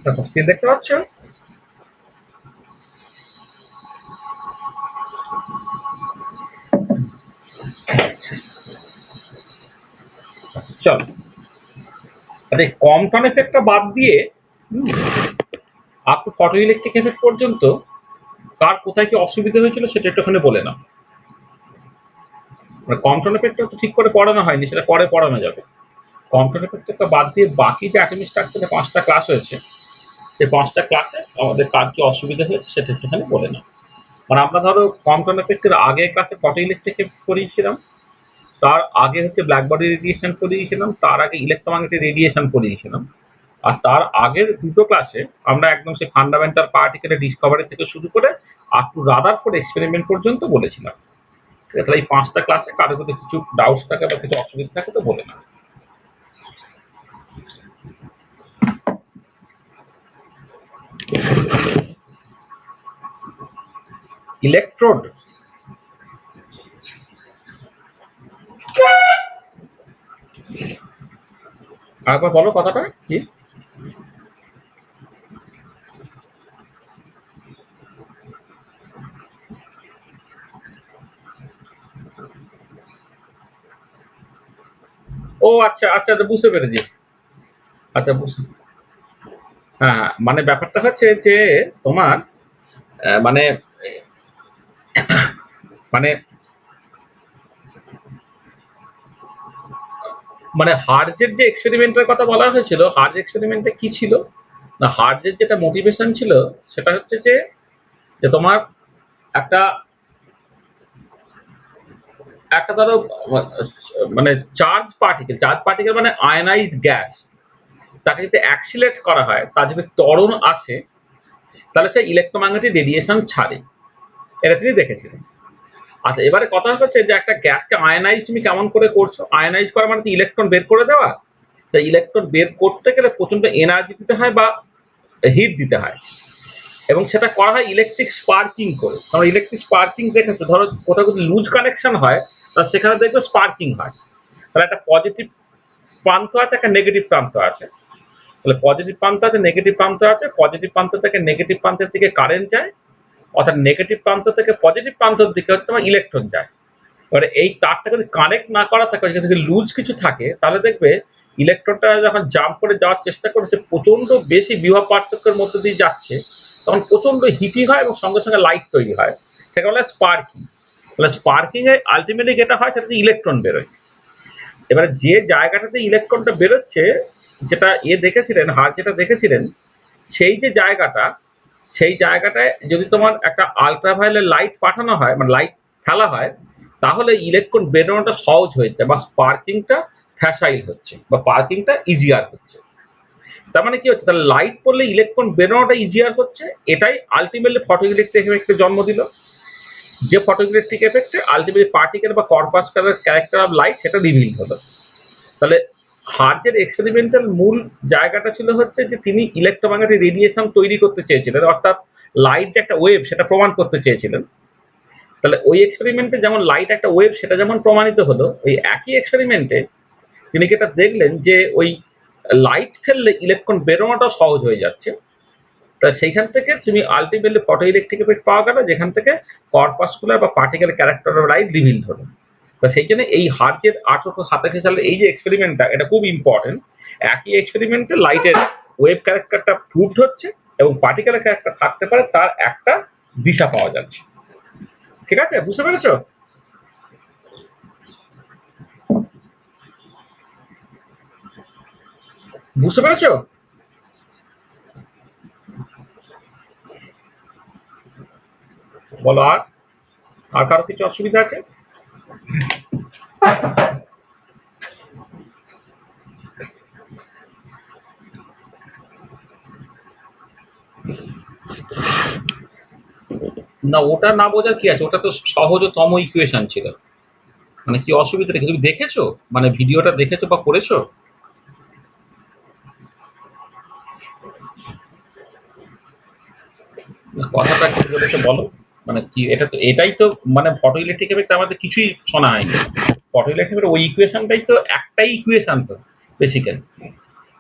দেখো স্ক্রিন দেখতে পাচ্ছ? চল, আরে কম্পটন এফেক্টটা বাদ দিয়ে up to photo electric effect পর্যন্ত কার কোথায় কি অসুবিধা হয়েছিল সেটা একটুখানি বলে নাও। মানে কম্পটন এফেক্টটা তো ঠিক করে পড়ানো হয়নি, সেটা পরে পড়ানো যাবে। কম্পটন এফেক্টটা বাদ দিয়ে বাকি যে অ্যাটমিক স্ট্রাকচারে 5টা ক্লাস হয়েছে, সেই 5টা ক্লাসে আমাদের কার কি অসুবিধা হয়েছে সেটা একটুখানি বলে নাও। মানে আমরা ধরো কম্পটন এফেক্টের আগে ক্লাসে ফটো ইলেকট্রিক এফেক্ট পড়িয়েছিলাম, তার আগে হচ্ছে ব্ল্যাক বডি রেডিয়েশন পড়িয়েছিলাম, তার আগে ইলেকট্রোম্যাগনেটিক রেডিয়েশন পড়িয়েছিলাম, আর তার আগের দুটো ক্লাসে আমরা একদম সেই ফান্ডামেন্টাল পার্টিকেলের ডিসকভারি থেকে শুরু করে আপ টু রাদারফোর্ড এক্সপেরিমেন্ট পর্যন্ত বলেছিলাম। ঠিক আছে, তাহলে এই 5টা ক্লাসে কারো যদি কিছু ডাউটস থাকে বা কিছু অসুবিধা থাকে তো বলে না। ইলেকট্রোড আরেকবার বলো কথাটা কি? ও আচ্ছা আচ্ছা, বুঝতে পেরেছি। আচ্ছা বুঝতে, হ্যাঁ হ্যাঁ, মানে ব্যাপারটা হচ্ছে যে তোমার মানে মানে মানে হার্জের যে এক্সপেরিমেন্টের কথা বলা হয়েছিল, হার্জ এক্সপেরিমেন্টে কি ছিল না, হার্জের যেটা মোটিভেশন ছিল সেটা হচ্ছে যে যে তোমার একটা একটা ধরো মানে চার্জ পার্টিকেল মানে আয়নাইজড গ্যাস, তাকে যদি অ্যাক্সিলেট করা হয়, তার যদি ত্বরণ আসে, তাহলে সে ইলেকট্রোম্যাগনেটিক রেডিয়েশন ছাড়ে। এটা তিনি দেখেছিলেন। আচ্ছা, এবারে কথা হচ্ছে যে একটা গ্যাসকে আয়নাইজ তুমি কেমন করে করছো? আয়নাইজ করা মানে ইলেকট্রন বের করে দেওয়া। তাই ইলেকট্রন বের করতে গেলে প্রচন্ড এনার্জি দিতে হয় বা হিট দিতে হয়, এবং সেটা করা হয় ইলেকট্রিক স্পার্কিং করে। কারণ ইলেকট্রিক স্পার্কিং দেখেছো, ধরো কোথাও যদি লুজ কানেকশন হয়, তা সেখানে দেখবে স্পার্কিং হয়। তাহলে একটা পজিটিভ প্রান্ত আছে, একটা নেগেটিভ প্রান্ত আছে। তাহলে পজিটিভ প্রান্ত আছে, নেগেটিভ প্রান্ত আছে। পজিটিভ প্রান্ত থেকে নেগেটিভ প্রান্তের দিকে কারেন্ট যায়, অর্থাৎ নেগেটিভ প্রান্ত থেকে পজিটিভ প্রান্তের দিকে হচ্ছে তোমার ইলেকট্রন যায়। এবারে এই তারটা যদি কানেক্ট না করা থাকে, যদি লুজ কিছু থাকে, তাহলে দেখবে ইলেকট্রনটা যখন জাম্প করে যাওয়ার চেষ্টা করে, সে প্রচন্ড বেশি বিভব পার্থক্যের মধ্যে দিয়ে যাচ্ছে, তখন প্রচন্ড হিটই হয় এবং সঙ্গে সঙ্গে লাইট তৈরি হয়। সেটা বলে স্পার্কিং। তাহলে স্পার্কিং এ আলটিমেটলি যেটা হয় সেটাতে ইলেকট্রন বেরোয়। এবারে যে জায়গাটাতে ইলেকট্রনটা বেরোচ্ছে, যেটা দেখেছিলেন, হার যেটা দেখেছিলেন, সেই যে জায়গাটা, সেই জায়গাটায় যদি তোমার একটা আলট্রাভায়োলেট লাইট পাঠানো হয়, মানে লাইট ফেলা হয়, তাহলে ইলেকট্রন বেরোনোটা সহজ হয়ে যায়, বা স্পার্কিংটা ফ্যাসাইল হচ্ছে, বা পার্কিংটা ইজিয়ার হচ্ছে। তার মানে কি হচ্ছে, তাহলে লাইট পড়লে ইলেকট্রন বেরোনোটা ইজিয়ার হচ্ছে। এটাই আলটিমেটলি ফটো ইলেকট্রিক এফেক্টের জন্ম দিল। যে ফটো ইলেকট্রিক এফেক্টে আলটিমেটলি পার্টিকেল বা কর্পাসকালের ক্যারেক্টার অফ লাইট সেটা রিভিল হলো। তাহলে হার্জের এক্সপেরিমেন্টাল মূল জায়গাটা ছিল হচ্ছে যে তিনি ইলেকট্রোম্যাগনেটিক রেডিয়েশন তৈরি করতে চেয়েছিলেন, অর্থাৎ লাইট যে একটা ওয়েভ সেটা প্রমাণ করতে চেয়েছিলেন। তাহলে ওই এক্সপেরিমেন্টে যেমন লাইট একটা ওয়েভ সেটা যেমন প্রমাণিত হলো, ওই একই এক্সপেরিমেন্টে তিনি যেটা দেখলেন যে ওই লাইট ফেললে ইলেকট্রন বেরোনোটাও সহজ হয়ে যাচ্ছে। তা সেইখান থেকে তুমি আলটিমেটলি ফটো ইলেকট্রিক এফেক্ট পাওয়া গেল, যেখান থেকে কর্পাসকুলার বা particle character of light reveal হলো। তো সেই জন্য এই হার্জের 1887 সালের এই যে এক্সপেরিমেন্টটা, এটা খুব ইম্পর্টেন্ট। একই এক্সপেরিমেন্টে লাইটের ওয়েভ ক্যারেক্টারটা প্রুভড হচ্ছে এবং পার্টিকেলের ক্যারেক্টার থাকতে পারে, তার একটা দিশা পাওয়া যাচ্ছে। ঠিক আছে, বুঝতে পেরেছো? বুঝতে পেরেছো? বলো, আর আর কারো কিছু অসুবিধা আছে? না, ওটা না বোঝার কি আছে, ওটা তো সহজতম ইকুয়েশন ছিল। মানে কি অসুবিধা রেখে তুমি দেখেছো, মানে ভিডিওটা দেখেছো বা করেছো? কথাটা কি বলেছে বলো। মানে কি, এটা তো এটাই তো, মানে ফটো ইলেকট্রিক এফেক্ট আমাদের কিছুই শোনা হয়নি। ফটো ইলেকট্রিক ওই ইকুয়েশনটাই তো, একটাই ইকুয়েশন তো বেসিক্যালি।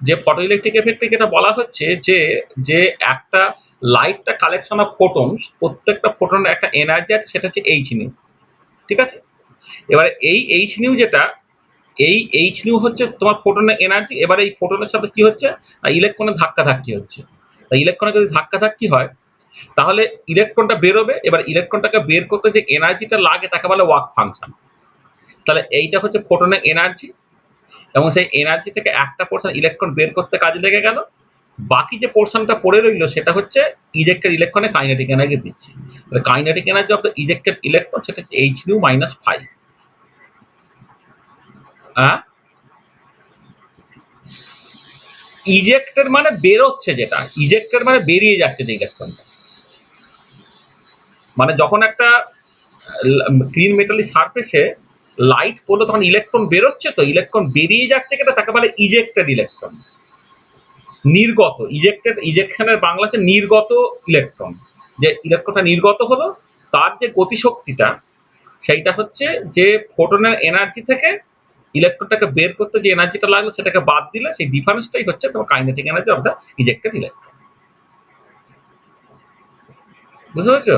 যে ফটো ইলেকট্রিক এফেক্টে যেটা বলা হচ্ছে যে যে একটা লাইটটা কালেকশন অফ ফোটনস, প্রত্যেকটা ফোটনের একটা এনার্জি আছে, সেটা হচ্ছে এইচ নিউ। ঠিক আছে? এবারে এই এইচ নিউ যেটা, এই এইচ নিউ হচ্ছে তোমার ফোটনের এনার্জি। এবারে এই ফোটনের সাথে কি হচ্ছে, ইলেকট্রনের ধাক্কাধাক্কি হচ্ছে। ইলেকট্রনের যদি ধাক্কাধাক্কি হয় তাহলে ইলেকট্রনটা বেরোবে। এবার ইলেকট্রনটাকে বের করতে যে এনার্জিটা লাগে তাকে বলে ওয়ার্ক ফাংশন। তাহলে এইটা হচ্ছে ফোটনের এনার্জি, এবং সেই এনার্জি থেকে একটা পোর্শন ইলেকট্রন বের করতে কাজে লেগে গেল। বাকি যে পোর্শনটা পড়ে রইল সেটা হচ্ছে ইজেক্টেড ইলেকট্রনে কাইনেটিক এনার্জি দিচ্ছে। তাহলে kinetic energy of the ejected electron সেটা হচ্ছে এইচ নিউ মাইনাস 5। হ্যাঁ, ইজেক্টেড মানে বেরোচ্ছে, যেটা ইজেক্টেড মানে বেরিয়ে যাচ্ছে যে ইলেকট্রনটা। মানে যখন একটা ক্লিন মেটালিক সারফেসে লাইট পড়লো তখন ইলেকট্রন বেরোচ্ছে, তো ইলেকট্রন বেরিয়ে যাচ্ছে, যেটা তাকে বলে ইজেক্টেড ইলেকট্রন। নির্গত, ইজেক্টেড, ইজেকশনের বাংলাতে নির্গত ইলেকট্রন। যে ইলেকট্রনটা নির্গত হলো তার যে গতিশক্তিটা সেইটা হচ্ছে যে ফোটনের এনার্জি থেকে ইলেকট্রনটাকে বের করতে যে এনার্জিটা লাগলো সেটাকে বাদ দিলে সেই ডিফারেন্সটাই হচ্ছে তোমার kinetic energy of the ejected electron. বুঝতে পেরেছো?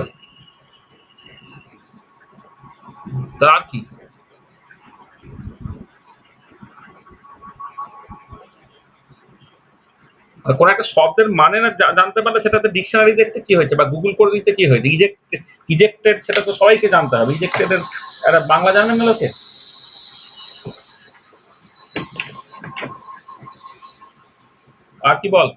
তো আর কি, আর কোনো একটা শব্দের মানে না জানতে পারলে সেটাতে ডিকশনারি দেখতে কি হয়েছে বা গুগল করে দিতে কি হয়েছে। ইজেক্টেড সেটা তো সবাইকে জানতে হবে। ইজেক্টেডের একটা বাংলা জানেন না লোকে? আর কি বল?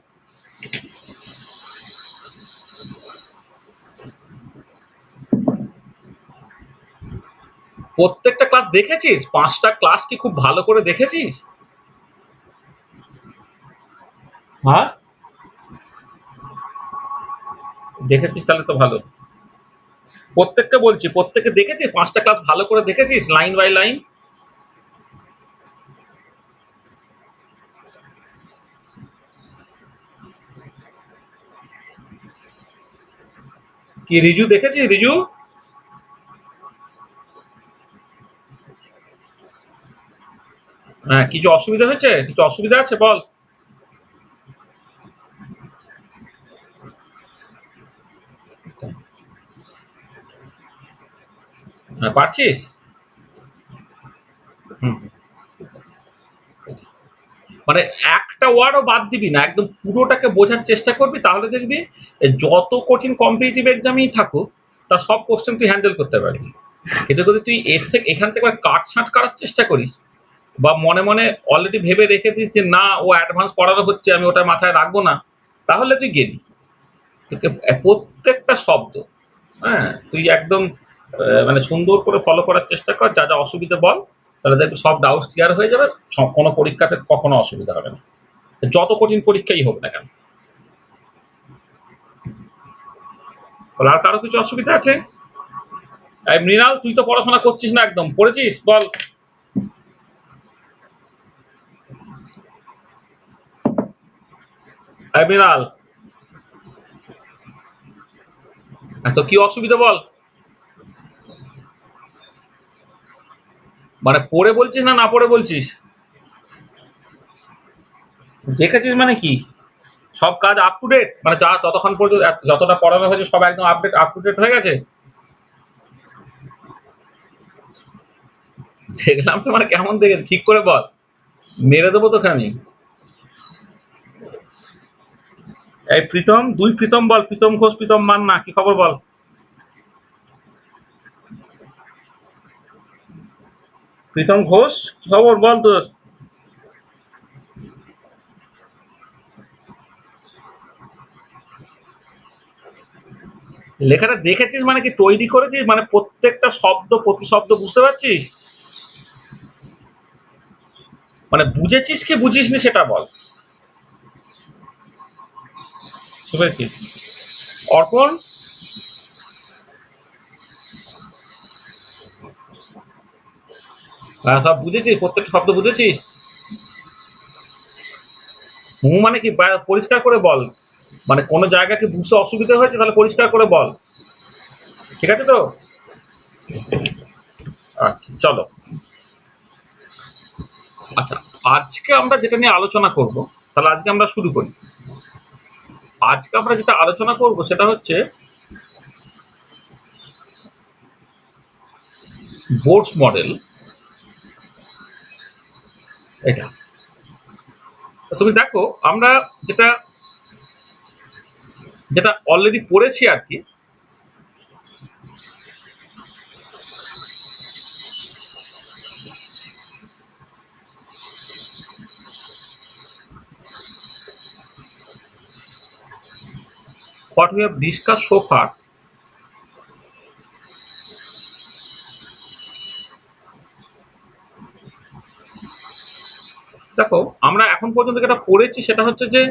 প্রত্যেকটা ক্লাস দেখেছিস? 5টা ক্লাস কি খুব ভালো করে দেখেছিস? হ্যাঁ, দেখেছিস তাহলে তো ভালো। প্রত্যেককে বলছি, প্রত্যেকে দেখেছিস? 5টা ক্লাস ভালো করে দেখেছিস লাইন বাই লাইন? কি রিজু দেখেছিস? রিজু, হ্যাঁ, কিছু অসুবিধা হয়েছে? কিছু অসুবিধা আছে বল? হ্যাঁ, পারছিস? হুম। মানে একটা ওয়ার্ডও বাদ দিবি না, একদম পুরোটাকে বোঝার চেষ্টা করবি, তাহলে দেখবি যত কঠিন কম্পিটিটিভ এক্সামই থাকুক তার সব কোশ্চেন তুই হ্যান্ডেল করতে পারবি। কিন্তু যদি তুই এখান থেকে কাটছাঁট করার চেষ্টা করিস বা মনে মনে অলরেডি ভেবে রেখে দিস যে না ও অ্যাডভান্স পড়ানো হচ্ছে আমি ওটা মাথায় রাখবো না, তাহলে তুই গেলি। তোকে প্রত্যেকটা শব্দ, হ্যাঁ, তুই একদম মানে সুন্দর করে ফলো করার চেষ্টা কর। যা যা অসুবিধা বল, তাহলে দেখবি সব ডাউট ক্লিয়ার হয়ে যাবে। কোনো পরীক্ষাতে কখনো অসুবিধা হবে না, যত কঠিন পরীক্ষাই হোক না কেন। বল, আর কারো কিছু অসুবিধা আছে? এই মৃণাল, তুই তো পড়াশোনা করছিস না, একদম পড়েছিস বল? এই মৃণাল, তো কি অসুবিধা বল? মানে পড়ে বলছিস না না পড়ে বলছিস? দেখেছিস মানে কি? সব কাজ আপ টু ডেট, মানে যা ততক্ষণ পর্যন্ত যতটা পড়ানো হয়েছে সব একদম আপডেট আপ টু ডেট হয়ে গেছে? দেখলাম তো, মানে কেমন দেখে ঠিক করে বল, মেরে দেবো তোকে আমি। এই প্রীতম, দুই প্রীতম বল, প্রীতম ঘোষ, প্রীতম মান্না, কি খবর বল? প্রীতম ঘোষ, কি খবর বল তোর? লেখাটা দেখেছিস মানে কি তৈরি করেছিস, মানে প্রত্যেকটা শব্দ প্রতিশব্দ বুঝতে পারছিস? মানে বুঝেছিস কি বুঝিসনি সেটা বল। বুঝতে পেরেছিস? অর্পণ, সব বুঝেছিস? প্রত্যেকটা শব্দ বুঝেছিস? মানে কি পরিষ্কার করে বল। মানে কোনো জায়গায় কি বুঝতে অসুবিধা হয়েছে তাহলে পরিষ্কার করে বল। ঠিক আছে তো? আচ্ছা, চলো। আচ্ছা, আজকে আমরা যেটা নিয়ে আলোচনা করব তাহলে আজকে আমরা শুরু করি। আজকে আমরা যেটা আলোচনা করব সেটা হচ্ছে বোরস মডেল। এটা তুমি দেখো, আমরা যেটা যেটা অলরেডি পড়েছি আর কি, what we have discussed so far. দেখো, আমরা এখন পর্যন্ত যেটা পড়েছি সেটা হচ্ছে যে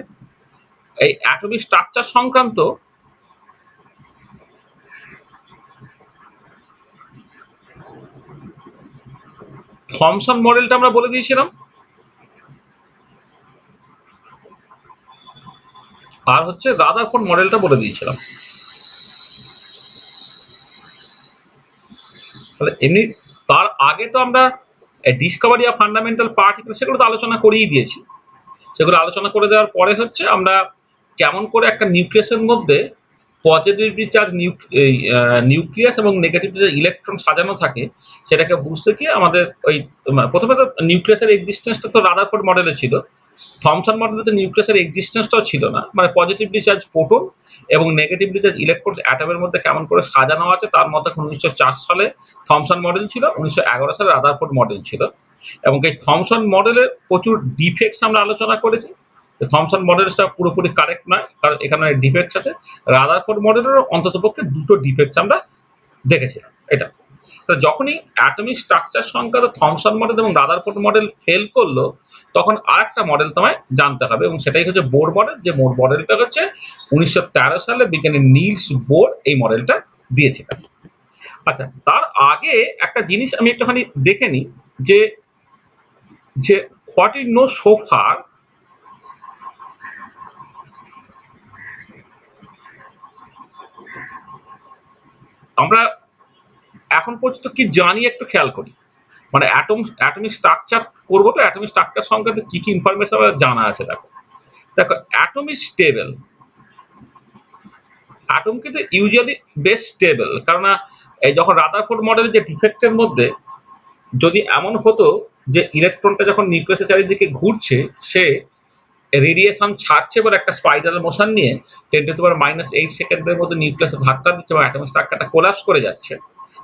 এই অ্যাটমিক স্ট্রাকচার সংক্রান্ত থমসন মডেলটা আমরা বলে দিয়েছিলাম, আর হচ্ছে রাদারফোর্ড মডেলটা বলে দিয়েছিলাম। তাহলে এমনি তার আগে তো আমরা ডিসকভারি অফ ফান্ডামেন্টাল পার্টিকেল সেগুলো তো আলোচনা করেই দিয়েছি। সেগুলো আলোচনা করে দেওয়ার পরে হচ্ছে আমরা কেমন করে একটা নিউক্লিয়াসের মধ্যে পজিটিভলি চার্জ নিউক্লিয়াস এবং নেগেটিভলি চার্জ ইলেকট্রন সাজানো থাকে সেটাকে বুঝতে গিয়ে আমাদের ওই প্রথমে তো নিউক্লিয়াসের এক্সিস্টেন্সটা তো রাদারফোর্ড মডেলে ছিল। থমসন মডেলে তো নিউক্লিয়াসের এক্সিস্টেন্সটাও ছিল না, মানে পজিটিভলি চার্জ প্রোটন এবং নেগেটিভলি চার্জ ইলেকট্রন অ্যাটমের মধ্যে কেমন করে সাজানো আছে তার মধ্যে 1904 সালে থমসন মডেল ছিল, 1911 সালে রাদারফোর্ড মডেল ছিল। এবং এই থমসন মডেলের প্রচুর ডিফেক্টস আমরা আলোচনা করেছি। থমসন মডেলটা পুরোপুরি কারেক্ট নয়, কারণ এখানে ডিফেক্টস আছে। রাদারফোর্ড মডেলেরও অন্ততপক্ষে দুটো ডিফেক্টস আমরা দেখেছিলাম। এটা তো যখনই অ্যাটমিক স্ট্রাকচার সংক্রান্ত থমসন মডেল এবং রাদারফোর্ড মডেল ফেল করলো, তখন আরেকটা মডেল তোমায় জানতে হবে, এবং সেটাই হচ্ছে বোর মডেল। যে বোর মডেলটা হচ্ছে 1913 সালে বিজ্ঞানী নিলস বোর এই মডেলটা দিয়েছিলেন। আচ্ছা, তার আগে একটা জিনিস আমি একটুখানি দেখে নিই যে যে what is know so far আমরা এখন পর্যন্ত কি জানি একটু খেয়াল করি। মানে অ্যাটমিক স্ট্রাকচার করবো, তো অ্যাটমিক স্ট্রাকচার সংক্রান্ত কি কি ইনফরমেশন জানা আছে। দেখো দেখো অ্যাটম ইজ স্টেবল। অ্যাটম কিন্তু ইউজুয়ালি বেশ স্টেবল, কারণ এই যখন রাদারফোর্ড মডেলের যে ডিফেক্টের মধ্যে যদি এমন হতো যে ইলেকট্রনটা যখন নিউক্লিয়াসের চারিদিকে ঘুরছে সে রেডিয়েশন ছাড়ছে বলে একটা স্পাইরাল মোশন নিয়ে 10⁻⁻8 সেকেন্ডের মধ্যে নিউক্লিয়াসে ধাক্কা দিচ্ছে এবং অ্যাটমিক স্ট্রাকচারটা কোলাপস করে যাচ্ছে,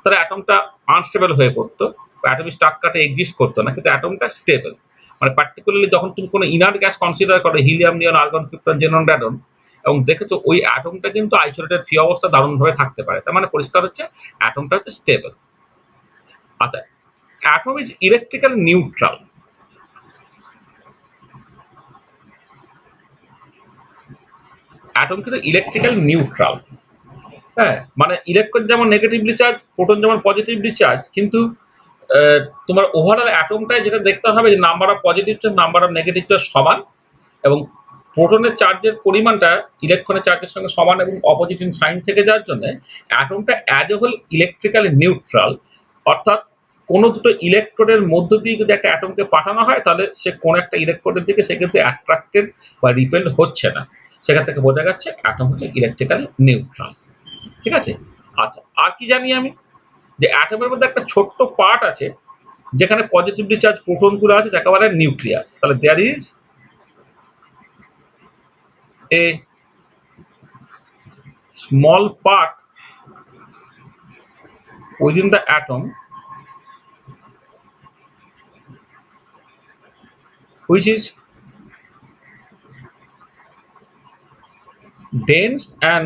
তাহলে অ্যাটমটা আনস্টেবল হয়ে পড়তো, অ্যাটমিক স্ট্রাকচারটা এক্সিস্ট করতো না। কিন্তু অ্যাটমটা স্টেবল, মানে পার্টিকুলারলি যখন তুমি কোনো ইনার্ট গ্যাস কনসিডার করো, হিলিয়াম, নিয়ন, আর্গন, ক্রিপ্টন, জেনন, র্যাডন, এবং দেখেছো ওই অ্যাটমটা কিন্তু আইসোলেটেড ফ্রি অবস্থা দারুণভাবে থাকতে পারে। তার মানে পরিষ্কার হচ্ছে অ্যাটমটা হচ্ছে স্টেবল। আচ্ছা, atom is electrical neutral. Atom কিন্তু ইলেকট্রিক্যাল নিউট্রাল। হ্যাঁ, মানে ইলেকট্রন যেমন নেগেটিভলি চার্জ, প্রোটন যেমন পজিটিভলি চার্জ, কিন্তু তোমার ওভারঅল অ্যাটমটায় যেটা দেখতে হবে যে number of positive charge number of negative charge সমান, এবং প্রোটনের চার্জের পরিমাণটা ইলেকট্রনের চার্জের সঙ্গে সমান এবং অপোজিট ইন সাইন থেকে যাওয়ার জন্য অ্যাটমটা as a whole electrically neutral. অর্থাৎ কোনো দুটো ইলেকট্রনের মধ্য দিয়ে যদি একটা অ্যাটমকে পাঠানো হয় তাহলে সে কোনো একটা ইলেকট্রনের দিকে সে কিন্তু অ্যাট্রাক্টেড বা রিপেল হচ্ছে না। সেখান থেকে বোঝা যাচ্ছে অ্যাটম হচ্ছে ইলেকট্রিক্যালি নিউট্রাল। ঠিক আছে। আচ্ছা, আর কি জানি আমি যে অ্যাটমের মধ্যে একটা ছোট্ট পার্ট আছে যেখানে পজিটিভলি চার্জ প্রোটনগুলো আছে, যাকে বলে নিউক্লিয়াস। তাহলে there is a small part within the atom which is dense and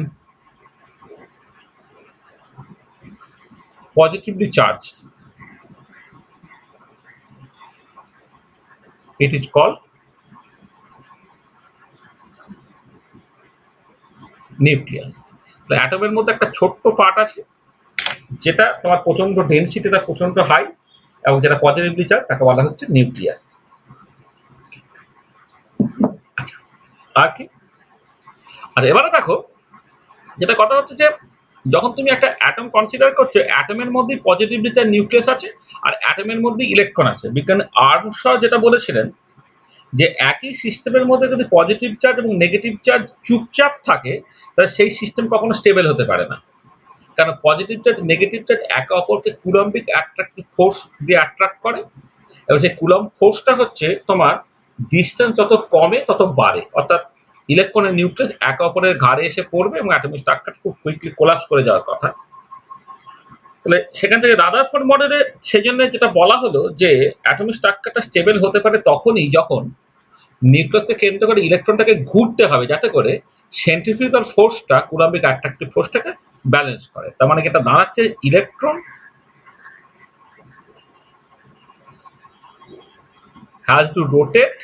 positively charged. It is called nucleus. অ্যাটমের মধ্যে একটা ছোট্ট পার্ট আছে যেটা তোমার প্রচন্ড ডেনসিটিটা প্রচন্ড হাই এবং যেটা পজিটিভলি চার্জ, তাকে বলা হচ্ছে নিউক্লিয়াস। আর কি, আর এবারে দেখো যেটা কথা হচ্ছে যে যখন তুমি একটা অ্যাটম কনসিডার করছো, অ্যাটমের মধ্যে পজিটিভলি চার্জ নিউক্লিয়াস আছে আর অ্যাটমের মধ্যে ইলেকট্রন আছে। বিজ্ঞানী আর্মস্ট্রং যেটা বলেছিলেন যে একই সিস্টেমের মধ্যে যদি পজিটিভ চার্জ এবং নেগেটিভ চার্জ চুপচাপ থাকে, তাহলে সেই সিস্টেম কখনো স্টেবল হতে পারে না। কারণ পজিটিভ চার্জ নেগেটিভ চার্জ একে অপরকে কুলম্বিক অ্যাট্রাকটিভ ফোর্স দিয়ে অ্যাট্রাক্ট করে, এবং সেই কুলম্ব ফোর্সটা হচ্ছে তোমার ডিস্টেন্স যত কমে তত বাড়ে, অর্থাৎ ইলেকট্রনের নিউক্লিয়াস একে অপরের ঘাড়ে এসে পড়বে এবং অ্যাটমিক স্ট্রাকচার খুব কুইকলি কোলাপস করে যাওয়ার কথা। তাহলে সেখান থেকে রাদারফোর্ড মডেলে সেজন্য যেটা বলা হলো যে অ্যাটমিক স্ট্রাকচারটা স্টেবল হতে পারে তখনই যখন নিউক্লিয়াসকে কেন্দ্র করে ইলেকট্রনটাকে ঘুরতে হবে, যাতে করে সেন্ট্রিফিউগাল ফোর্সটা কুলম্বিক অ্যাট্রাকটিভ ফোর্সটাকে ব্যালেন্স করে। তার মানে এটা দাঁড়াচ্ছে electron has to rotate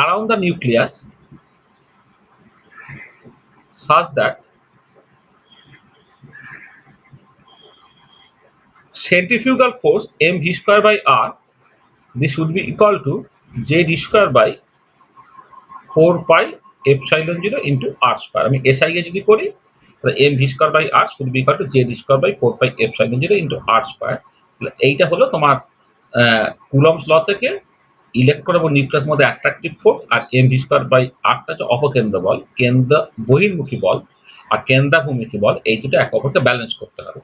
around the nucleus such that centrifugal force mv square by r, this should be equal to j d square by 4 pi epsilon 0 into r square। আমি SI এ যদি করি তাহলে mv square by r should be equal to j d square by 4 pi epsilon 0 into r square। এইটা হলো তোমার Coulomb's law থেকে electron এবং নিউক্লিয়াসের মধ্যে অ্যাট্রাকটিভ ফোর্স, আর mv স্কয়ার বাই rটা হচ্ছে অপকেন্দ্র বল, কেন্দ্র বহির্মুখী বল আর কেন্দ্রাভিমুখী বল, এই দুটো একে অপরকে ব্যালেন্স করতে হবে।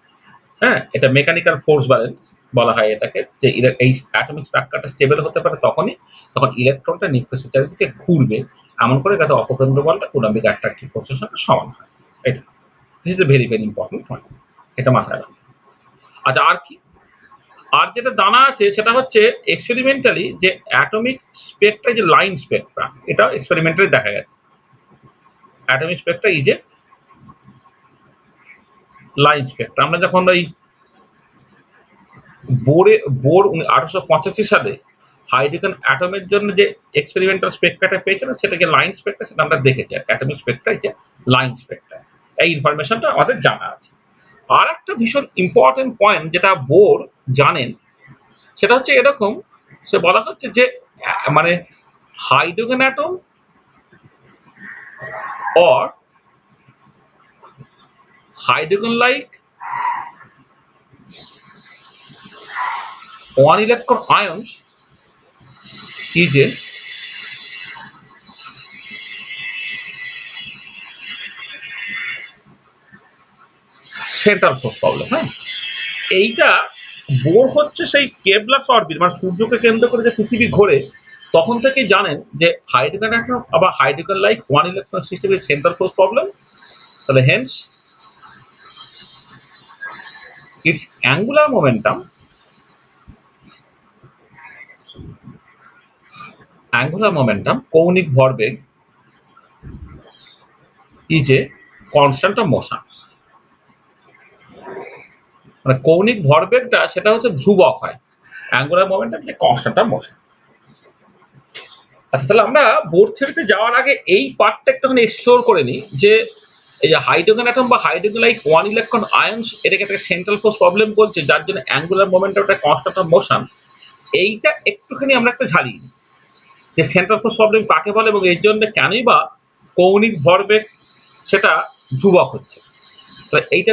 হ্যাঁ, এটা মেকানিক্যাল ফোর্স ব্যালেন্স বলা হয় এটাকে, যে এই অ্যাটমিক স্ট্রাকচারটা স্টেবল হতে পারে তখনই তখন ইলেকট্রনটা নিউক্লিয়াসের চারিদিকে ঘুরবে এমন করে যাতে অপকেন্দ্র বলটা কুলম্বিক অ্যাট্রাকটিভ ফোর্সের সাথে সমান হয়। এটা this is a very very important point, এটা মাথায় রাখো। আচ্ছা, আর কি? আর যেটা জানা আছে সেটা হচ্ছে এক্সপেরিমেন্টালি যে অ্যাটমিক স্পেকট্রা, যে লাইন স্পেকট্রা, এটা এক্সপেরিমেন্টালি দেখা গেছে। অ্যাটমিক স্পেকট্রা এই যে লাইন স্পেকট্রা, আমরা যখন ওই বোর 1885 সালে হাইড্রোজেন অ্যাটমের জন্য যে এক্সপেরিমেন্টাল স্পেকট্রাটা পেয়েছিল সেটাকে লাইন স্পেকট্রা, সেটা আমরা দেখেছি। অ্যাটমিক স্পেকট্রা যে লাইন স্পেকট্রা, এই ইনফরমেশনটা আমাদের জানা আছে। আর একটা ভীষণ ইম্পর্টেন্ট পয়েন্ট যেটা বোর জানেন সেটা হচ্ছে এরকম, সে বলা হচ্ছে যে মানে hydrogen atom or hydrogen like one electron ions is a central force problem. হ্যাঁ, এইটা বোর হচ্ছে সেই কেপলারস অরবিট, মানে সূর্যকে কেন্দ্র করে যে পৃথিবী ঘোরে তখন থেকেই জানেন যে হাইড্রোজেন অ্যাটম আবার hydrogen like one electron system is central force problem. তাহলে হেন্স ইটস অ্যাঙ্গুলার মোমেন্টাম কৌণিক ভরবেগ is a constant of motion. মানে কৌণিক ভরবেগটা সেটা হচ্ছে ধ্রুবক হয়, অ্যাঙ্গুলার মোমেন্টাম যে কনস্ট্যান্ট অফ মোশন। আচ্ছা, তাহলে আমরা বোর থিওরিতে যাওয়ার আগে এই পার্টটা একটুখানি এক্সপ্লোর করে নিই, যে এই যে হাইড্রোজেন অ্যাটম বা হাইড্রোজেন লাইক ওয়ান ইলেকট্রন আয়ন্স, এটাকে একটা সেন্ট্রাল ফোর্স প্রবলেম বলছে, যার জন্য অ্যাঙ্গুলার মোমেন্টামটা কনস্ট্যান্ট অফ মোশন। এইটা একটুখানি আমরা একটা ঝালি যে সেন্ট্রাল ফোর্স প্রবলেম কাকে বলে এবং এর জন্য কেনই বা কৌণিক ভরবেগ সেটা ধ্রুবক হচ্ছে। তো এইটা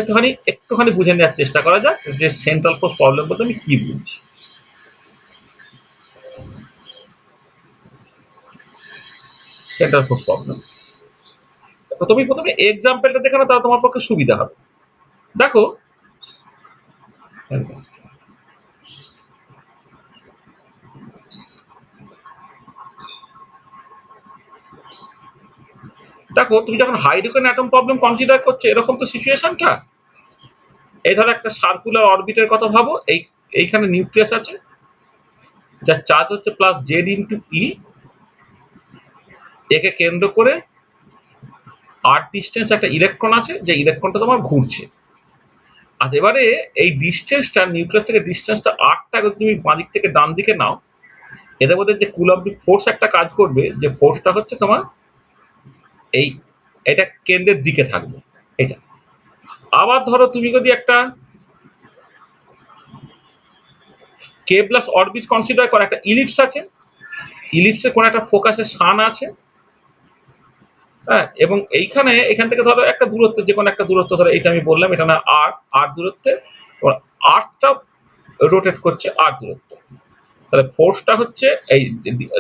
একটুখানি বুঝে নেওয়ার চেষ্টা করা যাক যে সেন্ট্রাল ফোর্স প্রবলেম বলতে আমি কি বুঝছি। সেন্ট্রাল ফোর্স প্রবলেম তুমি প্রথমে এক্সাম্পলটা দেখানো, তাহলে তোমার পক্ষে সুবিধা হবে। দেখো, তুমি যখন হাইড্রোজেন অ্যাটম প্রবলেম কনসিডার করছো, এরকম তো সিচুয়েশনটা, এই ধরো একটা সার্কুলার অরবিটের কথা ভাবো, এইখানে নিউক্লিয়াস আছে যার চার্জ হচ্ছে প্লাস জেড ইন্টু ই, একে কেন্দ্র করে আর ডিস্টেন্স একটা ইলেকট্রন আছে, যে ইলেকট্রনটা তোমার ঘুরছে। আর এবারে এই ডিস্টেন্সটা, নিউক্লিয়াস থেকে ডিস্টেন্সটা আরটা তুমি বাঁ দিক থেকে ডান দিকে নাও, এদের মধ্যে যে কুলম্বিক ফোর্স একটা কাজ করবে, যে ফোর্সটা হচ্ছে তোমার এটা কেন্দ্রের দিকে থাকবে এটা। আবার ধরো তুমি যদি একটা কে প্লাস অরবিট কনসিডার করো, একটা ইলিপস আছে, ইলিপসের কোনো একটা ফোকাসের স্থান আছে, হ্যাঁ, এবং এখান থেকে ধরো একটা দূরত্ব, যে কোনো একটা দূরত্ব ধরো, এটা আমি বললাম এটা না আর দূরত্বে আর্থটা রোটেট করছে আর দূরত্ব। তাহলে ফোর্সটা হচ্ছে এই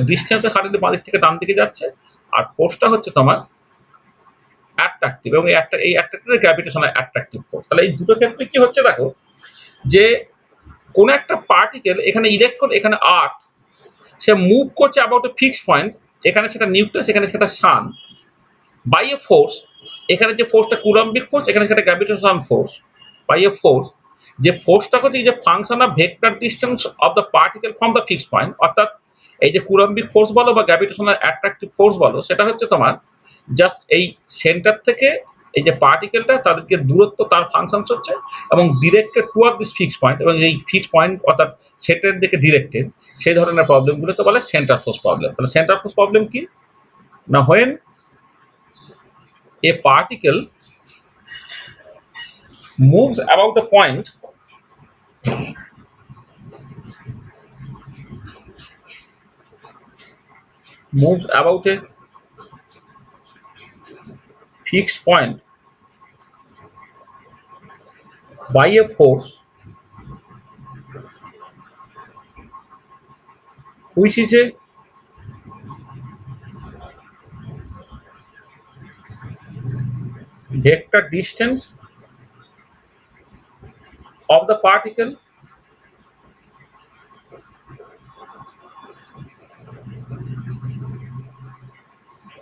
ডিস্টেন্সের হারের বাঁ দিক থেকে ডান দিকে যাচ্ছে, আর ফোর্সটা হচ্ছে তোমার অ্যাট্রাকটিভ, এবং এই অ্যাট্রাকটিভ গ্র্যাভিটেশনাল অ্যাট্রাকটিভ ফোর্স। তাহলে এই দুটো ক্ষেত্রে কি হচ্ছে দেখো, যে কোন একটা পার্টিকেল, এখানে ইলেকট্রন এখানে আর্থ, সে মুভ করছে অ্যাবাউট এ ফিক্সড পয়েন্ট, এখানে সেটা নিউক্লিয়াস, এখানে সেটা সান, বাই এ ফোর্স। এখানে যে ফোর্সটা কুলম্বিক ফোর্স, এখানে সেটা gravitational force, by a force. যে ফোর্সটা হচ্ছে যে function of vector distance of the particle from the fixed point, অর্থাৎ এই যে কুলম্বিক ফোর্স বলো বা গ্র্যাভিটেশনাল অ্যাট্রাকটিভ ফোর্স বলো, সেটা হচ্ছে তোমার জাস্ট এই সেন্টার থেকে এই যে পার্টিকেলটা তাদেরকে দূরত্ব তার ফাংশনস হচ্ছে, এবং directed toward this fixed point, এবং এই ফিক্সড পয়েন্ট অর্থাৎ সেটের দিকে ডিরেক্টেড, সেই ধরনের প্রবলেমগুলোকে বলে সেন্টার ফোর্স প্রবলেম। তাহলে সেন্টার ফোর্স প্রবলেম কি না, when a particle moves about a point fixed point by a force which is a vector distance of the particle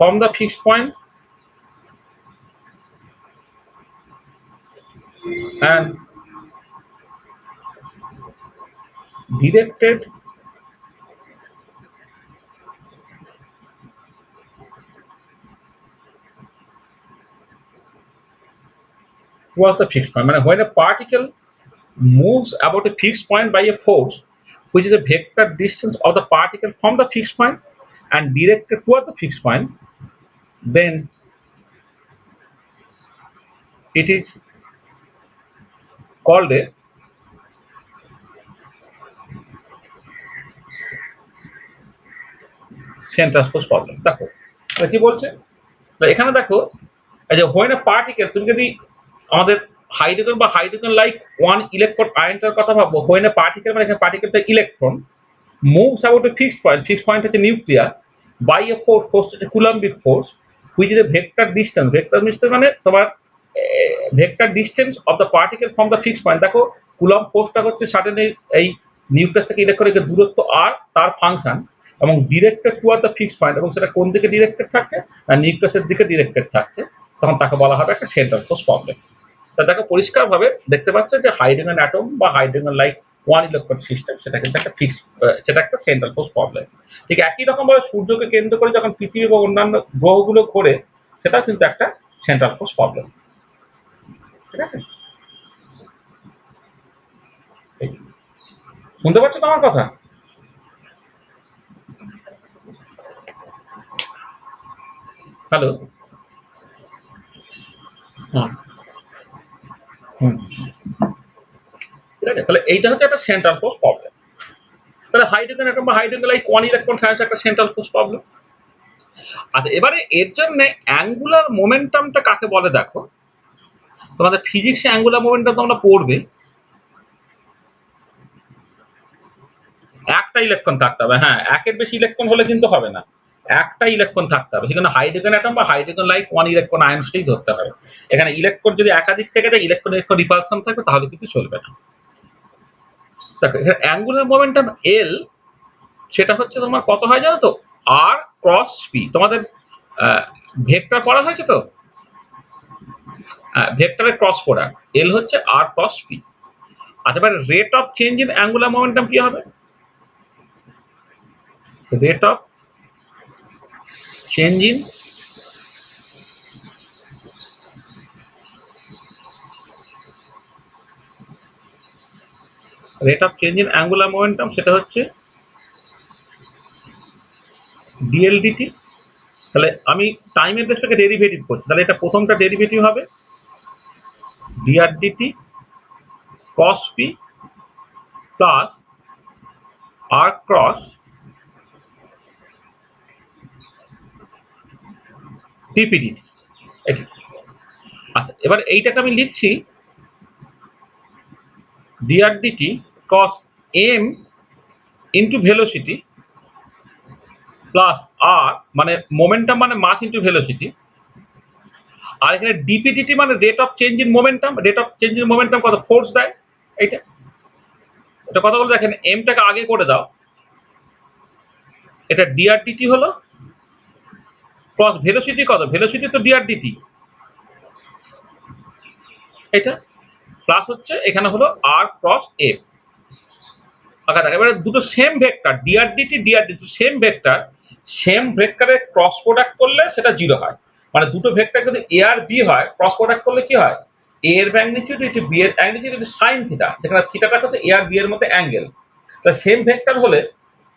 from the fixed point and directed towards the fixed point. মানে when a particle moves about a fixed point by a force which is a vector distance of the particle from the fixed point and directed toward the fixed point, then it is called a centre force problem. দেখো কি বলছে, এখানে দেখো এই যে when a particle, তুমি যদি আমাদের হাইড্রোজেন বা হাইড্রোজেন লাইক ওয়ান ইলেকট্রন আয়নটার কথা ভাবো, হোয়েন এ পার্টিকেল মানে এখানে পার্টিকেলটা electron moves about a fixed point, fixed point হচ্ছে nuclear, by a force, force হচ্ছে coulombic force, which is a vector distance, vector distance মানে তোমার vector distance of the particle from the fixed point. দেখো coulomb ফোর্সটা হচ্ছে সাডেন এই nucleus থেকে ইলেকট্রনের দূরত্ব আর তার ফাংশন, এবং directed toward the fixed point, এবং সেটা কোন দিকে ডিরেক্টেড থাকছে আর নিউক্লিয়াসের দিকে ডিরেক্টেড থাকছে, তখন তাকে বলা হবে একটা সেন্ট্রাল ফোর্স প্রবলেম। তা দেখো পরিষ্কারভাবে দেখতে পাচ্ছ যে হাইড্রোজেন অ্যাটম বা hydrogen like one electron system, সেটা কিন্তু একটা ফিক্সড, সেটা একটা সেন্ট্রাল ফোর্স প্রবলেম। ঠিক একই রকমভাবে সূর্যকে কেন্দ্র করে যখন পৃথিবী বা অন্যান্য গ্রহগুলো ঘোরে, সেটাও কিন্তু একটা সেন্ট্রাল ফোর্স প্রবলেম। ঠিক আছে, শুনতে পাচ্ছ তো আমার কথা? হ্যালো, ঠিক আছে, তাহলে এইটা হচ্ছে একটা সেন্ট্রাল ফোর্স প্রবলেম। তাহলে হাইড্রোজেন অ্যাটম বা হাইড্রোজেন লাইক ওয়ান ইলেকট্রন হচ্ছে একটা সেন্ট্রাল ফোর্স প্রবলেম। আচ্ছা, এবারে এর জন্য অ্যাঙ্গুলার মোমেন্টামটা কাকে বলে দেখো, তোমাদের ফিজিক্সে অ্যাঙ্গুলার মোমেন্টাম তোমরা পড়বে, একটা ইলেকট্রন থাকতে হবে। হ্যাঁ, একের বেশি ইলেকট্রন হলে কিন্তু হবে না, একটা ইলেকট্রন থাকতে হবে। সেখানে হাইড্রোজেন অ্যাটম বা হাইড্রোজেন লাইক ওয়ান ইলেকট্রন আয়নসটাই ধরতে হবে। এখানে ইলেকট্রন যদি একাধিক থেকে যায়, ইলেকট্রন ইলেকট্রন রিপালশন থাকবে, তাহলে কিন্তু চলবে না। দেখো এখানে অ্যাঙ্গুলার মোমেন্টাম এল, সেটা হচ্ছে তোমার কত হয় জানো তো, আর ক্রস পি। তোমাদের ভেক্টর পড়া হয়েছে তো, ভেক্টরের ক্রস প্রোডাক্ট এল হচ্ছে আর ক্রস পি। আচ্ছা, এবার rate of change in angular momentum কি হবে? Rate of change in angular momentum, সেটা হচ্ছে ডিএলডিটি। তাহলে আমি টাইমের বেসটাকে ডেরিভেটিভ করছি, তাহলে এটা প্রথমটা ডেরিভেটিভ হবে d r d t cross p plus r cross d p d t, এটা। আচ্ছা, এবার এইটাকে আমি লিখছি d r d t cross m into velocity plus r মানে মোমেন্টাম মানে মাস ইন্টু ভেলোসিটি, আর এখানে ডিপিডিটি মানে rate of change in momentum, rate of change in momentum কত ফোর্স দেয় এইটা, এটা কথা বলে দেখেন এমটাকে আগে করে দাও, এটা ডিআরডিটি হলো ক্রস ভেলোসিটি কত, ভেলোসিটি তো ডিআরডিটি এটা, প্লাস হচ্ছে এখানে হলো আর ক্রস এফ। এবারে দুটো same vector d r d t d r d t same vector, same ভেক্টরের ক্রস প্রোডাক্ট করলে সেটা জিরো হয়, মানে দুটো ভেক্টর যদি এ আর বি হয় ক্রস প্রোডাক্ট করলে কি হয়, এ এর ম্যাগনিটিউড এটি বি এর ম্যাগনিটিউড এটি সাইন থিটা, যেখানে থিটাটা হচ্ছে এ আর বি এর মধ্যে অ্যাঙ্গেল, তা সেম ভেক্টর হলে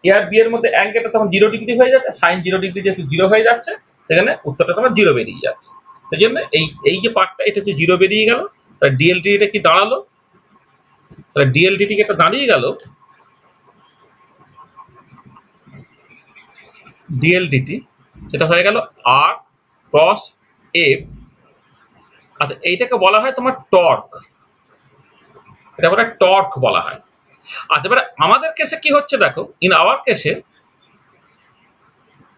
এ আর বি এর মধ্যে অ্যাঙ্গেলটা তখন 0 ডিগ্রি হয়ে যাচ্ছে, সাইন 0 ডিগ্রি যেহেতু 0 হয়ে যাচ্ছে সেখানে উত্তরটা তোমার 0 বেরিয়ে যাচ্ছে। সেই জন্য এই যে পার্টটা এটা হচ্ছে 0 বেরিয়ে গেল, তাহলে ডিএলডিটা কি দাঁড়ালো, তাহলে ডিএলডিটি এটা দাঁড়িয়ে গেল ডিএলডিটি সেটা হয়ে গেল আর ক্রস এফ। আচ্ছা এইটাকে বলা হয় তোমার টর্ক, এটা বলে টর্ক বলা হয়। আচ্ছা এবারে আমাদের কেসে কি হচ্ছে দেখো, ইন আওয়ার কেসে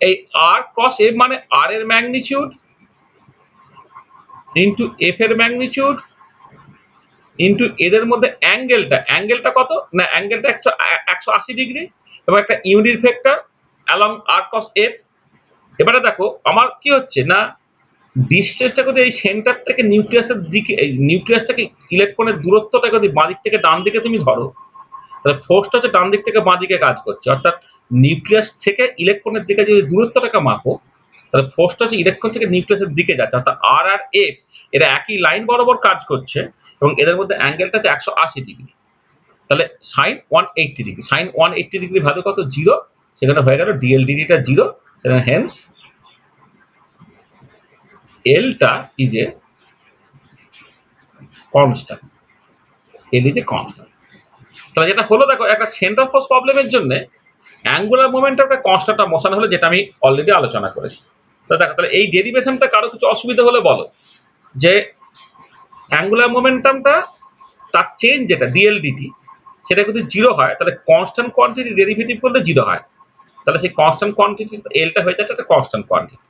এই আর ক্রস এফ মানে আর এর ম্যাগনিটিউড ইন্টু এফ এর ম্যাগনিটিউড ইন্টু এদের মধ্যে অ্যাঙ্গেলটা কত না, অ্যাঙ্গেলটা 180 ডিগ্রি এবং একটা ইউনিট ভেক্টর অ্যালং আর ক্রস এফ। এবারে দেখো আমার কি হচ্ছে না, ডিসটেন্সটা যদি এই সেন্টার থেকে নিউক্লিয়াসের দিকে, এই নিউক্লিয়াস থেকে ইলেকট্রনের দূরত্বটা যদি বাঁ দিক থেকে ডান দিকে তুমি ধরো, তাহলে ফোর্সটা হচ্ছে ডান দিক থেকে বাঁ দিকে কাজ করছে, অর্থাৎ নিউক্লিয়াস থেকে ইলেকট্রনের দিকে যদি দূরত্বটাকে মাপো তাহলে ফোর্সটা হচ্ছে ইলেকট্রন থেকে নিউক্লিয়াসের দিকে যাচ্ছে, অর্থাৎ আর আর এফ এরা একই লাইন বরাবর কাজ করছে এবং এদের মধ্যে অ্যাঙ্গেলটা হচ্ছে 180 ডিগ্রি, তাহলে sine 180 degree, sine 180 degree value কত 0, সেখানে হয়ে গেল ডিএলডিটা 0, সেখানে হেন্স এলটা is a constant, L is a constant. তাহলে যেটা হলো দেখো একটা সেন্টার ফোর্স প্রবলেমের জন্য অ্যাঙ্গুলার মোমেন্টামটা কনস্ট্যান্ট মোশন হলো, যেটা আমি অলরেডি আলোচনা করেছি। তো দেখো তাহলে এই ডেরিভেশনটা কারো কিছু অসুবিধা হলে বলো, যে অ্যাঙ্গুলার মোমেন্টামটা তার চেঞ্জ যেটা ডিএলডিটি সেটা যদি 0 হয় তাহলে কনস্ট্যান্ট কোয়ান্টিটি ডেরিভেটিভ করলে 0 হয়, তাহলে সেই কনস্ট্যান্ট কোয়ান্টিটি এলটা হয়ে যাচ্ছে একটা কনস্ট্যান্ট কোয়ান্টিটি।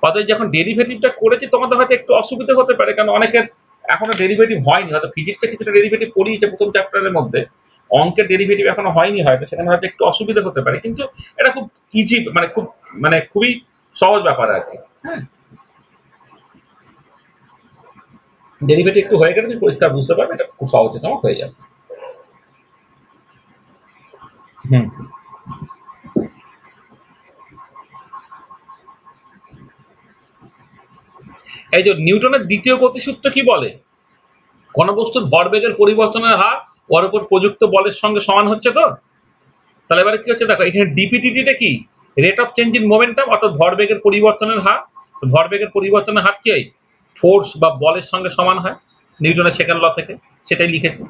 অতএব যখন ডেরিভেটিভটা করেছি তোমাদের হয়তো একটু অসুবিধা হতে পারে, কারণ অনেকের এখনো ডেরিভেটিভ হয়নি, হয়তো ফিজিক্সটা কিছুটা ডেরিভেটিভ পড়িয়েছে প্রথম চ্যাপ্টারের মধ্যে, অঙ্কের ডেরিভেটিভ এখনো হয়নি, হয়তো সেখানে হয়তো একটু অসুবিধা হতে পারে, কিন্তু এটা খুব ইজি, মানে খুবই সহজ ব্যাপার আর কি। হ্যাঁ, ডেরিভেটিভ একটু হয়ে গেলে তুমি পরিষ্কার বুঝতে পারবে, এটা খুব সহজে তোমার হয়ে যাবে। হুম, এই যে নিউটনের দ্বিতীয় গতিসূত্র কি বলে, কোন বস্তুর ভরবেগের পরিবর্তনের হার ওর উপর প্রযুক্ত বলের সঙ্গে সমান হচ্ছে। তো তাহলে এবারে কি হচ্ছে দেখো, এখানে ডিপিডিটিটা কি, rate of change in momentum, অর্থাৎ ভরবেগের পরিবর্তনের হার, ভরবেগের পরিবর্তনের হার কি হয়, ফোর্স বা বলের সঙ্গে সমান হয় নিউটনের সেকেন্ড ল থেকে, সেটাই লিখেছি।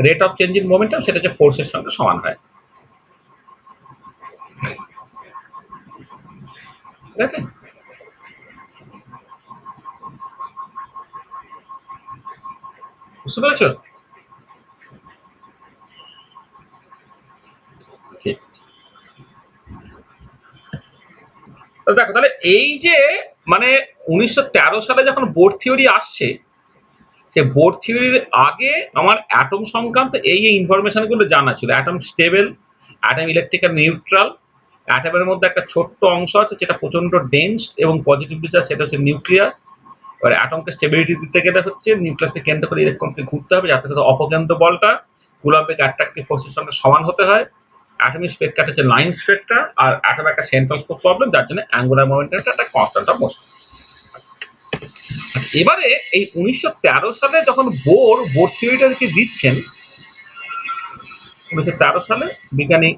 Rate of change in momentum সেটা হচ্ছে ফোর্সের সঙ্গে সমান হয়, ঠিক আছে। বুঝতে পেরেছো? ঠিক। তো দেখো তাহলে এই যে মানে 1913 সালে যখন বোর থিওরি আসছে, সে বোর থিওরির আগে আমার অ্যাটম সংক্রান্ত এই ইনফরমেশনগুলো জানা ছিল, atom stable, atom electrical neutral, অ্যাটমের মধ্যে একটা ছোট্ট অংশ আছে যেটা প্রচন্ড ডেন্স এবং পজিটিভলি চার্জ, সেটা হচ্ছে নিউক্লিয়াস। এবার অ্যাটমকে স্টেবিলিটি দিতে গেলে হচ্ছে নিউক্লিয়াসকে কেন্দ্র করে ইলেকট্রনকে ঘুরতে হবে, যাতে করে অপকেন্দ্র বলটা কুলম্বিক অ্যাট্রাকটিভ ফোর্সের সঙ্গে সমান হতে হয়। অ্যাটমিক স্পেক্ট্রাটা হচ্ছে লাইন স্পেক্ট্রা, আর অ্যাটম একটা সেন্ট্রাল স্কোপ প্রবলেম, যার জন্য অ্যাঙ্গুলার মোমেন্টামটা একটা কনস্ট্যান্ট অফ মোশন। এবারে এই 1913 সালে যখন বোর থিওরিটা দিচ্ছেন, 1913 সালে বিজ্ঞানী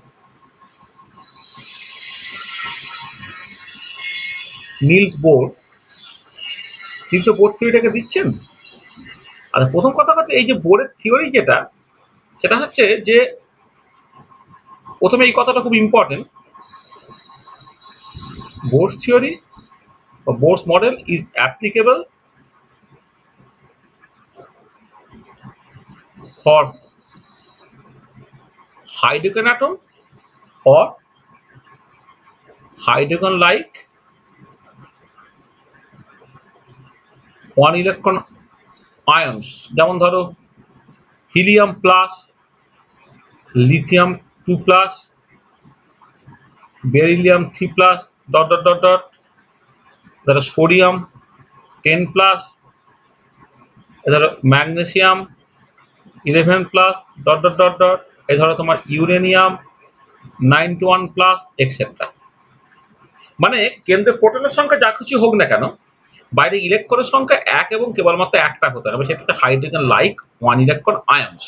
নিলস বোর কিন্তু বোর থিওরিটাকে দিচ্ছেন। আর প্রথম কথা হচ্ছে এই যে বোরের থিওরি যেটা, সেটা হচ্ছে যে প্রথমে এই কথাটা খুব ইম্পর্টেন্ট, বোরস থিওরি বা Bohr's model is applicable for hydrogen atom or hydrogen like one electron ions, যেমন ধরো helium plus, lithium 2 plus, beryllium 3 plus, dot dot dot dot, ধরো sodium 10 plus, ধরো magnesium 11 plus, dot dot dot dot, এই ধরো তোমার uranium 91 plus, etcetera. মানে কেন্দ্রে প্রোটনের সংখ্যা যা খুশি হোক না কেন, বাইরে ইলেকট্রনের সংখ্যা এক এবং কেবলমাত্র একটা হতে হবে, সেটা হচ্ছে hydrogen like one electron ions.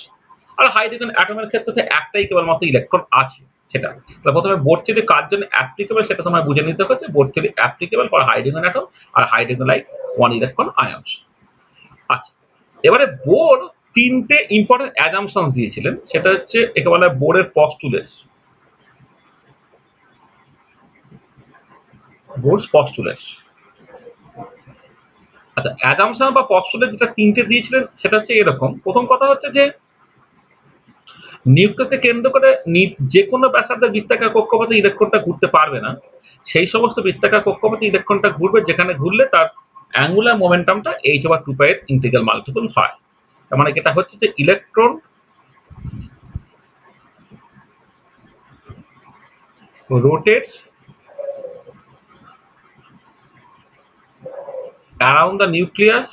আর হাইড্রোজেন অ্যাটমের ক্ষেত্রে একটাই কেবলমাত্র ইলেকট্রন আছে সেটা। তাহলে প্রথমে বোর থিওরি কার জন্য অ্যাপ্লিকেবল সেটা তোমায় বুঝে নিতে হচ্ছে। Bohr theory applicable for hydrogen atom আর hydrogen like one electron ions. আচ্ছা, এবারে বোর তিনটে ইম্পর্টেন্ট অ্যাজাম্পশন দিয়েছিলেন, সেটা হচ্ছে একে বলা হয় বোরের পস্টুলেটস। বোরস পস্টুলেটস। আচ্ছা, অ্যাজাম্পশন বা পস্টুলেট যেটা তিনটে দিয়েছিলেন সেটা হচ্ছে এরকম। প্রথম কথা হচ্ছে যে নিউক্লিয়াসকে কেন্দ্র করে যে কোনো ব্যাসার্ধের বৃত্তাকার কক্ষপথে ইলেকট্রনটা ঘুরতে পারবে না। সেই সমস্ত বৃত্তাকার কক্ষপথে ইলেকট্রনটা ঘুরবে যেখানে ঘুরলে তার অ্যাঙ্গুলার মোমেন্টামটা h/2π এর ইন্টিগ্রাল মাল্টিপল হয়। তার মানে এটা হচ্ছে যে electron rotates around the nucleus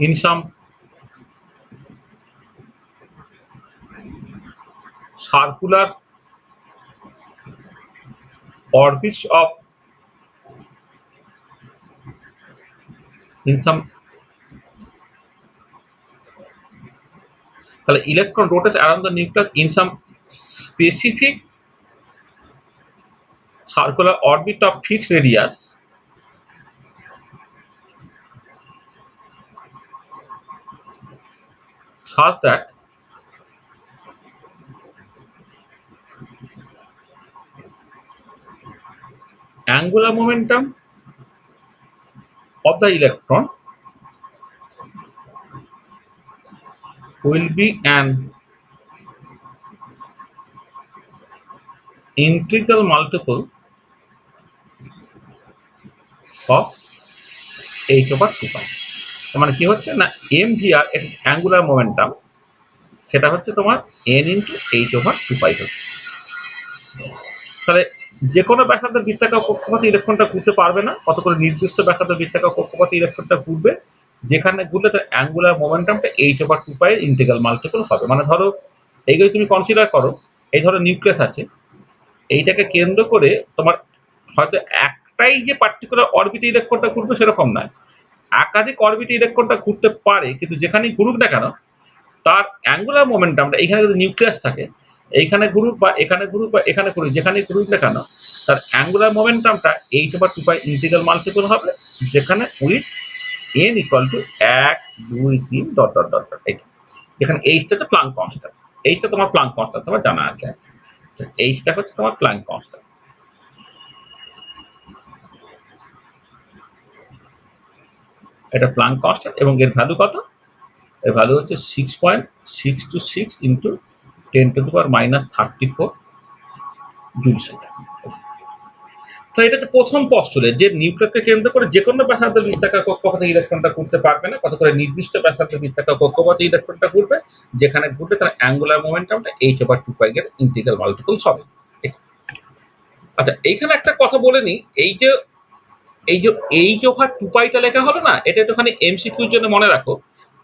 in some circular orbits of তাহলে electron rotates around the nucleus in some specific circular orbit of fixed radius such that angular momentum of the electron will be an integral multiple of h/2π। মানে কি হচ্ছে না, mvr এর angular momentum সেটা হচ্ছে তোমার n × h/2π হচ্ছে। তাহলে যে কোনো ব্যাসার্ধের বৃত্তাকার কক্ষপথে ইলেকট্রনটা ঘুরতে পারবে না, কত করে নির্দিষ্ট ব্যাসার্ধের বৃত্তাকার কক্ষপথে ইলেকট্রনটা ঘুরবে যেখানে ঘুরলে তার অ্যাঙ্গুলার মোমেন্টামটা h/2π এর ইন্টিগ্রাল মাল্টিপল হবে। মানে ধরো এইগুলো তুমি কনসিডার করো, এই ধরো নিউক্লিয়াস আছে, এইটাকে কেন্দ্র করে তোমার হয়তো একটাই যে পার্টিকুলার অরবিটে ইলেকট্রনটা ঘুরবে সেরকম নয়, একাধিক অরবিটে ইলেকট্রনটা ঘুরতে পারে, কিন্তু যেখানেই ঘুরুক না কেন তার অ্যাঙ্গুলার মোমেন্টামটা, এইখানে যদি নিউক্লিয়াস থাকে এইখানে ঘুরুক বা এখানে ঘুরুক বা এখানে ঘুরুক, যেখানেই ঘুরুক না কেন তার অ্যাঙ্গুলার মোমেন্টামটা h/2π ইন্টিগ্রাল মাল্টিপল হবে, যেখানে with n = 1, 2, 3 dot dot dot dot. এখানে এইচটা হচ্ছে প্লাঙ্ক কনস্ট্যান্ট, এইচটা তোমার প্লাঙ্ক কনস্ট্যান্ট তোমার জানা আছে, এইচটা হচ্ছে তোমার প্লাঙ্ক কনস্ট্যান্ট। এটা প্লাঙ্ক কনস্ট্যান্ট এবং এর ভ্যালু কত? এর ভ্যালু হচ্ছে 6.626 × 10⁻34 জুল সেকেন্ড। তো এটা হচ্ছে প্রথম পস্টুলেট যে নিউক্লিয়াসকে কেন্দ্র করে যে কোনো ব্যাসার্ধের বৃত্তাকার কক্ষপথে ইলেকট্রনটা ঘুরতে পারবে না, কত করে নির্দিষ্ট ব্যাসার্ধের বৃত্তাকার কক্ষপথে ইলেকট্রনটা ঘুরবে যেখানে ঘুরবে তার অ্যাঙ্গুলার মোমেন্টামটা h/2π এর ইন্টিগ্রাল মাল্টিপল হবে। আচ্ছা, এইখানে একটা কথা বলে নিই, এই যে h/2πটা লেখা হলো না, এটা একটুখানি এমসিকিউর জন্য মনে রাখো।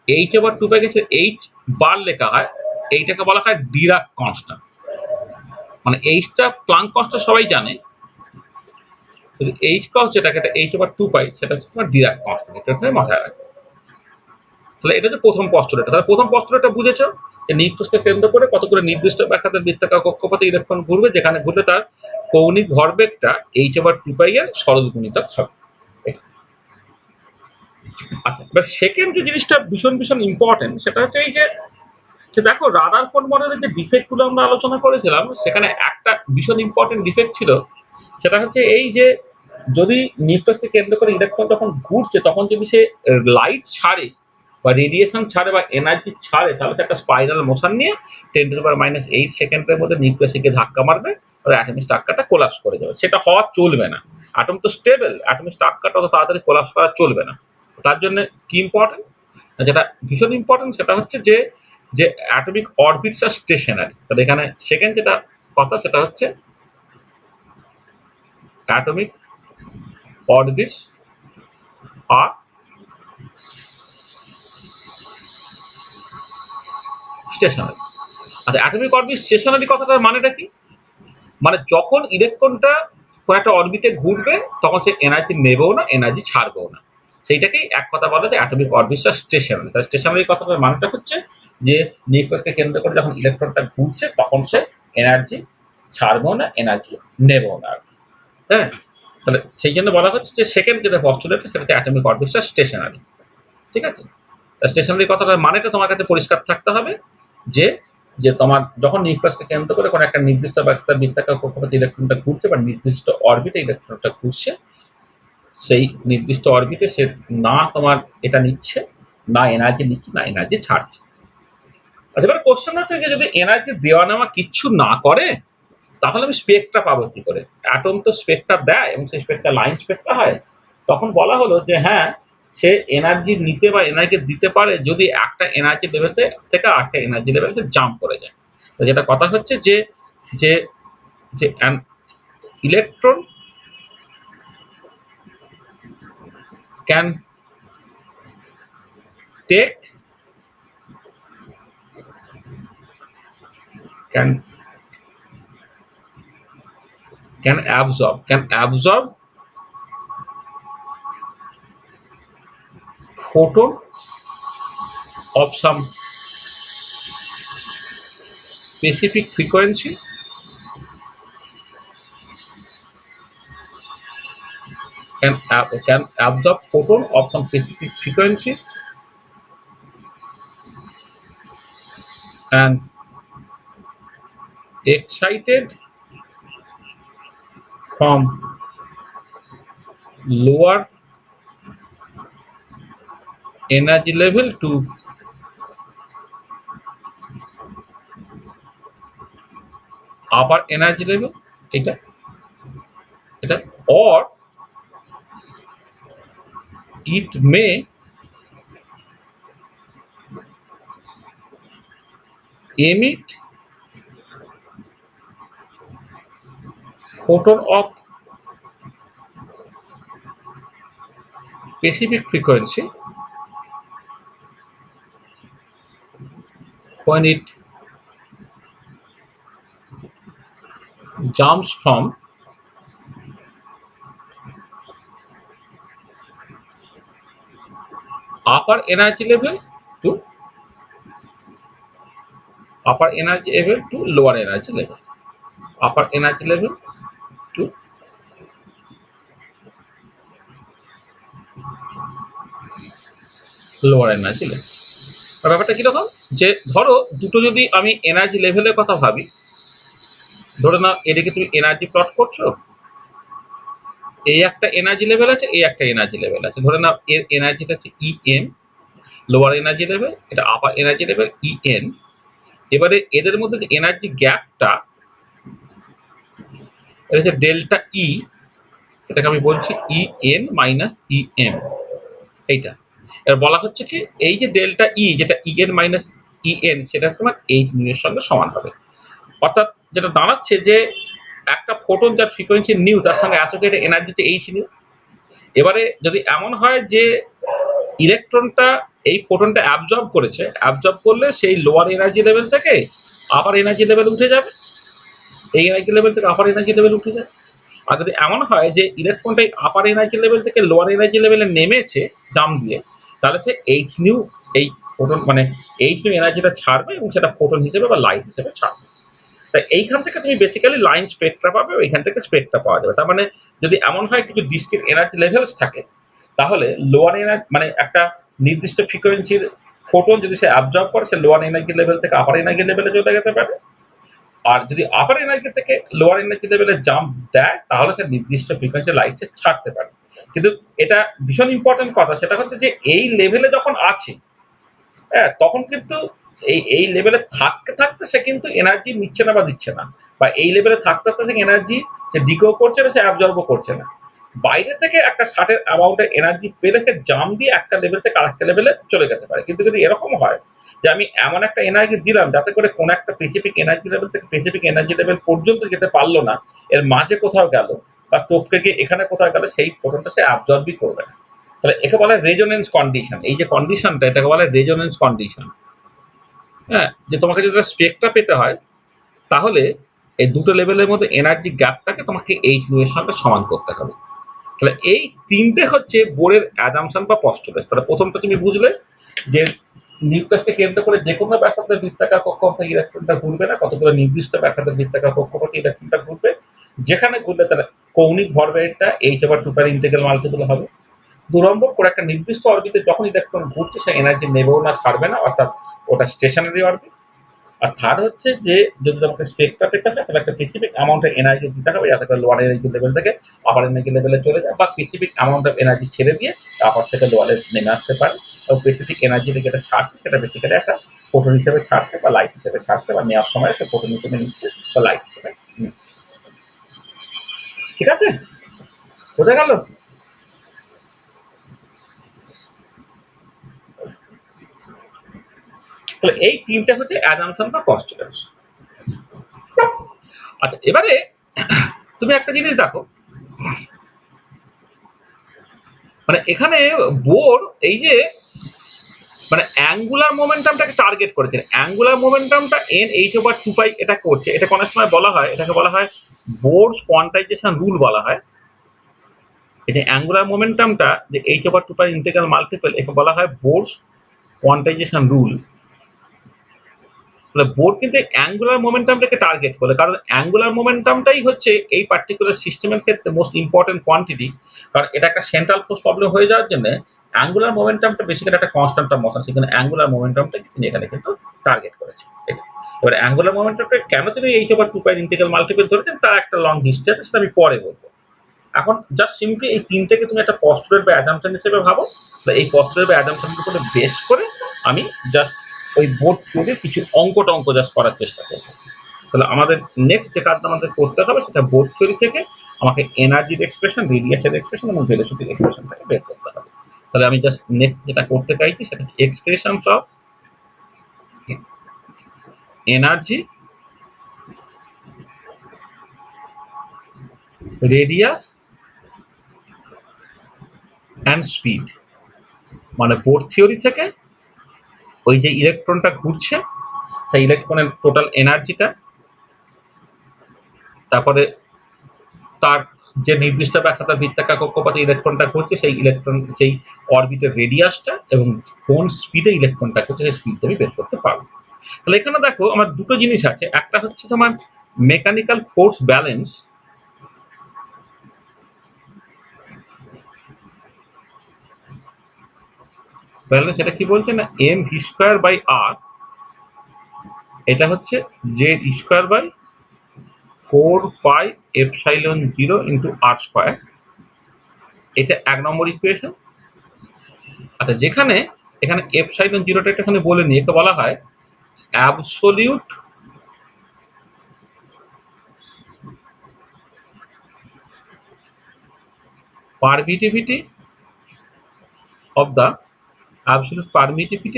h/2π কে h বার লেখা হয়, এইটাকে বলা হয় ডিরাক কনস্ট্যান্ট। মানে এইচটা প্লাঙ্ক কনস্ট্যান্ট সবাই জানে, এইচ কস যেটাকে h/2π সেটা হচ্ছে তোমার ডিরাক কনস্ট্যান্ট, এটা মাথায় রাখবে। তাহলে এটা হচ্ছে প্রথম পস্টুলেট। তাহলে প্রথম পস্টুলেটটা বুঝেছো যে নিউক্লিয়াসকে কেন্দ্র করে কত করে নির্দিষ্ট ব্যাসার্ধের বৃত্তাকার কক্ষপথে ইলেকট্রন ঘুরবে যেখানে ঘুরলে তার কৌণিক ভরবেগটা h/2π এর সরল গুণিতক হবে। আচ্ছা, এবার সেকেন্ড যে জিনিসটা ভীষণ ভীষণ ইম্পর্টেন্ট সেটা হচ্ছে এই যে দেখো রাদারফোর্ড মডেলের যে ডিফেক্টগুলো আমরা আলোচনা করেছিলাম সেখানে একটা ভীষণ ইম্পর্টেন্ট ডিফেক্ট ছিল, সেটা হচ্ছে এই যে যদি নিউক্লিয়াসকে কেন্দ্র করে ইলেকট্রন যখন ঘুরছে তখন যদি সে লাইট ছাড়ে বা রেডিয়েশন ছাড়ে বা এনার্জি ছাড়ে, তাহলে সে একটা স্পাইরাল মোশন নিয়ে 10⁻⁸ সেকেন্ডের মধ্যে নিউক্লিয়াসে গিয়ে ধাক্কা মারবে, আর অ্যাটমিক স্ট্রাকচারটা কোলাপস করে যাবে। সেটা হওয়া চলবে না। অ্যাটম তো স্টেবল, অ্যাটমিক স্ট্রাকচারটা অত তাড়াতাড়ি কোলাপস করা চলবে না। তার জন্য কি ইম্পর্টেন্ট, যেটা ভীষণ ইম্পর্টেন্ট সেটা হচ্ছে যে যে অ্যাটমিক অরবিটস আর স্টেশনারি। তাহলে এখানে সেকেন্ড যেটা কথা সেটা হচ্ছে অ্যাটমিক অরবিটস আর স্টেশনারি। আচ্ছা, অ্যাটমিক অরবিট স্টেশনারি কথাটার মানেটা কি? মানে যখন ইলেকট্রনটা কোন একটা অরবিটে ঘুরবে তখন সে এনার্জি নেবেও না, এনার্জি ছাড়বেও না। সেইটাকেই এক কথা বলা যায় অ্যাটমিক অরবিটস আর স্টেশনারি। তাহলে স্টেশনারি কথাটার মানেটা হচ্ছে যে নিউক্লিয়াসকে কেন্দ্র করে যখন ইলেকট্রনটা ঘুরছে তখন সে এনার্জি ছাড়বেও না, এনার্জি নেবেও না আর কি। হ্যাঁ, তাহলে সেই জন্য বলা হচ্ছে যে সেকেন্ড যেটা পস্টুলেট সেটাকে অ্যাটমিক অরবিটস আর স্টেশনারি। ঠিক আছে? স্টেশনারি কথাটার মানেটা তোমার কাছে পরিষ্কার থাকতে হবে যে যে তোমার যখন নিউক্লিয়াসকে কেন্দ্র করে কোনো একটা নির্দিষ্ট ব্যস্ততা বৃত্তাকার কক্ষপথে ইলেকট্রনটা ঘুরছে বা নির্দিষ্ট অরবিটে ইলেকট্রনটা ঘুরছে, সেই নির্দিষ্ট অরবিটে সে না তোমার এটা নিচ্ছে, না এনার্জি নিচ্ছে, না এনার্জি ছাড়ছে। আচ্ছা, এবার কোশ্চেন হচ্ছে যে যদি এনার্জি দেওয়া নেওয়া কিচ্ছু না করে তাহলে আমি স্পেকট্রা পাবো কি করে? অ্যাটম তো স্পেকট্রা দেয় এবং সেই স্পেকট্রা লাইন স্পেকট্রা হয়। তখন বলা হলো যে হ্যাঁ, সে এনার্জি নিতে বা এনার্জি দিতে পারে যদি একটা এনার্জি লেভেল থেকে আরেকটা এনার্জি লেভেলকে জাম্প করে যায়। তো যেটা কথা হচ্ছে যে যে যে an electron can take can absorb photon of some specific frequency can absorb photon of some specific frequency and excited from lower energy level to upper energy level, এটা এটা or it may emit photon of specific frequency when it jumps from upper energy level to lower energy level, upper energy level to lower energy level. ব্যাপারটা কিরকম, যে ধরো দুটো যদি আমি energy লেভেলের কথা ভাবি, ধরে নাও এদিকে তুমি এনার্জি প্লট করছো, এই একটা এনার্জি লেভেল আছে, এই একটা এনার্জি লেভেল আছে। ধরে নাও এর এনার্জিটা হচ্ছে ইএম, লোয়ার এনার্জি লেভেল, এটা আপার এনার্জি লেভেল ইএন। এবারে এদের মধ্যে যে এনার্জি গ্যাপটা এটা হচ্ছে ডেল্টা ই, এটাকে আমি বলছি ইএন মাইনাস ইএম। এইটা এবার বলা হচ্ছে কি এই যে ডেল্টা ই যেটা ইএন মাইনাস ইএন সেটা তোমার এইচ নিউ এর সঙ্গে সমান হবে। অর্থাৎ যেটা দাঁড়াচ্ছে যে একটা ফোটন যার ফ্রিকোয়েন্সি নিউ তার সঙ্গে অ্যাসোসিয়েটেড এনার্জি হচ্ছে এইচ নিউ। এবারে যদি এমন হয় যে ইলেকট্রনটা এই ফোটনটা অ্যাবজর্ব করেছে, অ্যাবজর্ব করলে সেই লোয়ার এনার্জি লেভেল থেকে আপার এনার্জি লেভেল উঠে যাবে, এই এনার্জি লেভেল থেকে আপার এনার্জি লেভেল উঠে যাবে। আর যদি এমন হয় যে ইলেকট্রনটাই আপার এনার্জি লেভেল থেকে লোয়ার এনার্জি লেভেলে নেমেছে জাম্প দিয়ে, তাহলে সে এইচ নিউ এই ফোটন মানে এইচ নিউ এনার্জিটা ছাড়বে এবং সেটা ফোটন হিসেবে বা লাইট হিসেবে ছাড়বে। তাই এইখান থেকে তুমি বেসিক্যালি লাইন স্পেকট্রা পাবে, ওইখান থেকে স্পেকট্রা পাওয়া যাবে। তার মানে যদি এমন হয় কিছু ডিসক্রিট এনার্জি লেভেলস থাকে, তাহলে লোয়ার এনার্জি মানে একটা নির্দিষ্ট ফ্রিকোয়েন্সির ফোটন যদি সে অ্যাবজর্ব করে, সে লোয়ার এনার্জি লেভেল থেকে আপার এনার্জি লেভেলে চলে যেতে পারে। আর যদি আপার এনার্জি থেকে লোয়ার এনার্জি লেভেলে জাম্প দেয় তাহলে সে নির্দিষ্ট ফ্রিকোয়েন্সি লাইট সে ছাড়তে পারে। কিন্তু এটা ভীষণ ইম্পর্টেন্ট কথা, সেটা হচ্ছে যে এই লেভেলে যখন আছে হ্যাঁ, তখন কিন্তু এই লেভেলে থাকতে থাকতে সে কিন্তু এনার্জি নিচ্ছে না বা দিচ্ছে না, বা এই লেভেলে থাকতে থাকতে এনার্জি সে ডিগ্রো করছে না, সে অ্যাবজর্বও করছে না। বাইরে থেকে একটা সার্টেন অ্যামাউন্টের এনার্জি পেলে সে জাম্প দিয়ে একটা লেভেল থেকে আরেকটা লেভেলে চলে যেতে পারে। কিন্তু যদি এরকম হয় যে আমি এমন একটা এনার্জি দিলাম যাতে করে কোনো একটা স্পেসিফিক এনার্জি লেভেল থেকে স্পেসিফিক এনার্জি লেভেল পর্যন্ত যেতে পারলো না, এর মাঝে কোথাও গেল বা টপকে গিয়ে এখানে কোথাও গেল, সেই ফোটনটা সে অ্যাবজর্বই করবে না। তাহলে একে বলা হয় রেজোনেন্স কন্ডিশন। এই যে কন্ডিশনটা, এটাকে বলা হয় রেজোনেন্স কন্ডিশন। হ্যাঁ, যে তোমাকে যদি স্পেকটা পেতে হয়, তাহলে এই দুটো লেভেলের মধ্যে এনার্জি গ্যাপটাকে তোমাকে এইচ নিউ এর সঙ্গে সমান করতে হবে। তাহলে এই তিনটে হচ্ছে বোরের অ্যাজাম্পশন বা পস্টুলেট। তাহলে প্রথমটা তুমি বুঝলে যে নিউক্লিয়াসকে কেন্দ্র করে যে কোনো ব্যাসার্ধের বৃত্তাকার কক্ষপথে ইলেকট্রনটা ঘুরবে না, কতগুলো নির্দিষ্ট ব্যাসার্ধের বৃত্তাকার কক্ষপথে ইলেকট্রনটা ঘুরবে। যেখানে ঘুরবে তার কৌণিক ভরবেগটা h/2 ইন্টিগ্রাল মাল্টিপল হবে। ২ নম্বর, করে একটা নির্দিষ্ট অরবিটে যখন ইলেকট্রন ঘুরছে সে এনার্জি নেবেও না, ছাড়বে না, অর্থাৎ ওটা স্টেশনারি অরবিট। আর থার্ড হচ্ছে যে যদি তোমাকে স্পেকটা পেতে হয় তাহলে একটা স্পেসিফিক অ্যামাউন্ট অফ এনার্জি দিতে হবে যাতে করে লোয়ার এনার্জি লেভেল থেকে আপার এনার্জি লেভেলে চলে যায়, বা স্পেসিফিক অ্যামাউন্ট অফ এনার্জি ছেড়ে দিয়ে আপার থেকে লোয়ারে নেমে আসতে পারে। এবং স্পেসিফিক এনার্জি থেকে যেটা ছাড়ছে সেটা বেসিক্যালি একটা ফোটন হিসেবে ছাড়ছে বা লাইট হিসেবে ছাড়ছে, বা নেওয়ার সময় সে ফোটন হিসেবে নিচ্ছে বা লাইট হিসেবে নিচ্ছে। ঠিক আছে, বোঝা গেল? তাহলে এই তিনটা হচ্ছে অ্যাজাম্পশন বা পস্টুলেটস। আচ্ছা, এবারে তুমি একটা জিনিস দেখো, মানে এখানে বোর এই যে মানে অ্যাঙ্গুলার মোমেন্টামটাকে টার্গেট করেছে। অ্যাঙ্গুলার মোমেন্টামটা n h/2 এটা করছে। এটা অনেক সময় বলা হয়, এটাকে বলা হয় বোরস কোয়ান্টাইজেশন রুল বলা হয়। এটা অ্যাঙ্গুলার মোমেন্টামটা যে h/2 ইন্টিগ্রাল মাল্টিপল, একে বলা হয় বোরস কোয়ান্টাইজেশন রুল। তাহলে বোর কিন্তু অ্যাঙ্গুলার মোমেন্টামটাকে টার্গেট করে, কারণ অ্যাঙ্গুলার মোমেন্টামটাই হচ্ছে এই পার্টিকুলার সিস্টেমের ক্ষেত্রে মোস্ট ইম্পর্টেন্ট কোয়ান্টিটি। কারণ এটা একটা সেন্ট্রাল ফোর্স প্রবলেম হয়ে যাওয়ার জন্য অ্যাঙ্গুলার মোমেন্টামটা বেসিক্যালি একটা কনস্ট্যান্ট অফ মোশন, সেখানে অ্যাঙ্গুলার মোমেন্টামটা তিনি এখানে কিন্তু টার্গেট করেছে। এবার অ্যাঙ্গুলার মোমেন্টামটা কেন তিনি h/2 ইন্টিগ্রাল মাল্টিপল ধরেছেন তার একটা লং হিস্ট্রি আছে, সেটা আমি পরে বলবো। এখন জাস্ট সিম্পলি এই তিনটাকে তুমি একটা পস্টুলেট বা অ্যাজাম্পশন হিসেবে ভাবো। এই পস্টুলেট বা অ্যাজাম্পশনের উপরে বেস করে আমি জাস্ট ওই বোর্ড থিওরির কিছু অঙ্ক জাস্ট করার চেষ্টা করবো। তাহলে আমাদের নেক্সট যে কাজটা আমাদের করতে হবে সেটা বোর্ড থিওরি থেকে আমাকে এনার্জির এক্সপ্রেশন, রেডিয়াসের এক্সপ্রেশন এবং ভেলোসিটির এক্সপ্রেশনটাকে বের করতে হবে। তাহলে আমি জাস্ট নেক্সট যেটা করতে চাইছি সেটা expressions of energy, radius and speed. মানে বোর্ড থিওরি থেকে ওই যে ইলেকট্রনটা ঘুরছে সেই ইলেকট্রনের টোটাল এনার্জিটা, তারপরে তার যে নির্দিষ্ট ব্যাসার্ধের বৃত্তাকার কক্ষপথে ইলেকট্রনটা ঘুরছে সেই ইলেকট্রন যেই অরবিটের রেডিয়াসটা এবং কোন স্পিডে ইলেকট্রনটা ঘুরছে সেই স্পিডটা আমি বের করতে পারবো। তাহলে এখানে দেখো আমার দুটো জিনিস আছে, একটা হচ্ছে তোমার মেকানিক্যাল ফোর্স ব্যালেন্স। ব্যালেন্স এটা কি বলছে না, mv²/r, এটা হচ্ছে z²/4πε0 এটা ১ নম্বর ইকুয়েশন। আচ্ছা, যেখানে এখানে ε0টা এখানে বলে নি, একে বলা হয় absolute permittivity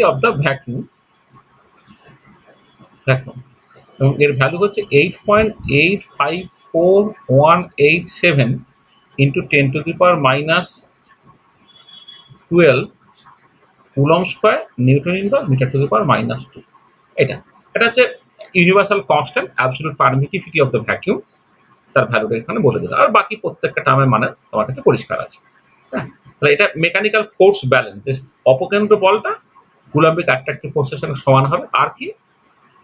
of the vacuum. এবং এর ভ্যালু হচ্ছে 8.854187 into 10⁻⁻12 coulomb square newton in the meter to the power -2। এটা এটা হচ্ছে universal constant absolute permittivity of the vacuum. তার ভ্যালুটা এখানে বলে দিলাম, আর বাকি প্রত্যেকটা টার্মের মানে তোমার কাছে পরিষ্কার আছে। হ্যাঁ, তাহলে এটা মেকানিক্যাল ফোর্স ব্যালেন্স, যে অপকেন্দ্র বলটা কুলম্বিক অ্যাট্রাকটিভ ফোর্সের সঙ্গে সমান হবে। আর কি,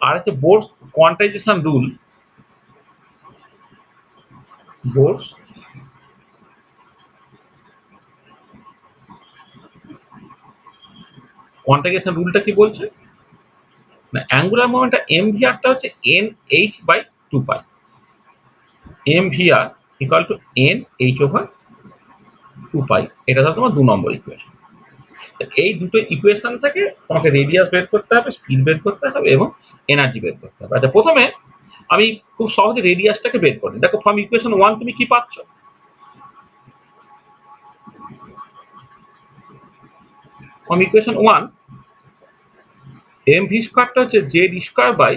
আর হচ্ছে বোরস কোয়ান্টাইজেশন রুল। বোরস কোয়ান্টাইজেশন রুলটা কি বলছে না, অ্যাঙ্গুলার মোমেন্টটা mvr-টা হচ্ছে nh/2π, mvr equal to nh/2π। এটা হচ্ছে তোমার ২ নম্বর ইকুয়েশন। এই দুটো ইকুয়েশন থেকে তোমাকে রেডিয়াস বের করতে হবে, স্পিড বের করতে হবে এবং এনার্জি বের করতে হবে। আচ্ছা, প্রথমে আমি খুব সহজে রেডিয়াসটাকে বের করি। দেখো ফ্রম ইকুয়েশন 1 তুমি কি পাচ্ছ? ফ্রম ইকুয়েশন 1 এম ভি স্কোয়ারটা হচ্ছে জেড স্কোয়ার বাই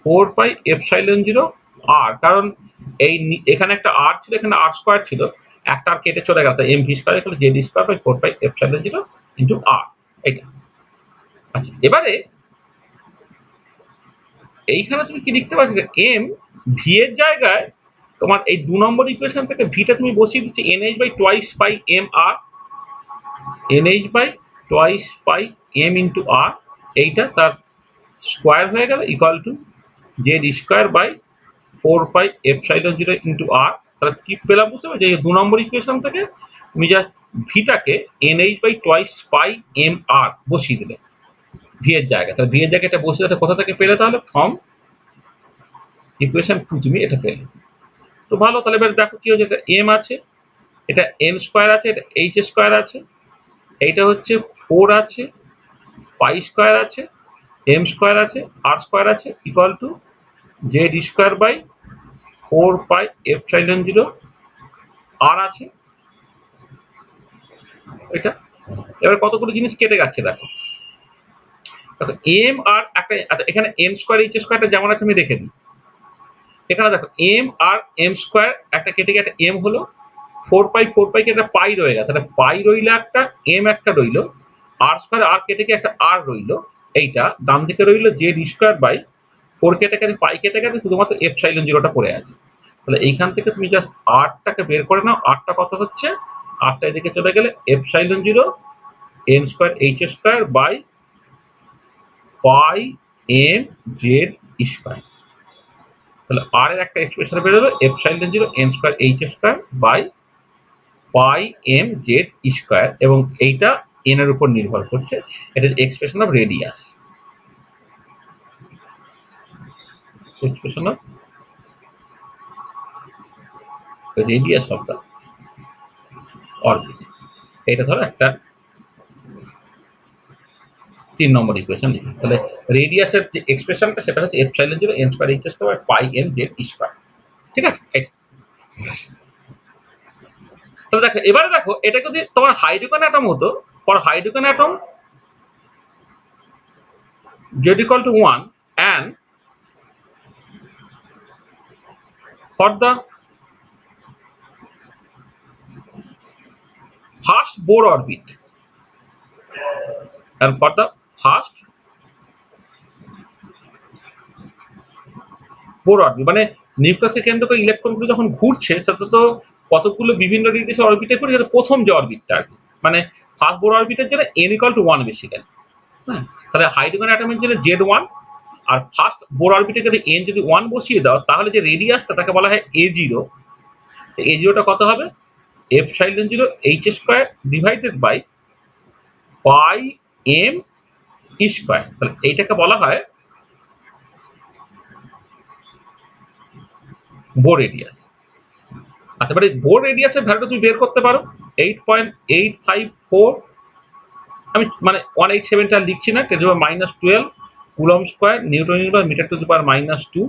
4πε0 আর, কারণ এই এখানে একটা আর ছিল, এখানে আর স্কোয়ার ছিল, একটা আর কেটে চলে গেল, এম ভি স্কোয়ার এখানে Z square by 4πε0 into r, এইটা। আচ্ছা, এবারে এইখানে তুমি কি লিখতে পারছো? এম ভি এর জায়গায় তোমার এই 2 নম্বর ইকুয়েশন থেকে ভিটা তুমি বসিয়ে দিচ্ছি n h by twice pi m r, n h by twice pi m into r, এইটা তার স্কোয়ার হয়ে গেল equal to Z square by 4πε0 into r. তাহলে কি পেলাম বুঝতে পারছো? যে 2 নম্বর ইকুয়েশন থেকে তুমি জাস্ট ভিটাকে n h by twice pi m r বসিয়ে দিলে ভি এর জায়গায়। তাহলে ভি এর জায়গায় এটা বসিয়ে কোথা থেকে পেলে? তাহলে ফ্রম ইকুয়েশন 2 তুমি এটা পেলে। তো ভালো, তাহলে এবার দেখো কি হচ্ছে, এটা এম আছে, এটা এম স্কোয়ার আছে, এটা এইচ স্কোয়ার আছে, এইটা হচ্ছে 4 আছে, পাই স্কোয়ার আছে, এম স্কোয়ার আছে, আর স্কোয়ার আছে, equal to Z square by 4πε0 r আছে এটা। এবার কতগুলো জিনিস কেটে যাচ্ছে দেখো। দেখো এম আর একটা, আচ্ছা এখানে এম স্কোয়ার এইচ স্কোয়ারটা যেমন আছে আমি রেখে দিই। এখানে দেখো এম আর এম স্কোয়ার একটা কেটে গিয়ে একটা এম হলো, 4π কে একটা পাই রয়ে গেছে, একটা পাই রইলো, একটা এম একটা রইলো, আর স্কোয়ার আর কেটে গিয়ে একটা আর রইলো, এইটা ডান দিকে রইলো জেড স্কোয়ার বাই 4 কেটে গেছে, পাই কেটে গেছে, শুধুমাত্র ε0টা পড়ে আছে। তাহলে এইখান থেকে তুমি জাস্ট আরটাকে বের করে নাও। আরটা কত হচ্ছে? আরটা এদিকে চলে গেলে ε0 m square h square by pi m Z square. তাহলে আর এর একটা এক্সপ্রেশন বেরোলো ε0 m square h square by pi m Z square, এবং এইটা এন এর উপর নির্ভর করছে। এটা expression of radius, expression of radius of the orbit. এটা ধরো একটা 3 নম্বর ইকুয়েশন লিখি। তাহলে রেডিয়াসের যে এক্সপ্রেশনটা সেটা হচ্ছে ε0 m square h square pi m Z square. ঠিক আছে? তাহলে দেখো, এবারে দেখো এটা যদি তোমার হাইড্রোজেন অ্যাটম হতো, for hydrogen atom z equal to 1 and for the first Bohr orbit and for the first Bohr orbit, মানে নিউক্লিয়াসকে কেন্দ্র করে ইলেকট্রনগুলো যখন ঘুরছে সেটা তো কতগুলো বিভিন্ন রেডিয়াসের অরবিটে ঘুরে, যেটা প্রথম যে অরবিটটা আর কি, মানে ফার্স্ট Bohr অরবিটের জন্য n equal to 1 বেসিক্যালি। হ্যাঁ, তাহলে হাইড্রোজেন অ্যাটমের জন্য Z1 আর ফার্স্ট Bohr অরবিটে যদি n যদি 1 বসিয়ে দাও, তাহলে যে রেডিয়াসটা তাকে বলা হয় A0। A0টা কত হবে? ε0 h square divided by pi m square. তাহলে এইটাকে বলা হয় বোর রেডিয়াস। আচ্ছা, এবারে বোর রেডিয়াসের ভ্যালুটা তুমি বের করতে পারো 8.854, আমি মানে 187টা লিখছি না, -12 coulomb square newton per metre to the power -2,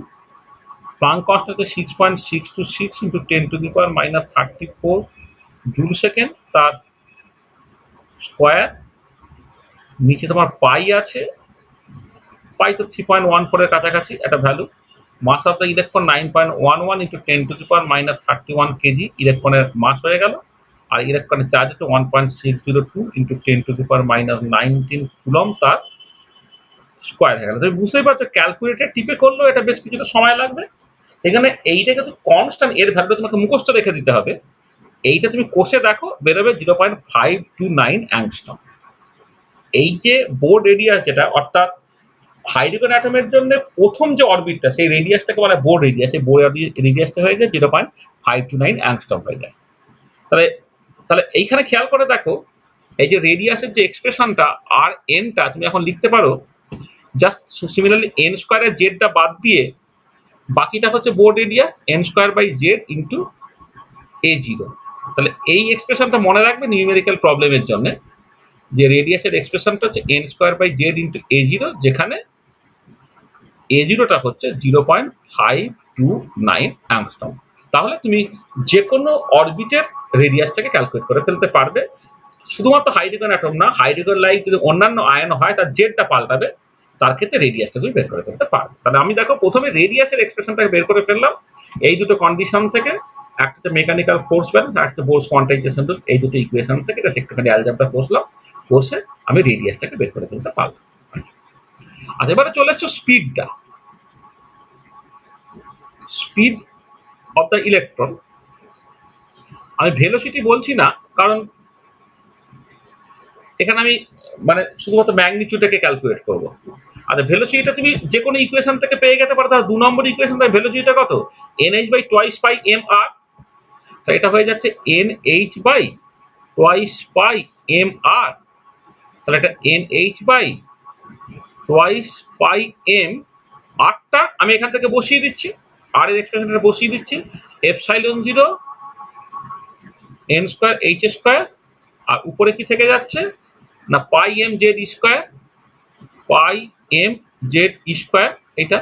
Planck constant হচ্ছে 6.626 into 10 to the power -34 joule second তার স্কোয়ার। নিচে তোমার পাই আছে, পাই তো 3.14 এর কাছাকাছি একটা value. Mass of the electron 9.11 into 10 to the power -31 KG ইলেকট্রনের মাস হয়ে গেল। আর ইলেকট্রনের চার্জ হচ্ছে 1.602 into 10 to the power -19 coulomb তার স্কোয়ার হয়ে গেল। তুমি বুঝতেই পারছো ক্যালকুলেটর টিপে করলেও এটা বেশ কিছুটা সময় লাগবে। এখানে এইটাকে তো কনস্ট্যান্ট, এর ভ্যালুটা তোমাকে মুখস্থ রেখে দিতে হবে। এইটা তুমি কোষে দেখো বেরোবে 0.529 অ্যাংস্ট্রম। এই যে বোর রেডিয়াস যেটা, অর্থাৎ হাইড্রোজেন অ্যাটমের জন্য প্রথম যে অরবিটটা সেই রেডিয়াসটাকে বলা হয় বোর রেডিয়াস। এই বোর রেডিয়াসটা হয়ে যায় 0.529 অ্যাংস্ট্রম হয়ে যায়। তাহলে তাহলে এইখানে খেয়াল করে দেখো, এই যে রেডিয়াসের যে এক্সপ্রেশনটা আর এনটা তুমি এখন লিখতে পারো জাস্ট সিমিলারলি এন স্কোয়ারের জেডটা বাদ দিয়ে বাকিটা হচ্ছে Bohr radius n square by z into A0। তাহলে এই এক্সপ্রেশনটা মনে রাখবে নিউমেরিক্যাল প্রবলেমের জন্য। যে রেডিয়াসের এক্সপ্রেশনটা হচ্ছে n square by z into a0, যেখানে a0টা হচ্ছে 0.529 অ্যাংস্ট্রম। তাহলে তুমি যে কোনো অরবিটের রেডিয়াসটাকে ক্যালকুলেট করে ফেলতে পারবে। শুধুমাত্র হাইড্রোজেন অ্যাটম না, হাইড্রোজেন লাইক যদি অন্যান্য আয়ন হয় তার জেডটা পাল্টাবে, তার ক্ষেত্রে রেডিয়াসটা তুমি বের করে ফেলতে পারবে। তাহলে আমি দেখো প্রথমে রেডিয়াসের এক্সপ্রেশনটাকে বের করে ফেললাম এই দুটো কন্ডিশন থেকে, একটা হচ্ছে মেকানিক্যাল ফোর্স ব্যালেন্স আর একটা বোর্স কোয়ান্টাইজেশন, এই দুটো ইকুয়েশন থেকে জাস্ট একটুখানি অ্যালজেব্রা কষলাম, কষে আমি রেডিয়াসটাকে বের করে ফেলতে পারলাম। আর এবারে চলে এসছো স্পিডটা, স্পিড অফ দ্য ইলেকট্রন। আমি ভেলোসিটি বলছি না, কারণ এখানে আমি মানে শুধুমাত্র ম্যাগনিটিউডটাকে ক্যালকুলেট করবো। আর ভেলোসিটিটা তুমি যে কোনো ইকুয়েশন থেকে পেয়ে যেতে পারো। তাহলে 2 নম্বর ইকুয়েশন থেকে ভেলোসিটিটা কত, nh by twice pi m r. তাহলে এটা হয়ে যাচ্ছে nh by twice pi m r. তাহলে এটা nh by twice pi m আরটা আমি এখান থেকে বসিয়ে দিচ্ছি, আর এর এক্সপ্রেশনটা বসিয়ে দিচ্ছি, epsilon 0 n square h square, আর উপরে কি থেকে যাচ্ছে না pi m Z square, pi m Z square. এটা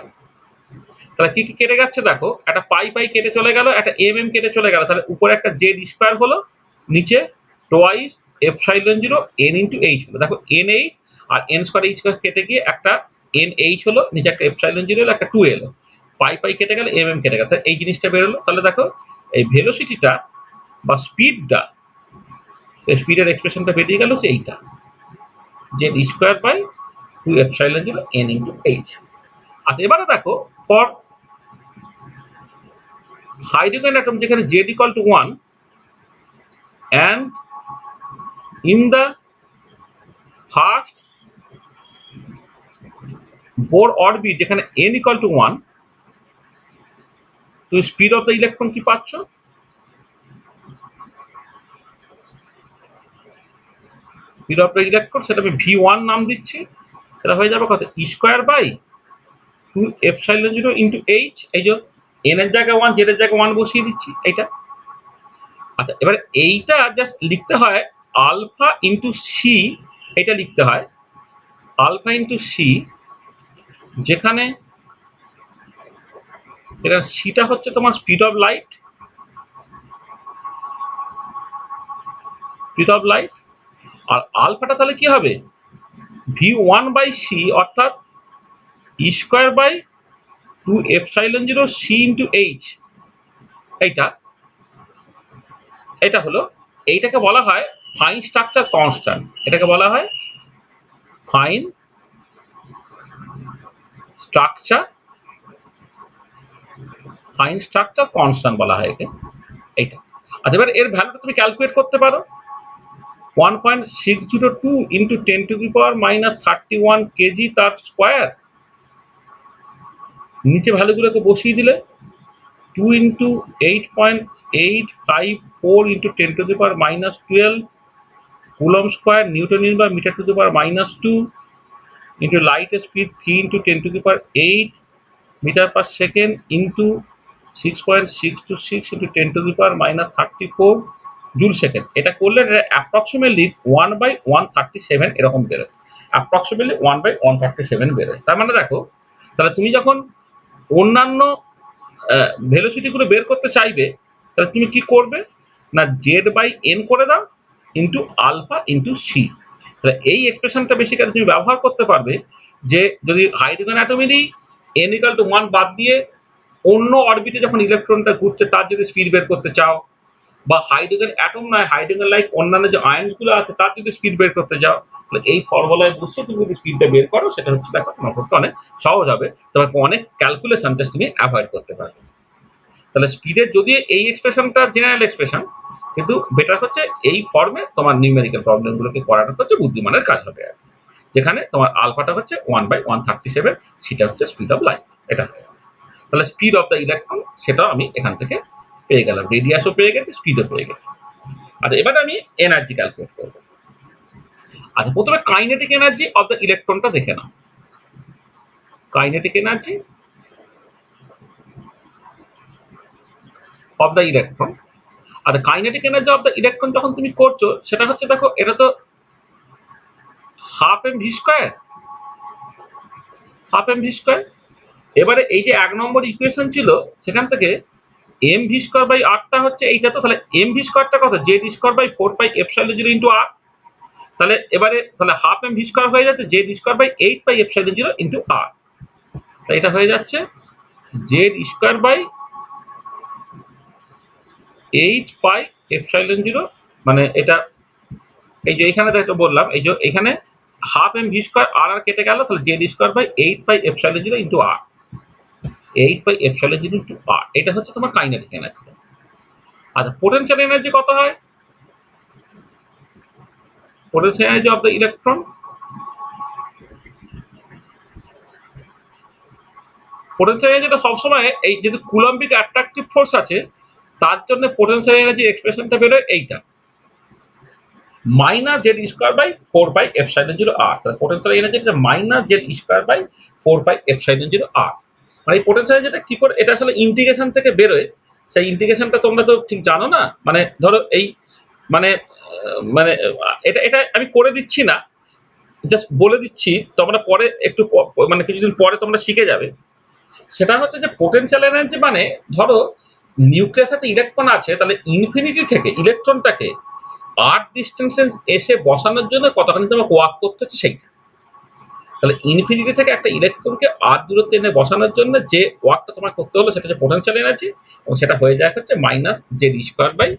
তাহলে কি কি কেটে যাচ্ছে দেখো, একটা পাই পাই কেটে চলে গেল, একটা এম এম কেটে চলে গেল, তাহলে উপরে একটা জেড স্কয়ার হলো, নিচে twice epsilon 0 n into H হলো। দেখো N H R N square H square কেটে গিয়ে একটা এন এইচ হলো, নিচে একটা এপসাইলন 0 হলো, একটা 2 এলো, পাই পাই কেটে গেল, এম এম কেটে গেল, তাহলে এই জিনিসটা বেরোলো। তাহলে দেখো এই ভেলোসিটিটা বা স্পিডটা, স্পিডের এক্সপ্রেশনটা বেরিয়ে গেল হচ্ছে এইটা, z square by 2 epsilon 0 n into h. আচ্ছা এবারে দেখো ফর হাইড্রোজেন অ্যাটম যেখানে z equal to 1 and in the first Bohr orbit যেখানে n equal to 1, তুমি স্পিড অফ দ্য ইলেকট্রন কি পাচ্ছ, স্পিড অফ দ্য ইলেকট্রন সেটা আমি v1 নাম দিচ্ছি, সেটা হয়ে যাবে কত e square by 2 epsilon 0 into h. এই যে n এর জায়গায় 1, z এর জায়গায় 1 বসিয়ে দিচ্ছি এইটা। আচ্ছা এবারে এইটা জাস্ট লিখতে হয় আলফা ইন্টু সি, এটা লিখতে হয় আলফা ইন্টু সি, যেখানে এটা সিটা হচ্ছে তোমার speed of light, speed of light, আর আলফাটা তাহলে কি হবে v1 বাই সি, অর্থাৎ e square by 2 epsilon 0 c into h. এইটা এটা হলো, এইটাকে বলা হয় ফাইন স্ট্রাকচার কনস্ট্যান্ট, এটাকে বলা হয় fine structure, fine structure constant বলা হয় একে, এইটা। আচ্ছা এবার এর ভ্যালুটা তুমি ক্যালকুলেট করতে পারো, 1.602 into 10 to the power minus 31 KG তার স্কোয়ার। নিচে ভ্যালুগুলোকে বসিয়ে দিলে 2 into 8.854 into 10 to the power minus 12 coulomb square newton বা meter to the power minus 2 into light speed 3 into 10 to the power 8 meter per second into 6.626 into 10 to the power minus 34 joule second. এটা করলে approximately 1/137 এরকম বেরোয়, approximately 1/137 বেরোয়। তার মানে দেখো, তাহলে তুমি যখন অন্যান্য ভেলোসিটিগুলো বের করতে চাইবে, তাহলে তুমি কি করবে না জেড বাই এন করে দাও ইন্টু আলফা ইন্টু সি। তাহলে এই এক্সপ্রেশনটা বেসিক্যালি তুমি ব্যবহার করতে পারবে যে যদি হাইড্রোজেন অ্যাটমেরই n equal to 1 বাদ দিয়ে অন্য অরবিটে যখন ইলেকট্রনটা ঘুরছে তার যদি স্পিড বের করতে চাও, বা হাইড্রোজেন অ্যাটম নয় হাইড্রোজেন লাইক অন্যান্য যে আয়নসগুলো আছে তার যদি স্পিড বের করতে যাও, তাহলে এই ফর্মুলায় বসে তুমি যদি স্পিডটা বের করো, সেটা হচ্ছে দেখো তোমার করতে অনেক সহজ হবে, তোমাকে অনেক ক্যালকুলেশন জাস্ট তুমি অ্যাভয়েড করতে পারবে। তাহলে স্পিডের যদি এই এক্সপ্রেশনটা জেনারেল এক্সপ্রেশন, কিন্তু বেটার হচ্ছে এই ফর্মে তোমার নিউমেরিক্যাল প্রবলেমগুলোকে করাটা হচ্ছে বুদ্ধিমানের কাজ হবে, যেখানে তোমার আলফাটা হচ্ছে 1/137, সেটা হচ্ছে স্পিড অফ লাইট। এটা তাহলে স্পিড অফ দ্য ইলেকট্রন সেটাও আমি এখান থেকে পেয়ে গেলাম, রেডিয়াসও পেয়ে গেছি, স্পিডও পেয়ে গেছি। আচ্ছা এবার আমি এনার্জি ক্যালকুলেট করবো। আচ্ছা প্রথমে কাইনেটিক এনার্জি অফ দ্য ইলেকট্রনটা দেখে নাও, kinetic energy of the electron. আর kinetic energy of the electron যখন তুমি করছো, সেটা হচ্ছে দেখো এটা তো half m v square, half m v square. এবারে এই যে 1 নম্বর ইকুয়েশন ছিল সেখান থেকে এম ভি স্কোয়ার বাই আরটা হচ্ছে এইটা, তো তাহলে এম ভি স্কোয়ারটা কত, Z square by 4 pi epsilon 0 into r. তাহলে এবারে তাহলে হাফ এম ভি স্কোয়ার হয়ে যাচ্ছে Z square by 8 pi epsilon 0 into r. তাই এটা হয়ে যাচ্ছে Z square by 8 pi epsilon 0, মানে এটা এই যে এখানে দেখো বললাম, এই যে এখানে হাফ এম ভি স্কোয়ার আর আর কেটে গেল, তাহলে Z square by 8 pi epsilon 0 into r, 8 pi epsilon 0 into r. এটা হচ্ছে তোমার কাইনেটিক এনার্জি। আচ্ছা, পোটেনশিয়াল এনার্জি কত হয়? Potential energy of the electron, potential এনার্জিটা সবসময় এই যদি কুলম্বিক অ্যাট্রাকটিভ ফোর্স আছে তার জন্য পোটেনশিয়াল এনার্জি এক্সপ্রেশনটা বেরোয় এইটা, minus Z square by 4 pi epsilon 0 r. তাহলে পোটেনশিয়াল এনার্জিটা minus Z square by 4 pi epsilon 0 r. মানে এই পোটেনশিয়াল এনার্জিটা কি করে, এটা আসলে ইন্টিগ্রেশন থেকে বেরোয়। সেই ইন্টিগ্রেশনটা তোমরা তো ঠিক জানো না, মানে ধরো এই মানে মানে এটা এটা আমি করে দিচ্ছি না, জাস্ট বলে দিচ্ছি, তোমরা পরে একটু মানে কিছুদিন পরে তোমরা শিখে যাবে। সেটা হচ্ছে যে পোটেনশিয়াল এনার্জি মানে ধরো নিউক্লিয়াসে সাথে ইলেকট্রন আছে, তাহলে ইনফিনিটি থেকে ইলেকট্রনটাকে আর ডিস্টেন্সে এসে বসানোর জন্য কতখানি তোমাকে ওয়ার্ক করতে হচ্ছে সেইটা। তাহলে ইনফিনিটি থেকে একটা ইলেকট্রনকে আর দূরত্বে এনে বসানোর জন্য যে ওয়ার্কটা তোমার করতে হলো সেটা হচ্ছে পোটেনশিয়াল এনার্জি, এবং সেটা হয়ে যায় হচ্ছে minus Z square by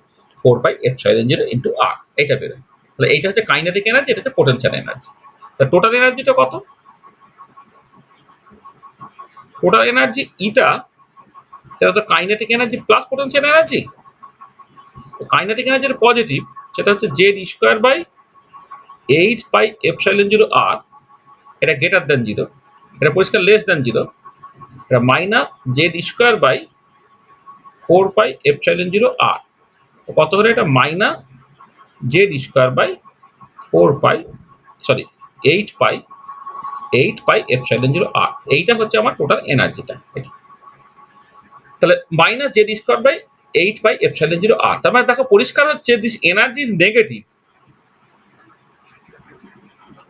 4 by epsilon 0 into r. এটা বেরোয়। তাহলে এইটা হচ্ছে কাইনেটিক এনার্জি, এটা হচ্ছে পোটেনশিয়াল এনার্জি। তা টোটাল এনার্জিটা কত? টোটাল এনার্জি ইটা, সেটা তো kinetic energy plus potential energy. Kinetic energy positive, সেটা হচ্ছে z square by 8 pi epsilon 0 r, এটা গ্রেটার দেন 0, এটা পরিষ্কার লেস দেন 0, এটা minus Z square by 4 pi epsilon 0 r. কত হলো এটা? Minus Z square by 4 pi, sorry 8 pi, 8 pi epsilon 0 r. এইটা হচ্ছে আমার টোটাল এনার্জিটা। এটা তাহলে minus Z square by 8 pi epsilon 0 r. তার মানে দেখো পরিষ্কার হচ্ছে this energy is negative,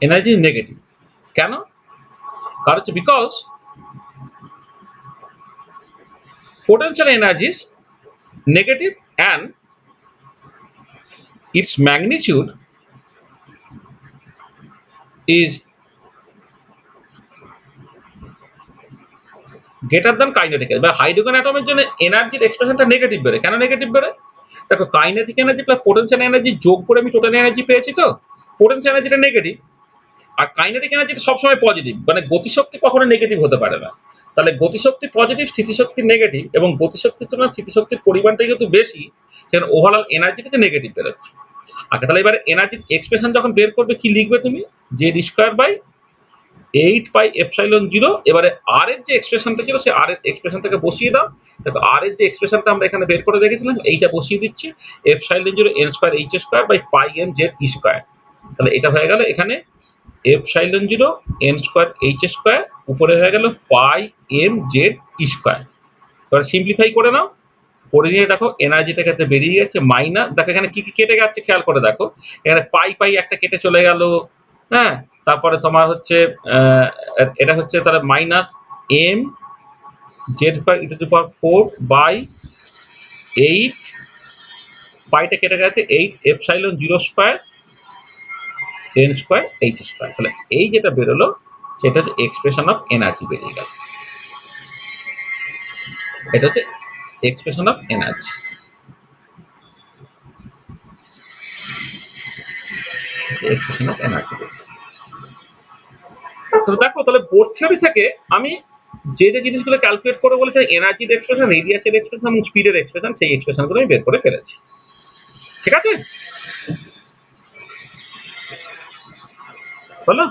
energy is negative. কেন? কারণ হচ্ছে because potential energy is negative and its magnitude is greater than kinetic energy। বা হাইড্রোজেন অ্যাটমের জন্য এনার্জির এক্সপ্রেশনটা নেগেটিভ বেরোয়। কেন নেগেটিভ বেরোয়? দেখো kinetic energy plus potential energy যোগ করে আমি টোটাল এনার্জি পেয়েছি, তো পোটেনশিয়াল এনার্জিটা নেগেটিভ আর কাইনেটিক এনার্জিটা সবসময় পজিটিভ, মানে গতিশক্তি কখনো নেগেটিভ হতে পারে না। তাহলে গতিশক্তি পজিটিভ, স্থিতিশক্তি নেগেটিভ, এবং গতিশক্তির তুলনায় স্থিতিশক্তির পরিমাণটা যেহেতু বেশি সেখানে ওভারঅল এনার্জিটাকে নেগেটিভ বেরোচ্ছে। আচ্ছা, তাহলে এবারে এনার্জির এক্সপ্রেশন যখন বের করবে কি লিখবে তুমি? Z square by 8 pi epsilon 0। এবারে আর এর যে এক্সপ্রেশনটা ছিল সেই আর এর এক্সপ্রেশনটাকে বসিয়ে দাও। দেখো আর এর যে এক্সপ্রেশনটা আমরা এখানে বের করে রেখেছিলাম এইটা বসিয়ে দিচ্ছি, epsilon 0 n square h square by pi m Z square. তাহলে এটা হয়ে গেল এখানে epsilon 0 n square h square, উপরে হয়ে গেল পাই এম জেড স্কোয়ার। এবার সিম্পলিফাই করে নাও, করে নিয়ে দেখো এনার্জিটা ক্ষেত্রে বেরিয়ে গেছে মাইনাস, দেখো এখানে কি কি কেটে যাচ্ছে খেয়াল করে দেখো, এখানে পাই পাই একটা কেটে চলে গেল, হ্যাঁ, তারপরে তোমার হচ্ছে এটা হচ্ছে তাহলে minus m Z square e to the power 4 by 8, পাইটা কেটে গেছে 8 epsilon 0 square n square h square. তাহলে এই যেটা বেরোলো সেটা হচ্ছে এক্সপ্রেশন অফ এনার্জি বেরিয়ে গেল। এটা হচ্ছে expression of energy. Expression of energy. তো দেখো তাহলে বোর থিওরি থেকে আমি যে যে জিনিসগুলো ক্যালকুলেট করে বলেছে, এনার্জির এক্সপ্রেশন, রেডিয়াসের এক্সপ্রেশন এবং স্পিডের এক্সপ্রেশন, সেই এক্সপ্রেশনগুলো আমি বের করে ফেলেছি। ঠিক আছে, বলো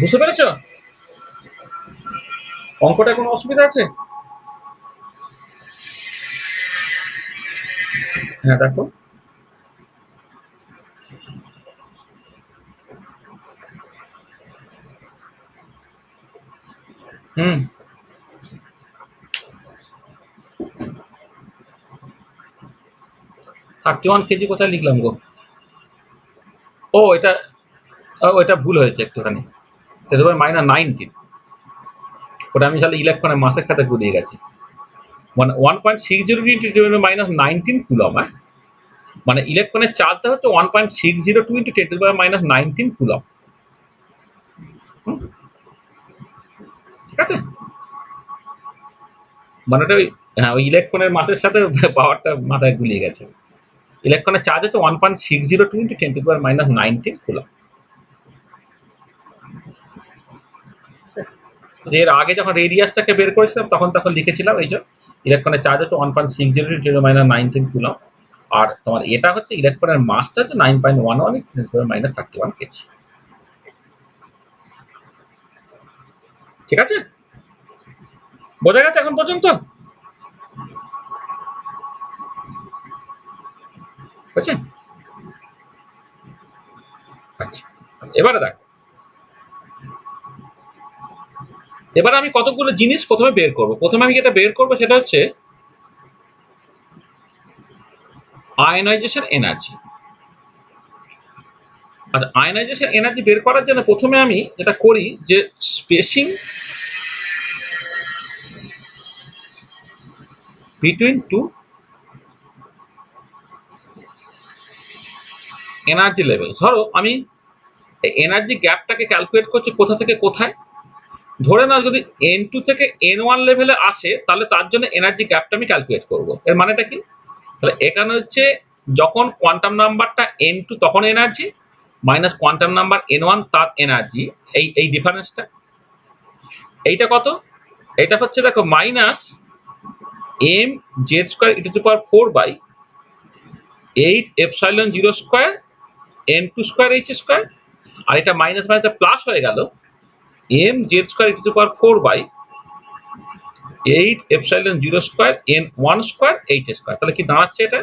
বুঝতে পেরেছ? অঙ্কটা কোনো অসুবিধা আছে? হ্যাঁ দেখো, হুম, 31 কেজি কোথায় লিখলাম গো? ও এটা ভুল হয়েছে একটুখানি, -19। ওটা আমি তাহলে ইলেকট্রনের মাসের সাথে গুলিয়ে গেছি। মানে 1.60 × 10⁻19 কুলম। হ্যাঁ, মানে ইলেকট্রনের চার্জটা হচ্ছে 1.602 × 10⁻19 কুলম। ঠিক আছে, মানে ওটা ওই ইলেকট্রনের মাসের সাথে পাওয়ারটা মাথায় গুলিয়ে গেছে। ইলেকট্রনের চার্জ হচ্ছে 1.602 × 10⁻19 কুলম। এর আগে যখন রেডিয়াসটাকে বের করেছিলাম তখন লিখেছিলাম এই যে ইলেকট্রনের চার্জ হচ্ছে 1.60 × 10⁻19 কুলম, আর তোমার এটা হচ্ছে ইলেকট্রনের মাসটা হচ্ছে 9.11 × 10⁻31 কেজি। ঠিক আছে, বোঝা গেছে এখন পর্যন্ত? বুঝছেন? আচ্ছা, এবারে দেখো, এবারে আমি কতগুলো জিনিস প্রথমে বের করব। প্রথমে আমি যেটা বের করবো সেটা হচ্ছে আয়নাইজেশন এনার্জি। আর আয়নাইজেশন এনার্জি বের করার জন্য প্রথমে আমি যেটা করি যে spacing between two energy level. ধরো আমি এনার্জি গ্যাপটাকে ক্যালকুলেট করছি কোথা থেকে কোথায়। ধরে নাও যদি N2 থেকে N1 লেভেলে আসে তাহলে তার জন্য এনার্জি গ্যাপটা আমি ক্যালকুলেট করব। এর মানেটা কি? তাহলে এখানে হচ্ছে যখন কোয়ান্টাম নাম্বারটা N2 তখন energy, minus quantum number N1 তার এনার্জি, এই ডিফারেন্সটা। এইটা কত? এটা হচ্ছে দেখো -mz²e⁴/8ε0² n²h², আর এটা মাইনাস মাইনাস প্লাস হয়ে গেল mz²e⁴8ε0² n1²h²। তাহলে কি দাঁড়াচ্ছে এটা?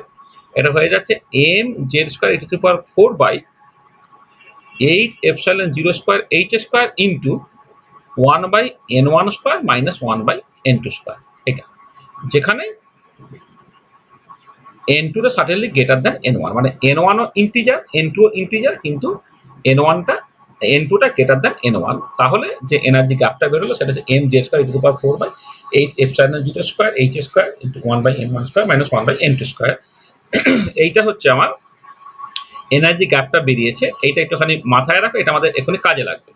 এটা হয়ে যাচ্ছে mz²e⁴8ε0²h² into 1/n1² minus 1/n2²। এটা যেখানে n2 টা সার্টেনলি গ্রেটার দ্যান n1, মানে n1 ও ইন্টিজার, n2 ও ইন্টিজার, কিন্তু n2 টা গ্রেটার দ্যান n1। তাহলে যে এনার্জি গ্যাপটা বেরোলো সেটা হচ্ছে mz²e⁴8ε0² into 1/n1² minus 1/n2²। এইটা হচ্ছে আমার এনার্জি গ্যাপটা বেরিয়েছে। এইটা একটুখানি মাথায় রাখো, এটা আমাদের এখানে কাজে লাগবে।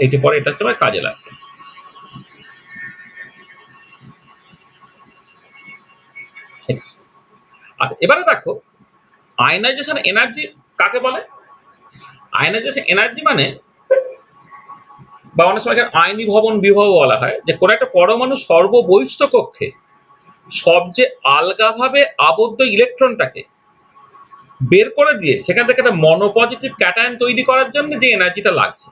এইটি পরে এটা হচ্ছে আমার কাজে লাগবে। আচ্ছা, এবারে দেখো আয়নাইজেশন এনার্জি কাকে বলে? আয়নাইজেশন এনার্জি মানে, বা অনেক সময় আয়নী ভবন বিভব বলা হয়, যে কোনো একটা পরমাণু সর্ববহিষ্ঠ কক্ষে সবচেয়ে আলগাভাবে আবদ্ধ ইলেকট্রনটাকে বের করে দিয়ে সেখান থেকে একটা মনোপজিটিভ ক্যাটায়ন তৈরি করার জন্য যে এনার্জিটা লাগছে।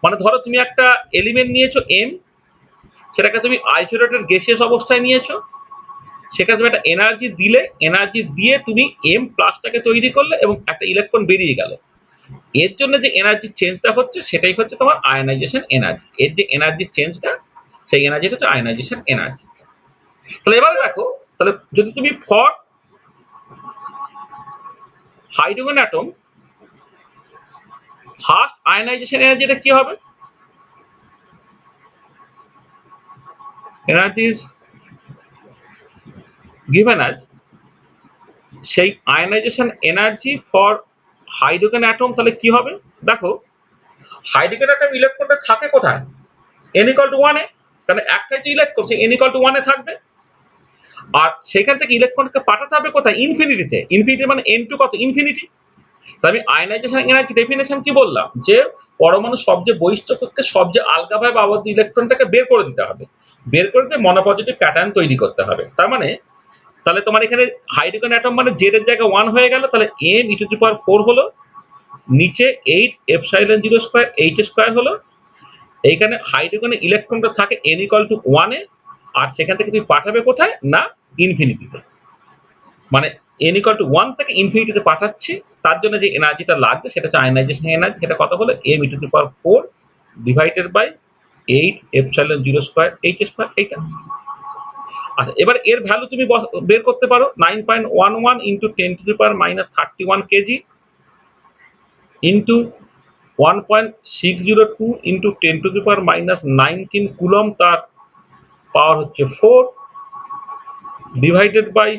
মানে ধরো তুমি একটা এলিমেন্ট নিয়েছো M, সেটাকে তুমি আইসোলেটেড গ্যাসিয়াস অবস্থায় নিয়েছো, সেখানে তুমি একটা এনার্জি দিলে, এনার্জি দিয়ে তুমি M+টাকে তৈরি করলে এবং একটা ইলেকট্রন বেরিয়ে গেল। এর জন্য যে এনার্জি চেঞ্জটা হচ্ছে সেটাই হচ্ছে তোমার আয়নাইজেশন এনার্জি। এর যে এনার্জি চেঞ্জটা, সেই এনার্জিটা হচ্ছে আয়নাইজেশন এনার্জি। তাহলে এবারে দেখো, তাহলে যদি তুমি for hydrogen atom first ionisation এনার্জিটা কি হবে? এনার্জি ইজ গিভেন আজ, সেই ionisation energy for hydrogen atom তাহলে কি হবে? দেখো হাইড্রোজেন অ্যাটম ইলেকট্রনটা থাকে কোথায়? n=1 এ, তাহলে একটাই যে ইলেকট্রন সে n=1 এ থাকবে। আর সেখান থেকে ইলেকট্রনকে পাঠাতে হবে কোথায়? ইনফিনিটিতে। ইনফিনিটি মানে n2 কত? ইনফিনিটি। তাহলে আমি আয়নাইজেশন এনার্জি ডেফিনেশন কি বললাম? যে পরমাণু সবচেয়ে বহিষ্ঠ করতে সবচেয়ে আলগাভাবে আবদ্ধ ইলেকট্রনটাকে বের করে দিতে হবে, বের করে দিয়ে মনোপজিটিভ প্যাটার্ন তৈরি করতে হবে। তার মানে তাহলে তোমার এখানে হাইড্রোজেন অ্যাটম মানে জেড এর জায়গায় 1 হয়ে গেল, তাহলে m⁴ হলো, নিচে 8ε0²h² হলো। এইখানে হাইড্রোজেনের ইলেকট্রনটা থাকে n=1 এ, আর সেখান থেকে তুমি পাঠাবে কোথায়? না ইনফিনিটিতে। মানে n=1 থেকে ইনফিনিটিতে পাঠাচ্ছি, তার জন্য যে এনার্জিটা লাগবে সেটা হচ্ছে আয়নাইজেশন এনার্জি। সেটা কত হলো? m⁴ divided by 8ε0²h²। এইটা। আচ্ছা, এবার এর ভ্যালু তুমি বের করতে পারো 9.11 into 10⁻³ KG into 1.602 into 10⁻19 coulomb, তার পাওয়ার হচ্ছে 4, ডিভাইডেড বাই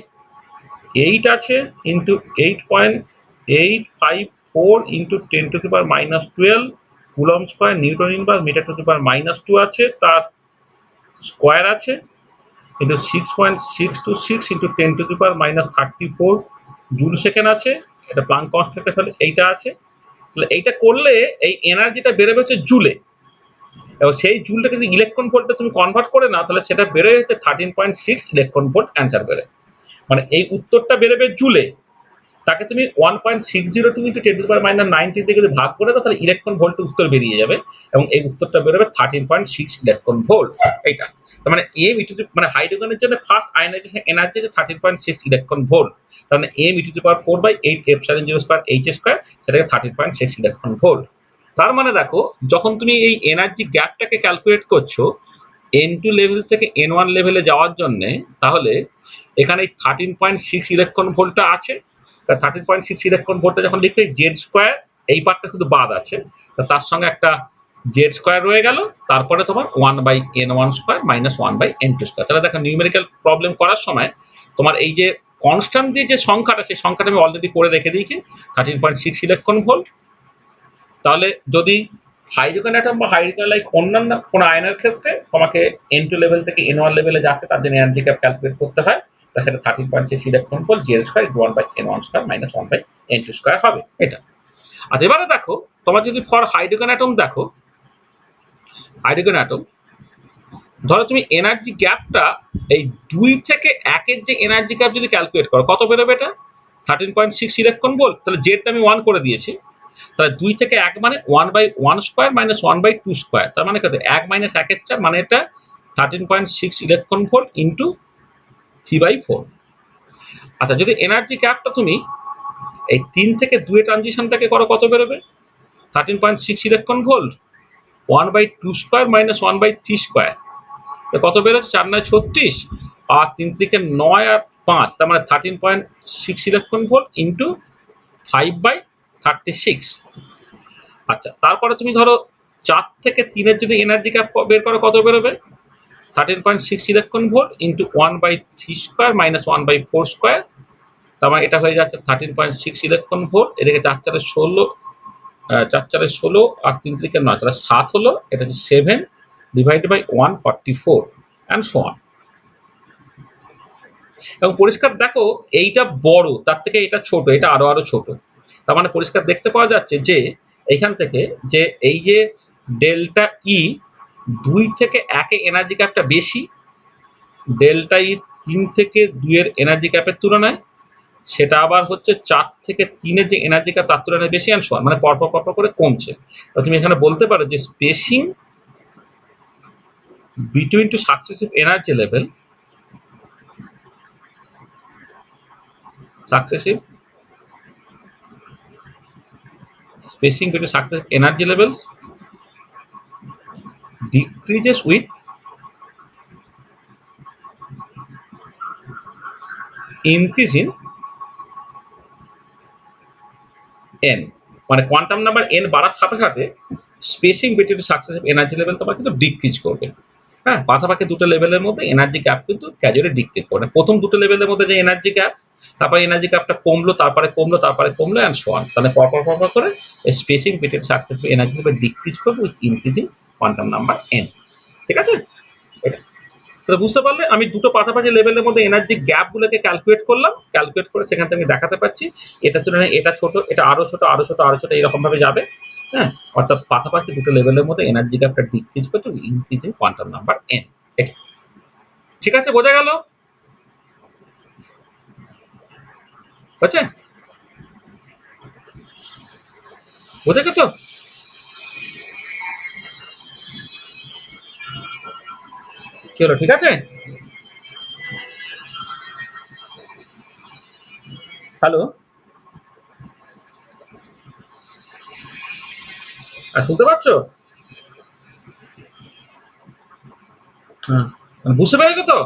8 আছে into 8.854 into 10⁻12 coulomb square newton inverse metre to the power -2 আছে, তার স্কোয়ার আছে ইন্টু 6.626 ইন্টু 10⁻34 জুল সেকেন্ড আছে, এটা প্লাঙ্ক কনস্ট্যান্ট ফেলে এইটা আছে। তাহলে এইটা করলে এই এনার্জিটা বেরোবে হচ্ছে জুলে, এবং সেই জুলটা যদি ইলেকট্রন ভোল্টে তুমি কনভার্ট করে নাও তাহলে সেটা বেরোয় হচ্ছে 13.6 ইলেকট্রন ভোল্ট অ্যান্সার বেরোবে। মানে এই উত্তরটা বেরোবে জুলে, তাকে তুমি 1.602 ইন্টু 10⁻19 থেকে যদি ভাগ করে দাও তাহলে ইলেকট্রন ভোল্ট উত্তর বেরিয়ে যাবে, এবং এই উত্তরটা বেরোবে 13.6 ইলেকট্রন ভোল্ট। এইটা তার মানে এম ইটু মানে হাইড্রোজেনের জন্য ফার্স্ট আয়নাইজেশন এনার্জি হচ্ছে 13.6 ইলেকট্রন ভোল্ট, তার মানে m⁴/8 ε0² h², সেটাকে 13.6 ইলেকট্রন ভোল্ট। তার মানে দেখো, যখন তুমি এই এনার্জি গ্যাপটাকে ক্যালকুলেট করছো N2 লেভেল থেকে N1 লেভেলে যাওয়ার জন্য, তাহলে এখানে 13.6 ইলেকট্রন ভোল্টটা আছে। 13.6 ইলেকট্রন ভোল্টটা যখন লিখতে z², এই পার্টটা শুধু বাদ আছে, তার সঙ্গে একটা z² রয়ে গেল, তারপরে তোমার 1/n1² - 1/n2²। তাহলে দেখো নিউমেরিক্যাল প্রবলেম করার সময় তোমার এই যে কনস্ট্যান্ট দিয়ে যে সংখ্যাটা, সেই সংখ্যাটা আমি অলরেডি করে রেখে দিয়েছি 13.6 ইলেকট্রন ভোল্ট। তাহলে যদি হাইড্রোজেন অ্যাটম বা হাইড্রোজেন লাইক অন্যান্য কোনো আয়নের ক্ষেত্রে তোমাকে N2 লেভেল থেকে N1 লেভেলে যাতে তার জন্য এনার্জি গ্যাপ ক্যালকুলেট করতে হয়, তা সেটা 13.6 electron volt z² 1/n1² - 1/n2² হবে এটা। আচ্ছা, এবারে দেখো, তোমার যদি ফর হাইড্রোজেন অ্যাটম দেখো, হাইড্রোজেন অ্যাটম ধরো তুমি এনার্জি গ্যাপটা এই 2 থেকে 1-এর যে এনার্জি গ্যাপ যদি ক্যালকুলেট করো, কত বেরোবে এটা? 13.6 ইলেকট্রন ভোল্ট। তাহলে জেডটা আমি 1 করে দিয়েছি, তাহলে 2 থেকে 1 মানে 1/1² - 1/2², তার মানে কত? 1 - 1/4, মানে এটা 13.6 ইলেকট্রন ভোল্ট ইন্টু 3/4। আচ্ছা, যদি এনার্জি গ্যাপটা তুমি এই 3 থেকে 2 এর ট্রানজিশনটাকে করো, কত বেরোবে? 13.6 ইলেকট্রন ভোল্ট 1/2² - 1/3², কত বেরোচ্ছে? 4 9 36, আর 3 থেকে 9 আর 5, তার মানে 13.6 ইলেকট্রন ভোল্ট ইন্টু 5/36। আচ্ছা, তারপরে তুমি ধরো 4 থেকে 3 এর যদি এনার্জি গ্যাপ বের করো, কত বেরোবে? 13.6 ইলেকট্রন ভোল্ট ইন্টু 1/3² - 1/4², তার মানে এটা হয়ে যাচ্ছে 13.6 ইলেকট্রন ভোল্ট। এদিকে 4 4 16, 4 4 16 আর 3 থেকে 9, তাহলে 7 হলো, এটা হচ্ছে 7 divided by 144 and so on. এবং পরিষ্কার দেখো, এইটা বড়, তার থেকে এটা ছোট, এটা আরো ছোট। তার মানে পরিষ্কার দেখতে পাওয়া যাচ্ছে যে এইখান থেকে যে এই যে ডেল্টা ই 2 থেকে 1 এনার্জি গ্যাপটা বেশি, ডেল্টা ই 3 থেকে 2 এর এনার্জি গ্যাপের তুলনায়, সেটা আবার হচ্ছে 4 থেকে 3 এর যে এনার্জি গ্যাপ তার তুলনায় বেশি, অ্যান্ড সো অন, মানে পরপর করে কমছে। তো তুমি এখানে বলতে পারো যে spacing between two successive energy level, successive spacing between successive energy levels decreases with increase in n, মানে কোয়ান্টাম নাম্বার n বাড়ার সাথে সাথে spacing between successive energy level তোমার কিন্তু ডিক্রিজ করবে। হ্যাঁ, পাশাপাশি দুটো লেভেলের মধ্যে এনার্জি গ্যাপ কিন্তু ক্যাজুয়ালি ডিক্রিজ করবে। প্রথম দুটো লেভেলের মধ্যে যে এনার্জি গ্যাপ, তারপরে এনার্জি গ্যাপটা কমলো, তারপরে কমলো অ্যান্ড সো অন, তাহলে পরপর করে spacing between successive energy level decrease করবে with increasing quantum number n। ঠিক আছে, এটা তো বুঝতে পারলে। আমি দুটো পাশাপাশি লেভেলের মধ্যে এনার্জি গ্যাপগুলোকে ক্যালকুলেট করলাম, ক্যালকুলেট করে সেখান থেকে আমি দেখাতে পারছি এটা তুলনায় এটা ছোট, এটা আরো ছোট, এরকম ভাবে যাবে। হ্যাঁ, অর্থাৎ পাশাপাশি দুটো লেভেলের মধ্যে এনার্জি গ্যাপটা ডিক্রিজ করছে ইনক্রিজিং কোয়ান্টাম নাম্বার n। ঠিক আছে, বোঝা গেল? বুঝছে? বোঝা গেছ? কি হলো, ঠিক আছে? হ্যালো, শুনতে পাচ্ছ? হ্যাঁ, বুঝতে পেরেছো তো?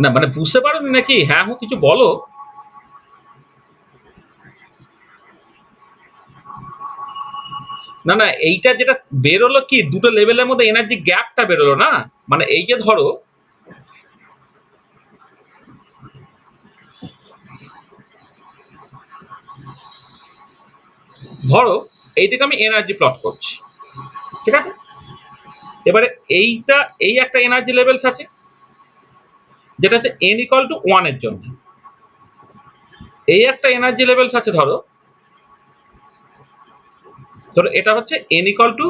না মানে বুঝতে পারোনি নাকি? হ্যাঁ হো কিছু বলো। না না, এইটা যেটা বেরোলো কি দুটো লেভেলের মধ্যে এনার্জি গ্যাপটা বেরোলো না। মানে এই যে ধরো, ধরো এইদিকে আমি এনার্জি প্লট করছি, ঠিক আছে? এবারে এইটা, এই একটা এনার্জি লেভেলস আছে যেটা হচ্ছে n ইকুয়াল টু 1 এর জন্য। এই একটা এনার্জি লেভেলস আছে ধরো, ধরো এটা হচ্ছে n ইকুয়াল টু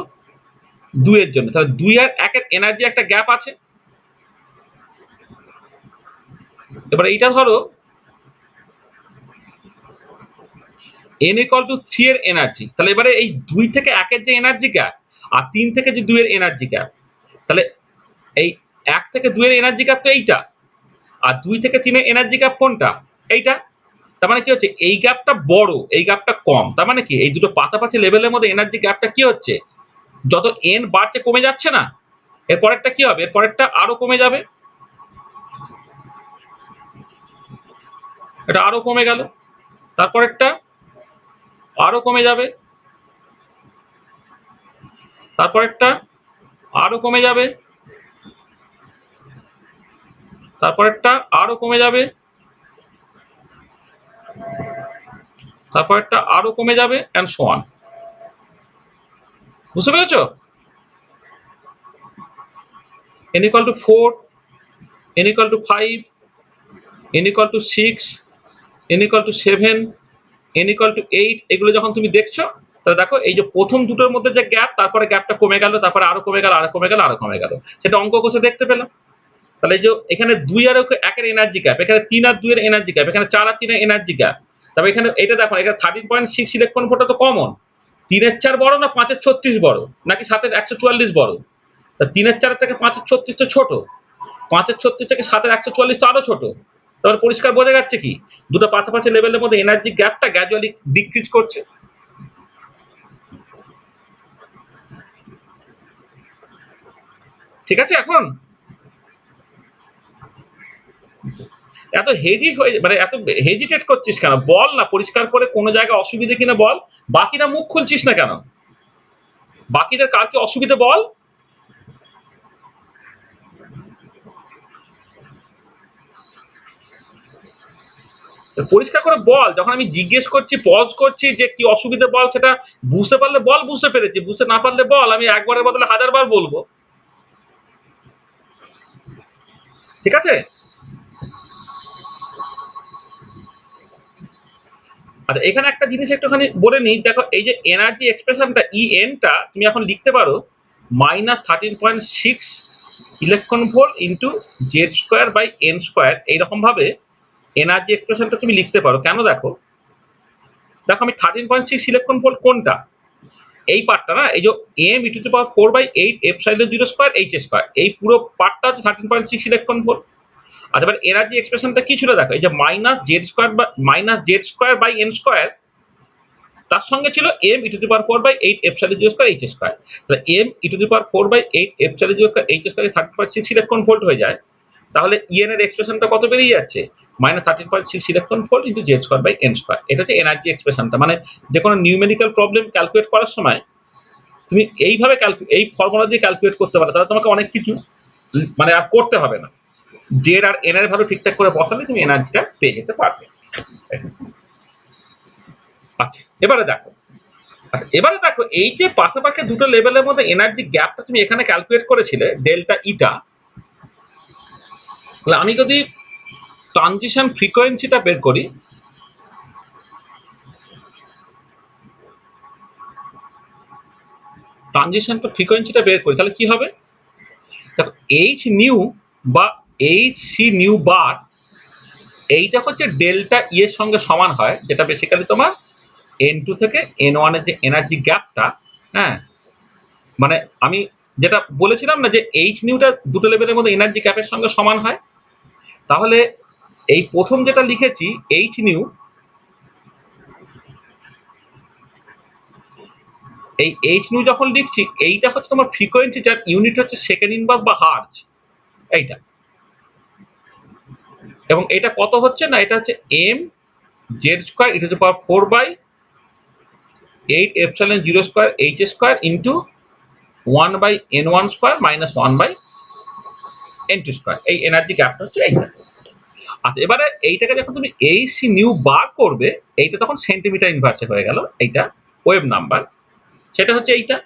2 এর জন্য। তাহলে 2 আর 1 এর এনার্জি একটা গ্যাপ আছে। এবার এইটা ধরো n ইকুয়াল টু 3 এর এনার্জি। তাহলে এবারে এই 2 থেকে 1 এর যে এনার্জি গ্যাপ আর 3 থেকে যে 2 এর এনার্জি গ্যাপ, তাহলে এই 1 থেকে 2 এর এনার্জি গ্যাপ তো এইটা, আর 2 থেকে 3 এর এনার্জি গ্যাপ কোনটা? এইটা। তার মানে কি হচ্ছে, এই গ্যাপটা বড়, এই গ্যাপটা কম। তার মানে কি এই দুটো পাশাপাশি লেভেলের মধ্যে এনার্জি গ্যাপটা কি হচ্ছে, যত n বাড়ছে কমে যাচ্ছে না? এর পরেরটা কি হবে? এর পরেরটা আরো কমে যাবে, এটা আরো কমে গেল, তারপরেরটা আরো কমে যাবে, তারপরেরটা আরো কমে যাবে, তারপরেরটা আরো কমে যাবে, তারপরেরটা আরো কমে যাবে, অ্যান্ড সো অন। বুঝতে পেরেছো? n equal to 4, n equal to 5, n equal to 6, n equal to 7, n equal to 8, এগুলো যখন তুমি দেখছো, তাহলে দেখো এই যে প্রথম দুটোর মধ্যে যে গ্যাপ, তারপরে গ্যাপটা কমে গেল, তারপরে আরো কমে গেল, আরো কমে গেল, আরো কমে গেল, সেটা অঙ্ক কষে দেখতে পেলাম। তাহলে এই যে এখানে 2 আর 1 এর এনার্জি গ্যাপ, এখানে 3 আর 2 এর এনার্জি গ্যাপ, এখানে 4 আর 3 এর এনার্জি গ্যাপ। তবে এখানে এটা দেখো, এখানে 13.6 ইলেকট্রন ভোল্ট তো কমন। 3 এর 4 বড় না 5 এর 36 বড়, নাকি 7 এর 144 বড়? তা 3 এর 4 থেকে 5 এর 36 তো ছোট, 5 এর 36 থেকে 7 এর 144 তো আরো ছোট। তাহলে পরিষ্কার বোঝা যাচ্ছে কি দুটো পাশাপাশি লেভেলের মধ্যে এনার্জি গ্যাপটা গ্র্যাজুয়ালি ডিক্রিজ করছে। ঠিক আছে? এখন এত হেজি হয়ে মানে এত হেজিটেট করছিস কেন? বল না পরিষ্কার করে কোনো জায়গায় অসুবিধে কিনা বল। বাকিরা মুখ খুলছিস না কেন? বাকিদের কার কি অসুবিধে বল। পরিষ্কার করে বল। যখন আমি জিজ্ঞেস করছি, পজ করছি যে কি অসুবিধে বল, সেটা বুঝতে পারলে বল বুঝতে পেরেছি, বুঝতে না পারলে বল, আমি একবারের বদলে 1000 বার বলবো। ঠিক আছে? আচ্ছা, এখানে একটা জিনিস একটুখানি বলে নিই। দেখো এই যে এনার্জি এক্সপ্রেশনটা টা তুমি এখন লিখতে পারো -13.6 electron volt into Z square by n square. এইরকম ভাবে এনার্জি এক্সপ্রেশনটা তুমি লিখতে পারো। কেন? দেখো দেখো আমি 13.6 ইলেকট্রন ভোল্ট কোনটা, এই পার্টটা না, এই যে m e⁴/8 epsilon 0 square h square, এই পুরো পার্টটা হচ্ছে 13.6 ইলেকট্রন ভোল্ট। আর এবার এনার্জি এক্সপ্রেশনটা কি ছিল দেখো, এই যে -z² বাই n স্কোয়ার, তার সঙ্গে ছিল m e⁴/8 epsilon 0 square h square. তাহলে m e⁴/8 epsilon 0 square h square 13.6 electron volt হয়ে যায়। তাহলে en এর এক্সপ্রেশনটা কত বেরিয়ে যাচ্ছে? -13.6 electron volt into Z square by n square. এটা হচ্ছে এনার্জি এক্সপ্রেশনটা। মানে যে কোনো নিউমেরিক্যাল প্রবলেম ক্যালকুলেট করার সময় তুমি এইভাবে এই ফর্মুলা দিয়ে ক্যালকুলেট করতে পারো, তাহলে তোমাকে অনেক কিছু মানে আর করতে হবে না। জেড আর এন এর ভ্যালু ঠিকঠাক করে বসালে তুমি এনার্জিটা পেয়ে যেতে পারবে। আচ্ছা এবারে দেখো, আচ্ছা এবারে দেখো এই যে পাশাপাশি দুটো লেভেলের মধ্যে এনার্জি গ্যাপটা তুমি এখানে ক্যালকুলেট করেছিলে ডেল্টা ইটা, তাহলে আমি যদি ট্রানজিশন ফ্রিকোয়েন্সিটা বের করি, ট্রানজিশনটা ফ্রিকোয়েন্সিটা বের করি, তাহলে কি হবে? দেখো এইচ নিউ বা এইচ সি নিউ বার, এইটা হচ্ছে ডেল্টা ই এর সঙ্গে সমান হয়, যেটা বেসিক্যালি তোমার n2 থেকে n1 এর যে এনার্জি গ্যাপটা। হ্যাঁ, মানে আমি যেটা বলেছিলাম না যে এইচ নিউটা দুটো লেভেলের মধ্যে এনার্জি গ্যাপের সঙ্গে সমান হয়। তাহলে এই প্রথম যেটা লিখেছি এইচ নিউ, এই এইচ নিউ যখন লিখছি, এইটা হচ্ছে তোমার ফ্রিকোয়েন্সি, যার ইউনিট হচ্ছে সেকেন্ড ইনভার্স বা হার্জ। এইটা এবং এটা কত হচ্ছে না, এটা হচ্ছে m Z square e to to power 4/8 epsilon 0 square h square into 1/n1 square minus 1/n2 square. এই এনার্জি গ্যাপটা হচ্ছে এইটা। আচ্ছা, এবারে এইটাকে যখন তুমি এইচসি নিউ বার করবে, এইটা তখন সেন্টিমিটার ইনভার্সে হয়ে গেল, এইটা ওয়েভ নাম্বার, সেটা হচ্ছে এইটা।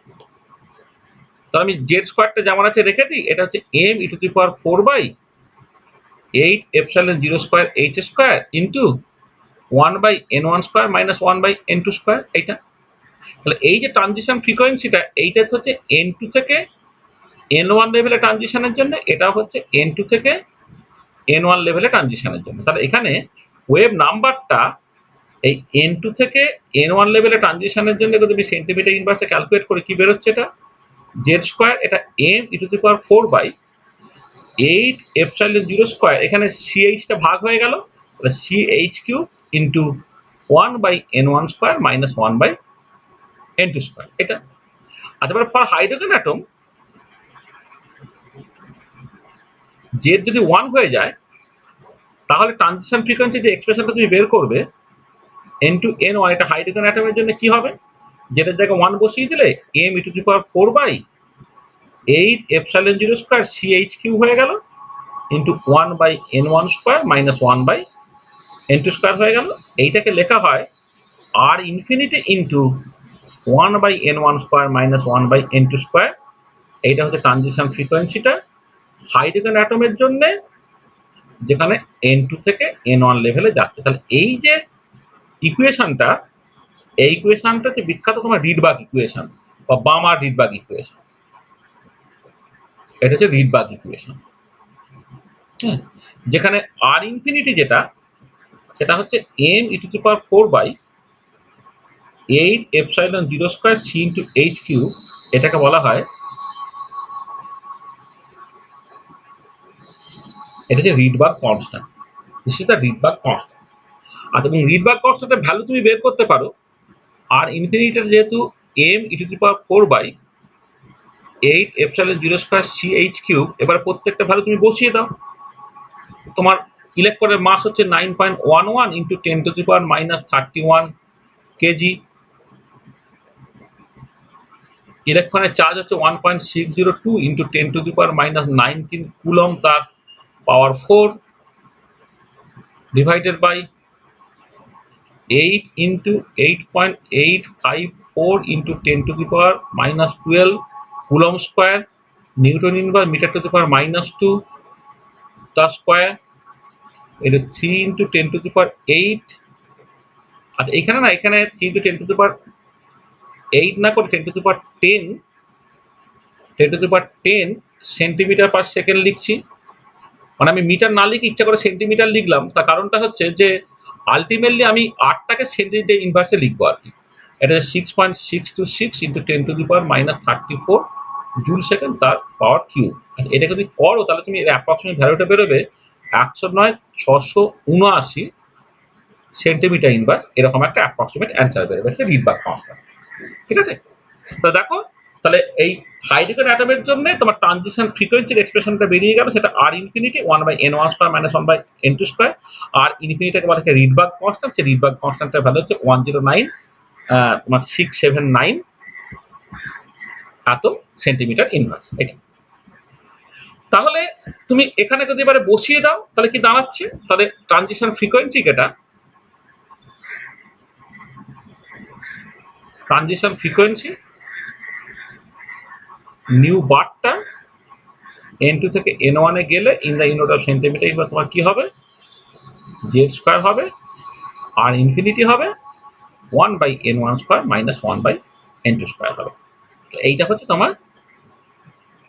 তাহলে আমি জেড স্কোয়ারটা যেমন আছে রেখে দিই, এটা হচ্ছে m e to to power 4/8 epsilon 0 square h square into 1/n1 square minus 1/n2 square, এইটা। তাহলে এই যে ট্রানজিশন ফ্রিকোয়েন্সিটা, এইটা হচ্ছে n2 থেকে n1 লেভেলে ট্রানজিশনের জন্য, এটা হচ্ছে n2 থেকে n1 লেভেলে ট্রানজিশনের জন্য। তাহলে এখানে ওয়েভ নাম্বারটা এই n2 থেকে n1 লেভেলে ট্রানজিশনের জন্য যদি আমি সেন্টিমিটার ইনভার্সে ক্যালকুলেট করি, কি বেরোচ্ছে এটা জেড স্কোয়ার, এটা m e to to power 4/8 epsilon 0 square, এখানে সিএইচটা ভাগ হয়ে গেল, তাহলে c h cube into 1/n1 square minus 1/n2 square, এটা। আচ্ছা, এবার ফর হাইড্রোজেন অ্যাটম জেড যদি 1 হয়ে যায়, তাহলে ট্রানজিশন ফ্রিকোয়েন্সি যে এক্সপ্রেশনটা তুমি বের করবে n2n1, এটা হাইড্রোজেন অ্যাটমের জন্য কি হবে, যেটার জায়গায় 1 বসিয়ে দিলে m e to to power 4/8 epsilon 0 square c h cube হয়ে গেল into 1/n1 square minus 1/n2 square হয়ে গেল। এইটাকে লেখা হয় R infinity into 1/n1 square minus 1/n2 square. এইটা হচ্ছে ট্রানজিশন ফ্রিকোয়েন্সিটা হাইড্রোজেন অ্যাটমের জন্য, যেখানে n2 থেকে n1 লেভেলে যাচ্ছে। তাহলে এই যে ইকুয়েশনটা, এই ইকুয়েশনটা হচ্ছে বিখ্যাত তোমার রিডবার্গ ইকুয়েশন বা বামার রিডবার্গ ইকুয়েশন। এটা হচ্ছে রিডবার্গ ইকুয়েশন, হ্যাঁ, যেখানে আর ইনফিনিটি যেটা, সেটা হচ্ছে m e to to power 4/8 epsilon 0 square c into h cube, এটাকে বলা হয়, এটা হচ্ছে Rydberg constant. This is the Rydberg constant. আচ্ছা, এবং রিডবার্গ কনস্ট্যান্টের ভ্যালু তুমি বের করতে পারো আর ইনফিনিটির যেহেতু m e to to power 4/8 epsilon 0 square c h cube, এবার প্রত্যেকটা ভ্যালু তুমি বসিয়ে দাও। তোমার ইলেকট্রনের মাস হচ্ছে 9.11 into 10 to the power minus 31 KG, ইলেকট্রনের চার্জ হচ্ছে 1.602 into 10 to the power minus 19 coulomb, তার power 4 divided by 8 into 8.854 into 10 to the power minus 12 coulomb square, newton inverse metre to the power minus 2 তার square, এটা 3 into 10 to the power 8। আর এখানে না, এখানে 3 into 10 to the power 8 না করে 10 to the power 10 centimetre per second লিখছি। মানে আমি মিটার না লিখে ইচ্ছা করে সেন্টিমিটার লিখলাম, তার কারণটা হচ্ছে যে আলটিমেটলি আমি 8টাকে সেন্টিমিটার ইনভার্সে লিখবো আর কি। এটা 6.626 into 10 to the power minus 34 joule second, তার পাওয়ার কিউব। এটা যদি করো তাহলে তুমি এর অ্যাপ্রক্সিমেট ভ্যালুটা বেরোবে 109,679 সেন্টিমিটার ইনভার্স, এরকম একটা অ্যাপ্রক্সিমেট অ্যান্সার বেরোবে, সেটা রিডবার্গ কনস্ট্যান্ট। ঠিক আছে, তো দেখো, তাহলে এই হাইড্রোজেন অ্যাটমের জন্য তোমার ট্রানজিশন ফ্রিকোয়েন্সির এক্সপ্রেশনটা বেরিয়ে গেল, সেটা R infinity 1/n1 square minus 1/n2 square. R ইনফিনিটিকে বলা হচ্ছে রিডবার্গ কনস্ট্যান্ট, সেই রিডবার্গ কনস্ট্যান্টের ভ্যালু হচ্ছে 109,679 এত সেন্টিমিটার ইনভার্স, এটা। তাহলে তুমি এখানে যদি এবারে বসিয়ে দাও, তাহলে কি দাঁড়াচ্ছে, তাহলে ট্রানজিশন ফ্রিকোয়েন্সি যেটা, ট্রানজিশন ফ্রিকোয়েন্সি নিউ বারটা n2 থেকে n1 এ গেলে in the unit of centimetre inverse তোমার কি হবে, জেড স্কোয়ার হবে, আর ইনফিনিটি হবে 1/n1 square minus 1/n2 square হবে। এইটা হচ্ছে তোমার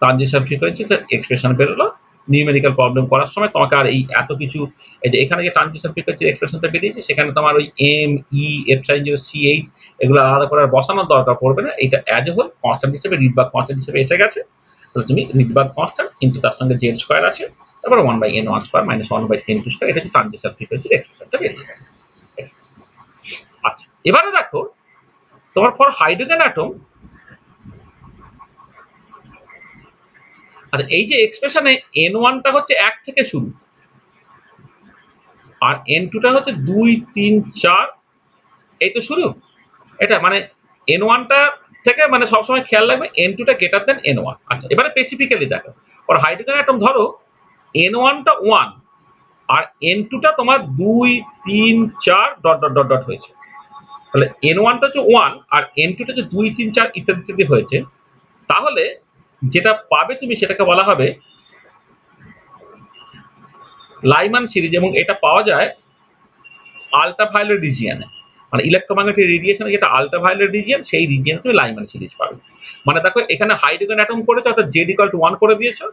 ট্রানজিশন ফ্রিকোয়েন্সি এক্সপ্রেশন বেরোলো। নিউমেরিক্যাল প্রবলেম করার সময় তোমাকে আর এই এত কিছু, এই যে এখানে যে ট্রানজিশন ফ্রিকোয়েন্সির এক্সপ্রেশনটা বেরিয়েছে, সেখানে তোমার ওই এম ই এপসাইলন 0 সিএইচ এগুলো আলাদা করে বসানোর দরকার পড়বে না। এটা অ্যাজ এ হোল কনস্ট্যান্ট হিসেবে, রিডবার্গ কনস্ট্যান্ট হিসেবে এসে গেছে। তাহলে তুমি রিডবার্গ কনস্ট্যান্ট কিন্তু তার সঙ্গে জেড স্কোয়ার আছে, তারপর 1/n1 square minus 1/n2 square, এটা হচ্ছে ট্রানজিশন ফ্রিকোয়েন্সির এক্সপ্রেশনটা বেরিয়ে গেছে। আচ্ছা, এবারে দেখো তোমার ফর হাইড্রোজেন অ্যাটম, আর এই যে এক্সপ্রেশনে n1টা হচ্ছে 1 থেকে শুরু, আর N2টা হচ্ছে 2 3 4, এই তো শুরু। এটা মানে N1টা থেকে মানে সবসময় খেয়াল রাখবে N2টা গ্রেটার দেন N1। আচ্ছা, এবারে স্পেসিফিক্যালি দেখো, ওর হাইড্রোজেন অ্যাটম ধরো N1টা 1 আর N2টা তোমার 2 3 4 ডট ডট ডট ডট হয়েছে। তাহলে N1টা হচ্ছে 1 আর N2টা হচ্ছে 2 3 4 ইত্যাদি ইত্যাদি হয়েছে। তাহলে যেটা পাবে তুমি সেটাকে বলা হবে লাইমান সিরিজ, এবং এটা পাওয়া যায় আল্ট্রাভায়োলেট রিজিয়নে। মানে ইলেকট্রোম্যাগনেটিক রেডিয়েশনে যেটা আল্ট্রাভায়োলেট রিজিয়ন, সেই রিজিয়নে তুমি লাইমান সিরিজ পাবে। মানে দেখো এখানে হাইড্রোজেন অ্যাটম করেছো, অর্থাৎ Z = 1 করে দিয়েছো।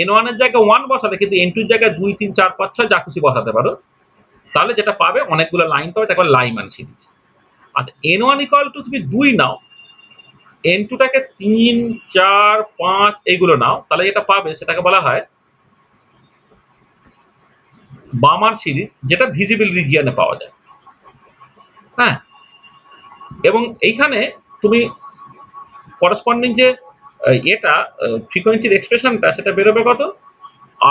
N1 এর জায়গায় 1 বসাতে, কিন্তু N2 এর জায়গায় 2 3 4 5 6 যা খুশি বসাতে পারো। তাহলে যেটা পাবে অনেকগুলো লাইন পাবে, তাকে লাইমান সিরিজ। আচ্ছা, N1 = তুমি 2 নাও, N2টাকে 3 4 5 এইগুলো নাও, তাহলে যেটা পাবে সেটাকে বলা হয় বামার সিরিজ, যেটা ভিজিবল রিজিয়নে পাওয়া যায়। হ্যাঁ, এবং এইখানে তুমি করসপন্ডিং যে এটা ফ্রিকোয়েন্সির এক্সপ্রেশনটা, সেটা বেরোবে কত,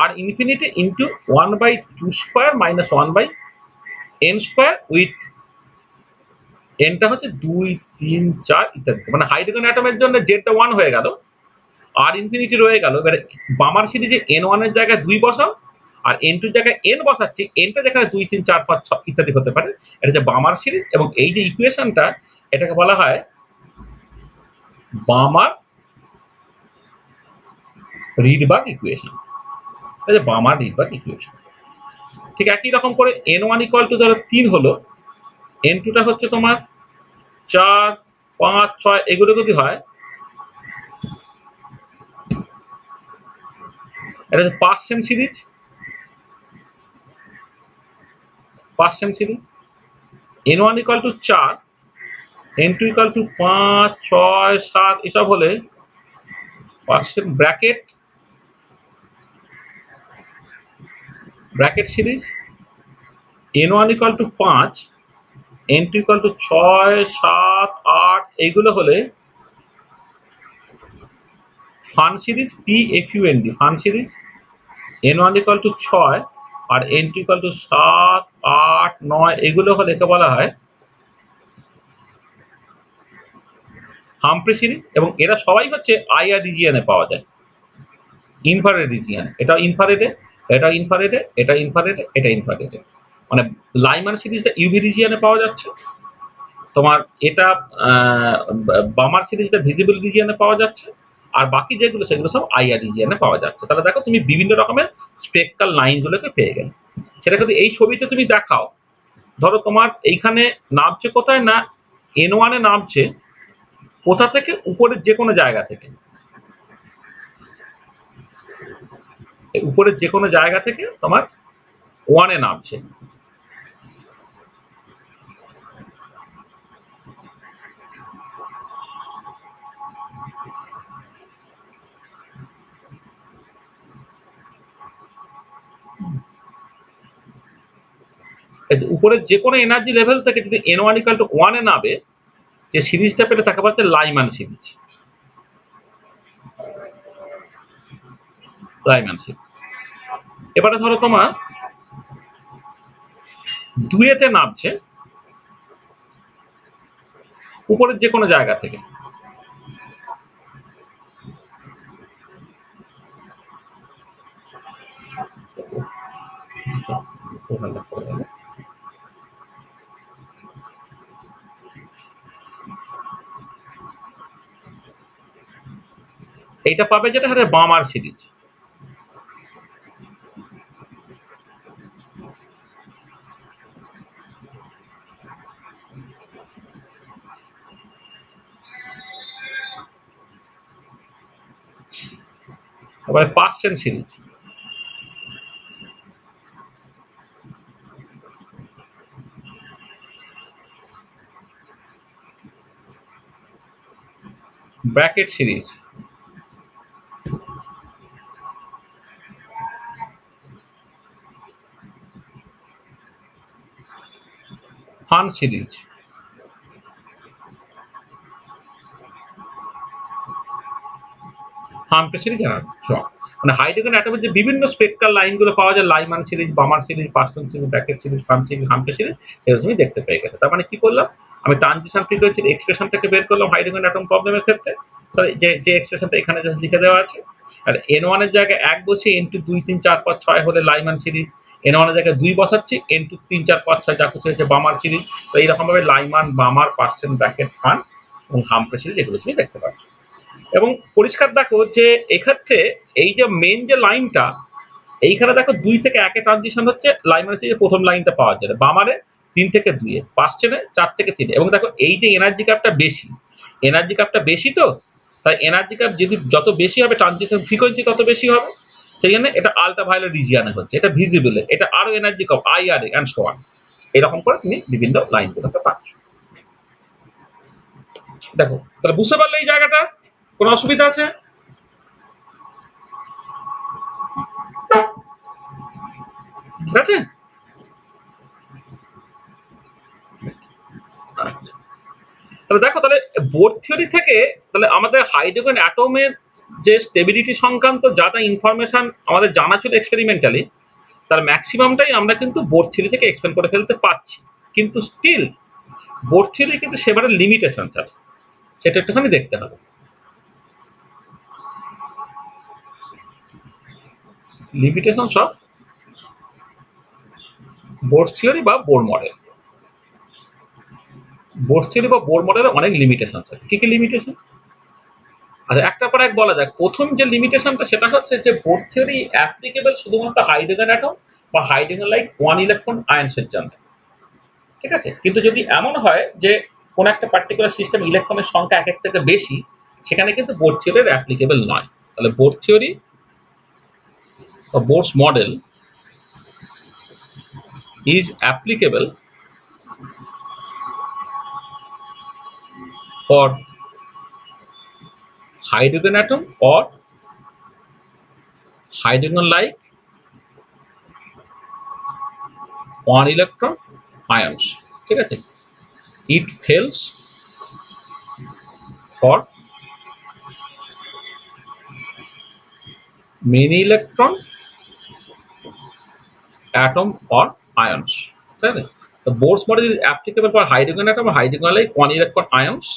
R infinity into 1/2² minus 1/n² with এনটা হচ্ছে 2 3 4 ইত্যাদি। মানে হাইড্রোজেন অ্যাটমের জন্য জেডটা 1 হয়ে গেল, আর ইনফিনিটি রয়ে গেল। এবারে বামার সিরিজে N1 এর জায়গায় 2 বসাও, আর N2 এর জায়গায় n বসাচ্ছি, nটা যেখানে 2 3 4 5 6 ইত্যাদি হতে পারে। এটা হচ্ছে বামার সিরিজ, এবং এই যে ইকুয়েশনটা, এটাকে বলা হয় বামার রিডবার্গ ইকুয়েশন। এটা যে বামার রিডবার্গ ইকুয়েশন। ঠিক একই রকম করে N1 = ধরো 3 হলো, N2টা হচ্ছে তোমার 4 5 6 এগুলো যদি হয়, এটা হচ্ছে percent series. Percent series N1 = 4, N2 = 5 6 7 এসব হলে percent bracket bracket series N1 = 5, N2 = 6 7 8 এইগুলো হলে fun series PFUND fun series N1 = 6 আর N2 = 7 8 9 এগুলো হলে একে বলা হয় হামফ্রে সিরিজ। এবং এরা সবাই হচ্ছে IR রিজিয়নে পাওয়া যায়, ইনফ্রারেড রিজিয়নে। এটা ইনফ্রারেডে, এটা ইনফ্রারেডে, এটা ইনফ্রারেডে, এটা ইনফ্রারেডে। মানে লাইমান সিরিজটা ইউভি রিজিয়নে পাওয়া যাচ্ছে তোমার, এটা বামার সিরিজটা ভিজিবল রিজিয়নে পাওয়া যাচ্ছে, আর বাকি যেগুলো সেগুলো সব IR রিজিয়নে পাওয়া যাচ্ছে। তাহলে দেখো তুমি বিভিন্ন রকমের স্পেকট্রাল লাইনগুলোকে পেয়ে গেলে। সেটা কিন্তু এই ছবিতে তুমি দেখাও, ধরো তোমার এইখানে নামছে কোথায় না, N1 এ নামছে কোথা থেকে, উপরের যে কোনো জায়গা থেকে, উপরের যে কোনো জায়গা থেকে তোমার 1 এ নামছে। উপরের যে কোনো এনার্জি লেভেল থেকে যদি N1 = 1 এ নামে, যে সিরিজটা পেলে তাকে বলতে লাইমান সিরিজ। লাইমান সিরিজ। এবারে ধরো তোমার 2 এতে নামছে উপরের যে কোনো জায়গা থেকে, এইটা পাবে যেটা হচ্ছে বামার সিরিজ। তারপরে পার্সেন্ট series Brackett series Pfund series Humphreys series মানে হাইড্রোজেন অ্যাটমের যে বিভিন্ন স্পেকট্রাল লাইনগুলো পাওয়া যায়, Lyman series, Balmer series, Paschen series, Brackett series, Pfund series, Humphreys series, সেগুলো তুমি দেখতে পেয়ে গেছো। তার মানে কি করলাম, আমি ট্রানজিশন ফ্রিকোয়েন্সির এক্সপ্রেশন থেকে বের করলাম হাইড্রোজেন অ্যাটম প্রবলেমের ক্ষেত্রে। তাহলে যে এক্সপ্রেশনটা এখানে জাস্ট লিখে দেওয়া আছে, আর N1 এর জায়গায় 1 বসিয়ে N2 2 3 4 5 6 হলে লাইমান সিরিজ, N1 এর জায়গায় 2 বসাচ্ছি, N2 3 4 5 6 যা কিছু হচ্ছে বামার সিরিজ। তো এইরকম ভাবে লাইমান, বামার, পার্সন, ব্র্যাকেট, ফান এবং হাম্পটে সিরিজ এগুলো তুমি দেখতে পাচ্ছ। এবং পরিষ্কার দেখো যে এক্ষেত্রে এই যে মেন যে লাইনটা, এইখানে দেখো 2 থেকে 1 এ ট্রানজিশন হচ্ছে, লাইমান সিরিজের প্রথম লাইনটা পাওয়া যায়, বামারে 3 থেকে 2 এ, পার্সনে 4 থেকে 3 এ। এবং দেখো এই যে এনার্জি গ্যাপটা বেশি, তো তাই এনার্জি গ্যাপ যদি যত বেশি হবে ট্রানজিশন ফ্রিকোয়েন্সি তত বেশি হবে। সেই জন্য এটা আল্ট্রাভায়োলেট রিজিয়নে হচ্ছে, এটা ভিজিবল, এটা আরো energy com, IRA and so on. এরকম করে তুমি বিভিন্ন লাইনগুলোকে পাচ্ছ। দেখো তাহলে বুঝতে পারলে এই জায়গাটা কোনো অসুবিধা আছে? ঠিক আছে। আচ্ছা, তাহলে দেখো, তাহলে বোর থিওরি থেকে তাহলে আমাদের হাইড্রোজেন অ্যাটমের যে স্টেবিলিটি সংক্রান্ত যা যা ইনফরমেশন আমাদের জানা ছিল এক্সপেরিমেন্টালি, তার ম্যাক্সিমামটাই আমরা কিন্তু বোর থিওরি থেকে এক্সপ্লেন করে ফেলতে পারছি। কিন্তু স্টিল বোর থিওরি কিন্তু সেবারের লিমিটেশনস আছে, সেটা একটুখানি দেখতে হবে। লিমিটেশনস অফ বোর থিওরি বা বোর মডেল। বোর থিওরি বা বোর মডেলের অনেক লিমিটেশন আছে। কি কি লিমিটেশন? আচ্ছা, একটার পর এক বলা যাক। প্রথম যে লিমিটেশনটা সেটা হচ্ছে যে বোর থিওরি অ্যাপ্লিকেবল শুধুমাত্র হাইড্রোজেন অ্যাটম বা হাইড্রোজেন লাইক 1 ইলেকট্রন আয়নসের জন্য। ঠিক আছে, কিন্তু যদি এমন হয় যে কোনো একটা পার্টিকুলার সিস্টেম ইলেকট্রনের সংখ্যা এক থেকে বেশি, সেখানে কিন্তু বোর থিওরির অ্যাপ্লিকেবল নয়। তাহলে বোর থিওরি বা Bohr's model is applicable for hydrogen atom or hydrogen like 1 electron ions. ঠিক আছে, it fails for many electron atom or ions. ঠিক আছে, the Bohr's model is applicable for hydrogen atom or hydrogen like 1 electron ions.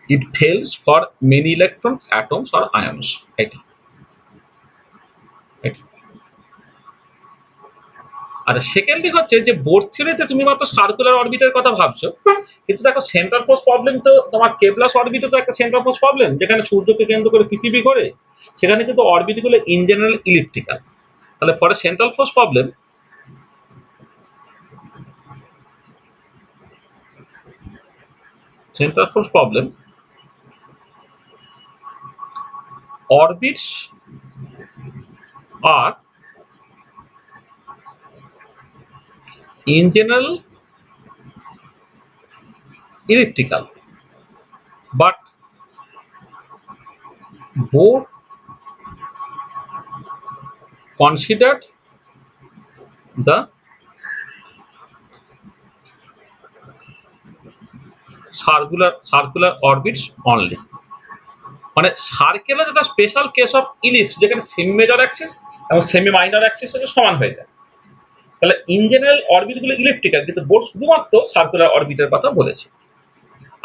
It fails for many electron atoms or ions. এটা আর secondly হচ্ছে যে bore থিওরিতে তুমি মাত্র circular অরবিটের কথা ভাবছো, কিন্তু দেখো সেন্ট্রাল ফোর্স প্রবলেম তো তোমার কেপলাস অরবিটে তো একটা সেন্ট্রাল ফোর্স প্রবলেম, যেখানে সূর্যকে কেন্দ্র করে পৃথিবী ঘোরে, সেখানে কিন্তু অরবিটগুলো ইন জেনারেল ইলিপ্টিক্যাল। তাহলে পরে central force problem orbits are in general elliptical, but Bohr considered the circular orbits only. মানে সার্কেলের একটা স্পেশাল কেস অফ ইলিপস, যেখানে সেমি মেজর অ্যাক্সিস এবং সেমি মাইনর অ্যাক্সিস হচ্ছে সমান হয়ে যায়। তাহলে ইন জেনারেল অরবিটগুলো ইলিপ্টিক্যাল, কিন্তু বোর শুধুমাত্র সার্কুলার অরবিটের কথা বলেছে।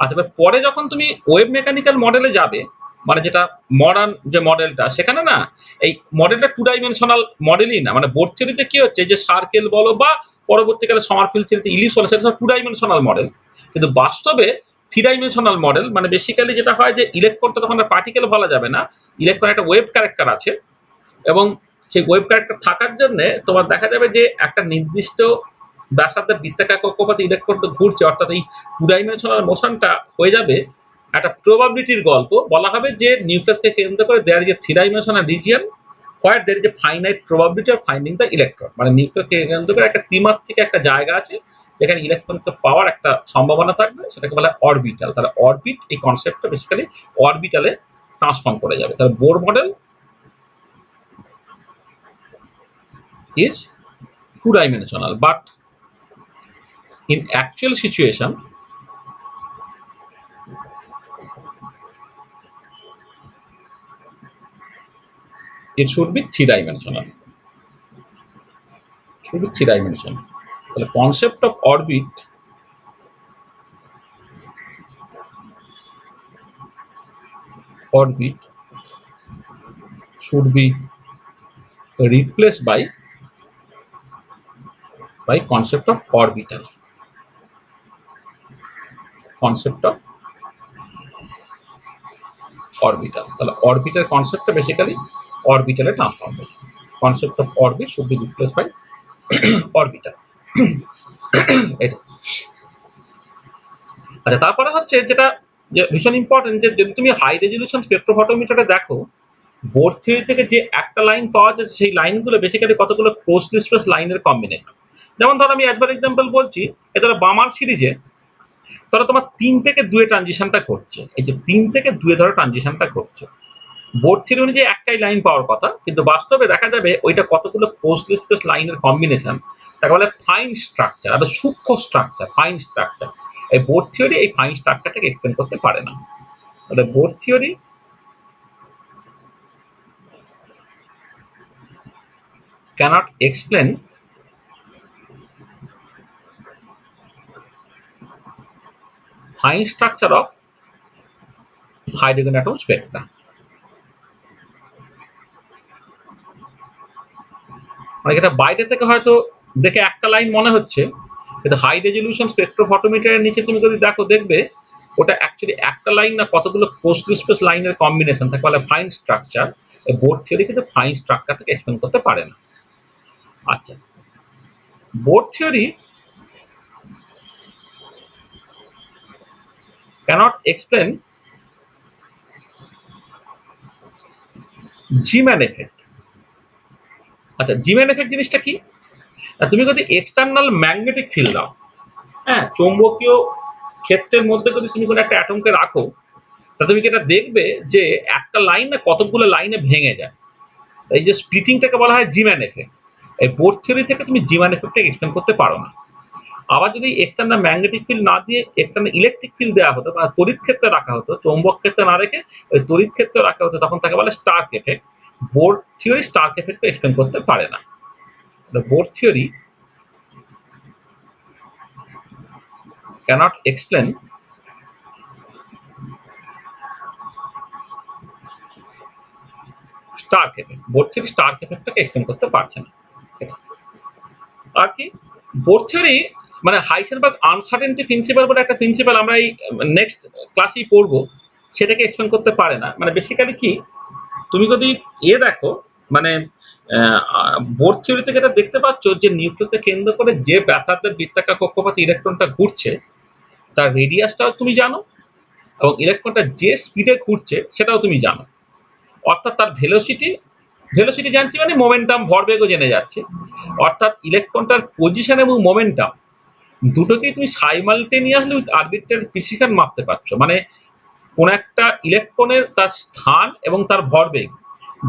আচ্ছা, এবার পরে যখন তুমি ওয়েভ মেকানিক্যাল মডেলে যাবে, মানে যেটা মডার্ন যে মডেলটা, সেখানে না এই মডেলটা 2 ডাইমেনশনাল মডেলই না। মানে বোর থিওরিতে কি হচ্ছে যে সার্কেল বলো বা পরবর্তীকালে সমারফিল্ড থিওরিতে ইলিপস বলে, সেটা সব 2 ডাইমেনশনাল মডেল। কিন্তু বাস্তবে 3 ডাইমেনশনাল মডেল। মানে বেসিক্যালি যেটা হয় যে ইলেকট্রনটা তখন আর পার্টিকেল বলা যাবে না, ইলেকট্রন একটা ওয়েভ ক্যারেক্টার আছে, এবং সেই ওয়েভ ক্যারেক্টার থাকার জন্য তোমার দেখা যাবে যে একটা নির্দিষ্ট ব্যাসার্ধের বৃত্তাকার কক্ষপথে ইলেকট্রনটা ঘুরছে, অর্থাৎ এই 2 ডাইমেনশনাল মোশনটা হয়ে যাবে একটা প্রবাবিলিটির গল্প। বলা হবে যে নিউক্লিয়াসকে কেন্দ্র করে there is a 3 dimensional region where there is a finite probability of finding the electron. মানে নিউক্লিয়াসকে কেন্দ্র করে একটা ত্রিমাত্রিক একটা জায়গা আছে যেখানে ইলেকট্রনকে পাওয়ার একটা সম্ভাবনা থাকবে, সেটাকে বলা হয় অরবিটাল। তাহলে অরবিট, এই কনসেপ্টটা বেসিক্যালি অরবিটালে ট্রান্সফর্ম করে যাবে। তাহলে Bohr model is 2 dimensional, but in actual situation it should be three dimensional, should be three dimensional. তাহলে concept of orbit should be replaced by concept of orbital, concept of orbital. তাহলে orbital concept basically orbital transformation. Concept of orbit should be replaced by orbital. এটা আচ্ছা, তারপরে হচ্ছে যেটা যে ভীষণ important, যে যদি তুমি হাই রেজলিউশন স্পেকট্রোফটোমিটারে দেখো, বোর থিওরি থেকে যে একটা লাইন পাওয়া যায়, সেই লাইনগুলো বেসিক্যালি কতগুলো ক্লোজলি স্পেস লাইনের কম্বিনেশন। যেমন ধরো আমি একবার এক্সাম্পল বলছি, এটা বামার সিরিজে ধরো তোমার 3 থেকে 2 এ ট্রানজিশনটা ঘটছে, এই যে 3 থেকে 2 এ ধরো ট্রানজিশনটা ঘটছে, বোর থিওরি অনুযায়ী একটাই লাইন পাওয়ার কথা, কিন্তু বাস্তবে দেখা যাবে ওইটা কতগুলো ক্লোজলি স্পেস লাইনের কম্বিনেশন, তাকে বলে ফাইন স্ট্রাকচার, আর সূক্ষ্ম স্ট্রাকচার, ফাইন স্ট্রাকচার। এই বোর থিওরি এই ফাইন স্ট্রাকচারটাকে এক্সপ্লেন করতে পারে না। তাহলে Bohr theory cannot explain fine structure of hydrogen atom spectra. মানে এটা বাইরে থেকে হয়তো দেখে একটা লাইন মনে হচ্ছে, কিন্তু হাই রেজলিউশন স্পেকট্রোফটোমিটারের নিচে তুমি যদি দেখো, দেখবে ওটা অ্যাকচুয়ালি একটা লাইন না, কতগুলো ক্লোজলি স্পেস লাইনের কম্বিনেশন, তাকে বলে ফাইন স্ট্রাকচার। এই বোর থিওরি কিন্তু ফাইন স্ট্রাকচারটাকে এক্সপ্লেন করতে পারে না। আচ্ছা, Bohr theory cannot explain G-man effect. আচ্ছা, G-man effect জিনিসটা কি? তুমি যদি এক্সটার্নাল ম্যাগনেটিক ফিল্ড দাও, হ্যাঁ, চৌম্বকীয় ক্ষেত্রের মধ্যে যদি তুমি কোনো একটা অ্যাটমকে রাখো, তা তুমি কি এটা দেখবে যে একটা লাইন না কতগুলো লাইনে ভেঙে যায়। এই যে স্প্লিটিংটাকে বলা হয় জি-ম্যান এফেক্ট। এই বোর থিওরি থেকে তুমি জি-ম্যান এফেক্টটাকে এক্সপ্লেন করতে পারো না। আবার যদি এক্সটার্নাল ম্যাগনেটিক ফিল্ড না দিয়ে এক্সটার্নাল ইলেকট্রিক ফিল্ড দেওয়া হতো, বা তড়িৎ ক্ষেত্রে রাখা হতো, চৌম্বক ক্ষেত্রে না রেখে ওই তড়িৎ ক্ষেত্রে রাখা হতো, তখন তাকে বলে Stark effect. Bohr theory Stark এফেক্টকে এক্সপ্লেন করতে পারে না। Bohr theory cannot explain Stark effect. Bohr theory Stark এফেক্টটাকে এক্সপ্লেন করতে পারছে না। আর কি বোর থিওরি মানে হাইসেনবার্গ আনসার্টেনটি প্রিন্সিপাল বলে একটা প্রিন্সিপাল আমরা এই নেক্সট ক্লাসেই পড়বো, সেটাকে এক্সপ্লেন করতে পারে না। মানে বেসিক্যালি কি, তুমি যদি দেখো, মানে বোর থিওরি থেকে এটা দেখতে পাচ্ছ যে নিউক্লিয়াসকে কেন্দ্র করে যে ব্যাসার্ধের বৃত্তাকার কক্ষপথে ইলেকট্রনটা ঘুরছে, তার রেডিয়াসটাও তুমি জানো, এবং ইলেকট্রনটা যে স্পিডে ঘুরছে সেটাও তুমি জানো। অর্থাৎ তার ভেলোসিটি জানছি, মানে মোমেন্টাম, ভরবেগও জেনে যাচ্ছে। অর্থাৎ ইলেকট্রনটার পজিশন এবং মোমেন্টাম দুটোকেই তুমি সাইমালটেনিয়াসলি উইথ আরবিট্রারি প্রিসিশন মাপতে পারছো। মানে কোন একটা ইলেকট্রনের তার স্থান এবং তার ভরবেগ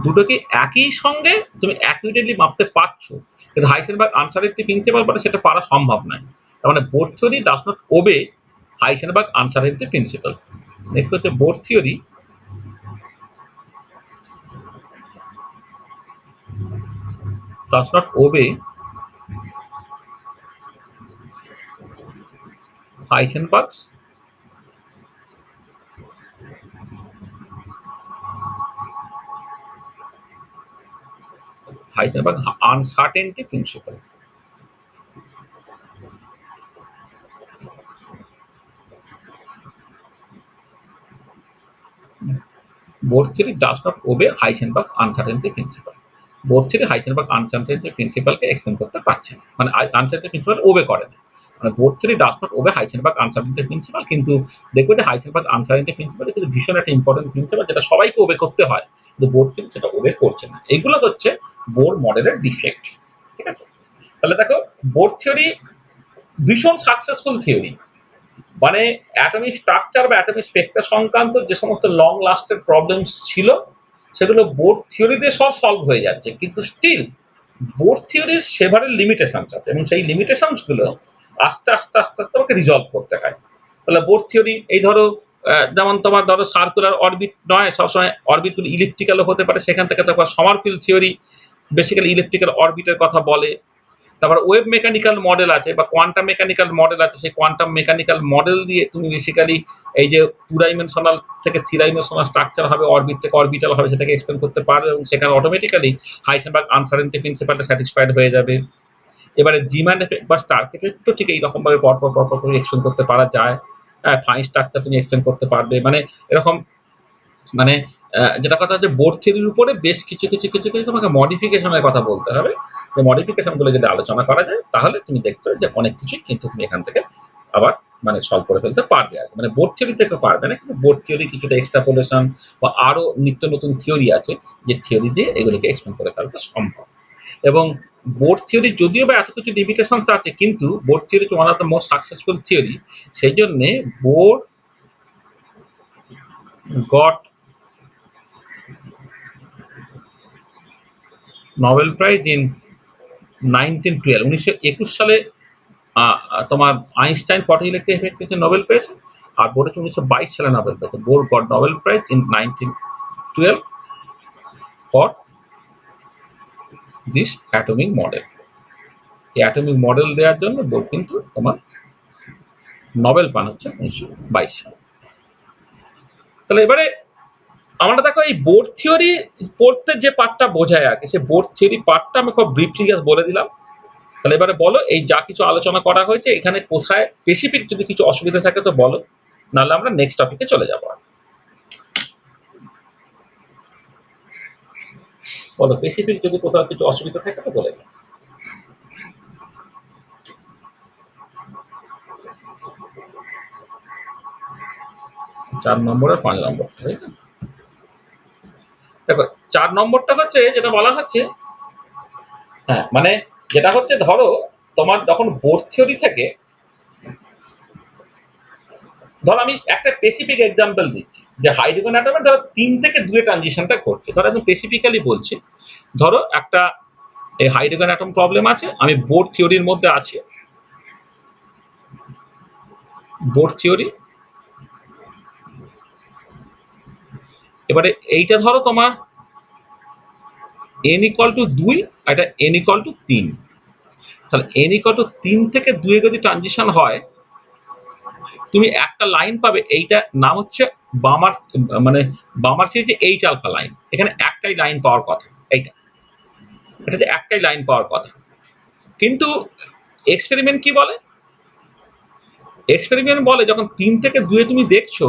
দুটোকে একই সঙ্গে তুমি অ্যাকুরেটলি মাপতে পারছো, কিন্তু হাইসেনবার্গ আনসার্টেনটি প্রিন্সিপাল বলে সেটা পারা সম্ভব নয়। তার মানে Bohr theory does not obey Heisenberg uncertainty principle. Next হচ্ছে Bohr theory does not obey Heisenberg's uncertainty principle. Bohr theory does not obey Heisenberg uncertainty principle. Bohr theory Heisenberg uncertainty প্রিন্সিপালকে explain করতে পারছে না, মানে আনসার্টেনটি প্রিন্সিপাল ওবে করে না। মানে Bohr theory does not obey Heisenberg uncertainty principle. কিন্তু দেখবে যে হাইসেনবার্গ আনসার্টেনটি প্রিন্সিপাল কিন্তু ভীষণ একটা ইম্পর্টেন্ট প্রিন্সিপাল, যেটা সবাইকে ওবে করতে হয়, কিন্তু বোর থিওরি সেটা ওবে করছে না। এগুলো হচ্ছে বোর মডেলের ডিফেক্ট। ঠিক আছে, তাহলে দেখো বোর থিওরি ভীষণ সাকসেসফুল থিওরি। মানে অ্যাটমিক স্ট্রাকচার বা অ্যাটমিক স্পেকট্রা সংক্রান্ত যে সমস্ত লং লাস্টেড প্রবলেমস ছিল, সেগুলো বোর থিওরিতে সব সলভ হয়ে যাচ্ছে। কিন্তু স্টিল বোর থিওরির সেভারেল লিমিটেশনস আছে, এবং সেই লিমিটেশনসগুলো আস্তে আস্তে আমাকে রিজলভ করতে হয়। তাহলে বোর থিওরি, এই ধরো যেমন তোমার ধরো সার্কুলার অরবিট নয়, সবসময় অরবিটগুলো ইলিপ্টিক্যালও হতে পারে, সেখান থেকে তারপর সমারফিল্ড থিওরি বেসিক্যালি ইলেকট্রিক্যাল অরবিটের কথা বলে। তারপর ওয়েভ মেকানিক্যাল মডেল আছে বা কোয়ান্টাম মেকানিক্যাল মডেল আছে, সেই কোয়ান্টাম মেকানিক্যাল মডেল দিয়ে তুমি বেসিক্যালি এই যে টু ডাইমেনশনাল থেকে থ্রি ডাইমেনশনাল স্ট্রাকচার হবে, অরবিট থেকে অরবিটাল হবে, সেটাকে এক্সপ্লেন করতে পারবে এবং সেখানে অটোমেটিক্যালি হাইসেনবার্গ আনসার্টেনটি প্রিন্সিপালটা স্যাটিসফাইড হয়ে যাবে। এবারে জিম্যান এফেক্ট বা স্টার্ক এফেক্টও ঠিক এইরকমভাবে পরপর করে এক্সপ্লেন করতে পারা যায়। ফাইন স্ট্রাকচার তুমি এক্সপ্লেন করতে পারবে, মানে এরকম মানে যেটা কথা হচ্ছে বোর্ড থিওরির উপরে বেশ কিছু তোমাকে মডিফিকেশনের কথা বলতে হবে। যে মডিফিকেশনগুলো যদি আলোচনা করা যায় তাহলে তুমি দেখছো যে অনেক কিছুই কিন্তু তুমি এখান থেকে আবার মানে সলভ করে ফেলতে পারবে আর কি। মানে বোর্ড থিওরি থেকে পারবে না, কিন্তু বোর্ড থিওরি কিছুটা এক্সট্রাপোলেশন বা আরো নিত্য নতুন থিওরি আছে যে থিওরি দিয়ে এগুলিকে এক্সপ্লেন করে ফেলতে সম্ভব। এবং বোর্ড থিওরি যদিও বা এত কিছু লিমিটেশনস আছে, কিন্তু board theory one of the most successful theory. সেই জন্যে board goat Nobel prize in 1921 সালে। তোমার Einstein photo electric effect Nobel পেয়েছে, আর বোর্ড হচ্ছে 1922 সালে নোবেল পেয়েছে। Board goat Nobel prize in 1912 for this atomic model. এই অ্যাটমিক মডেল দেওয়ার জন্য বোর্ড কিন্তু তোমার নোবেল পান হচ্ছে 1922 সালে। তাহলে এবারে আমরা দেখো এই বোর্ড থিওরি পড়তে যে পার্টটা বোঝায় আর কি, সেই বোর্ড থিওরি পার্টটা আমি খুব ব্রিফলি বলে দিলাম। তাহলে এবারে বলো এই যা কিছু আলোচনা করা হয়েছে এখানে কোথায় স্পেসিফিক যদি কিছু অসুবিধা থাকে তো বলো, নাহলে আমরা নেক্সট টপিকে চলে যাবো। বলো স্পেসিফিক যদি কোথাও কিছু অসুবিধা থাকে তো বলে দাও। 4 নম্বর আর 5 নম্বর, দেখো 4 নম্বরটা হচ্ছে যেটা বলা হচ্ছে, হ্যাঁ মানে যেটা হচ্ছে ধরো তোমার যখন বোর্ড থিওরি থেকে, ধরো আমি একটা স্পেসিফিক এক্সাম্পল দিচ্ছি যে হাইড্রোজেন অ্যাটমের ধরো 3 থেকে 2 ট্রানজিশনটা ঘটছে। ধরো একদম স্পেসিফিক্যালি বলছি, ধরো একটা এই হাইড্রোজেন অ্যাটম প্রবলেম আছে, আমি বোর্ড থিওরির মধ্যে আছি। বোর্ড থিওরি এবারে এইটা ধরো তোমার n ইকুয়াল টু 2, এটা n ইকুয়াল টু 3। তাহলে n ইকুয়াল টু 3 থেকে 2 যদি ট্রানজিশন হয়, তুমি একটা লাইন পাবে, এইটা নাম হচ্ছে বামার, মানে বামার সিরিজে এইচ আলফা লাইন। এখানে একটাই লাইন পাওয়ার কথা, এইটা এটাতে একটাই লাইন পাওয়ার কথা। কিন্তু এক্সপেরিমেন্ট কি বলে? এক্সপেরিমেন্ট বলে যখন 3 থেকে 2 তুমি দেখছো,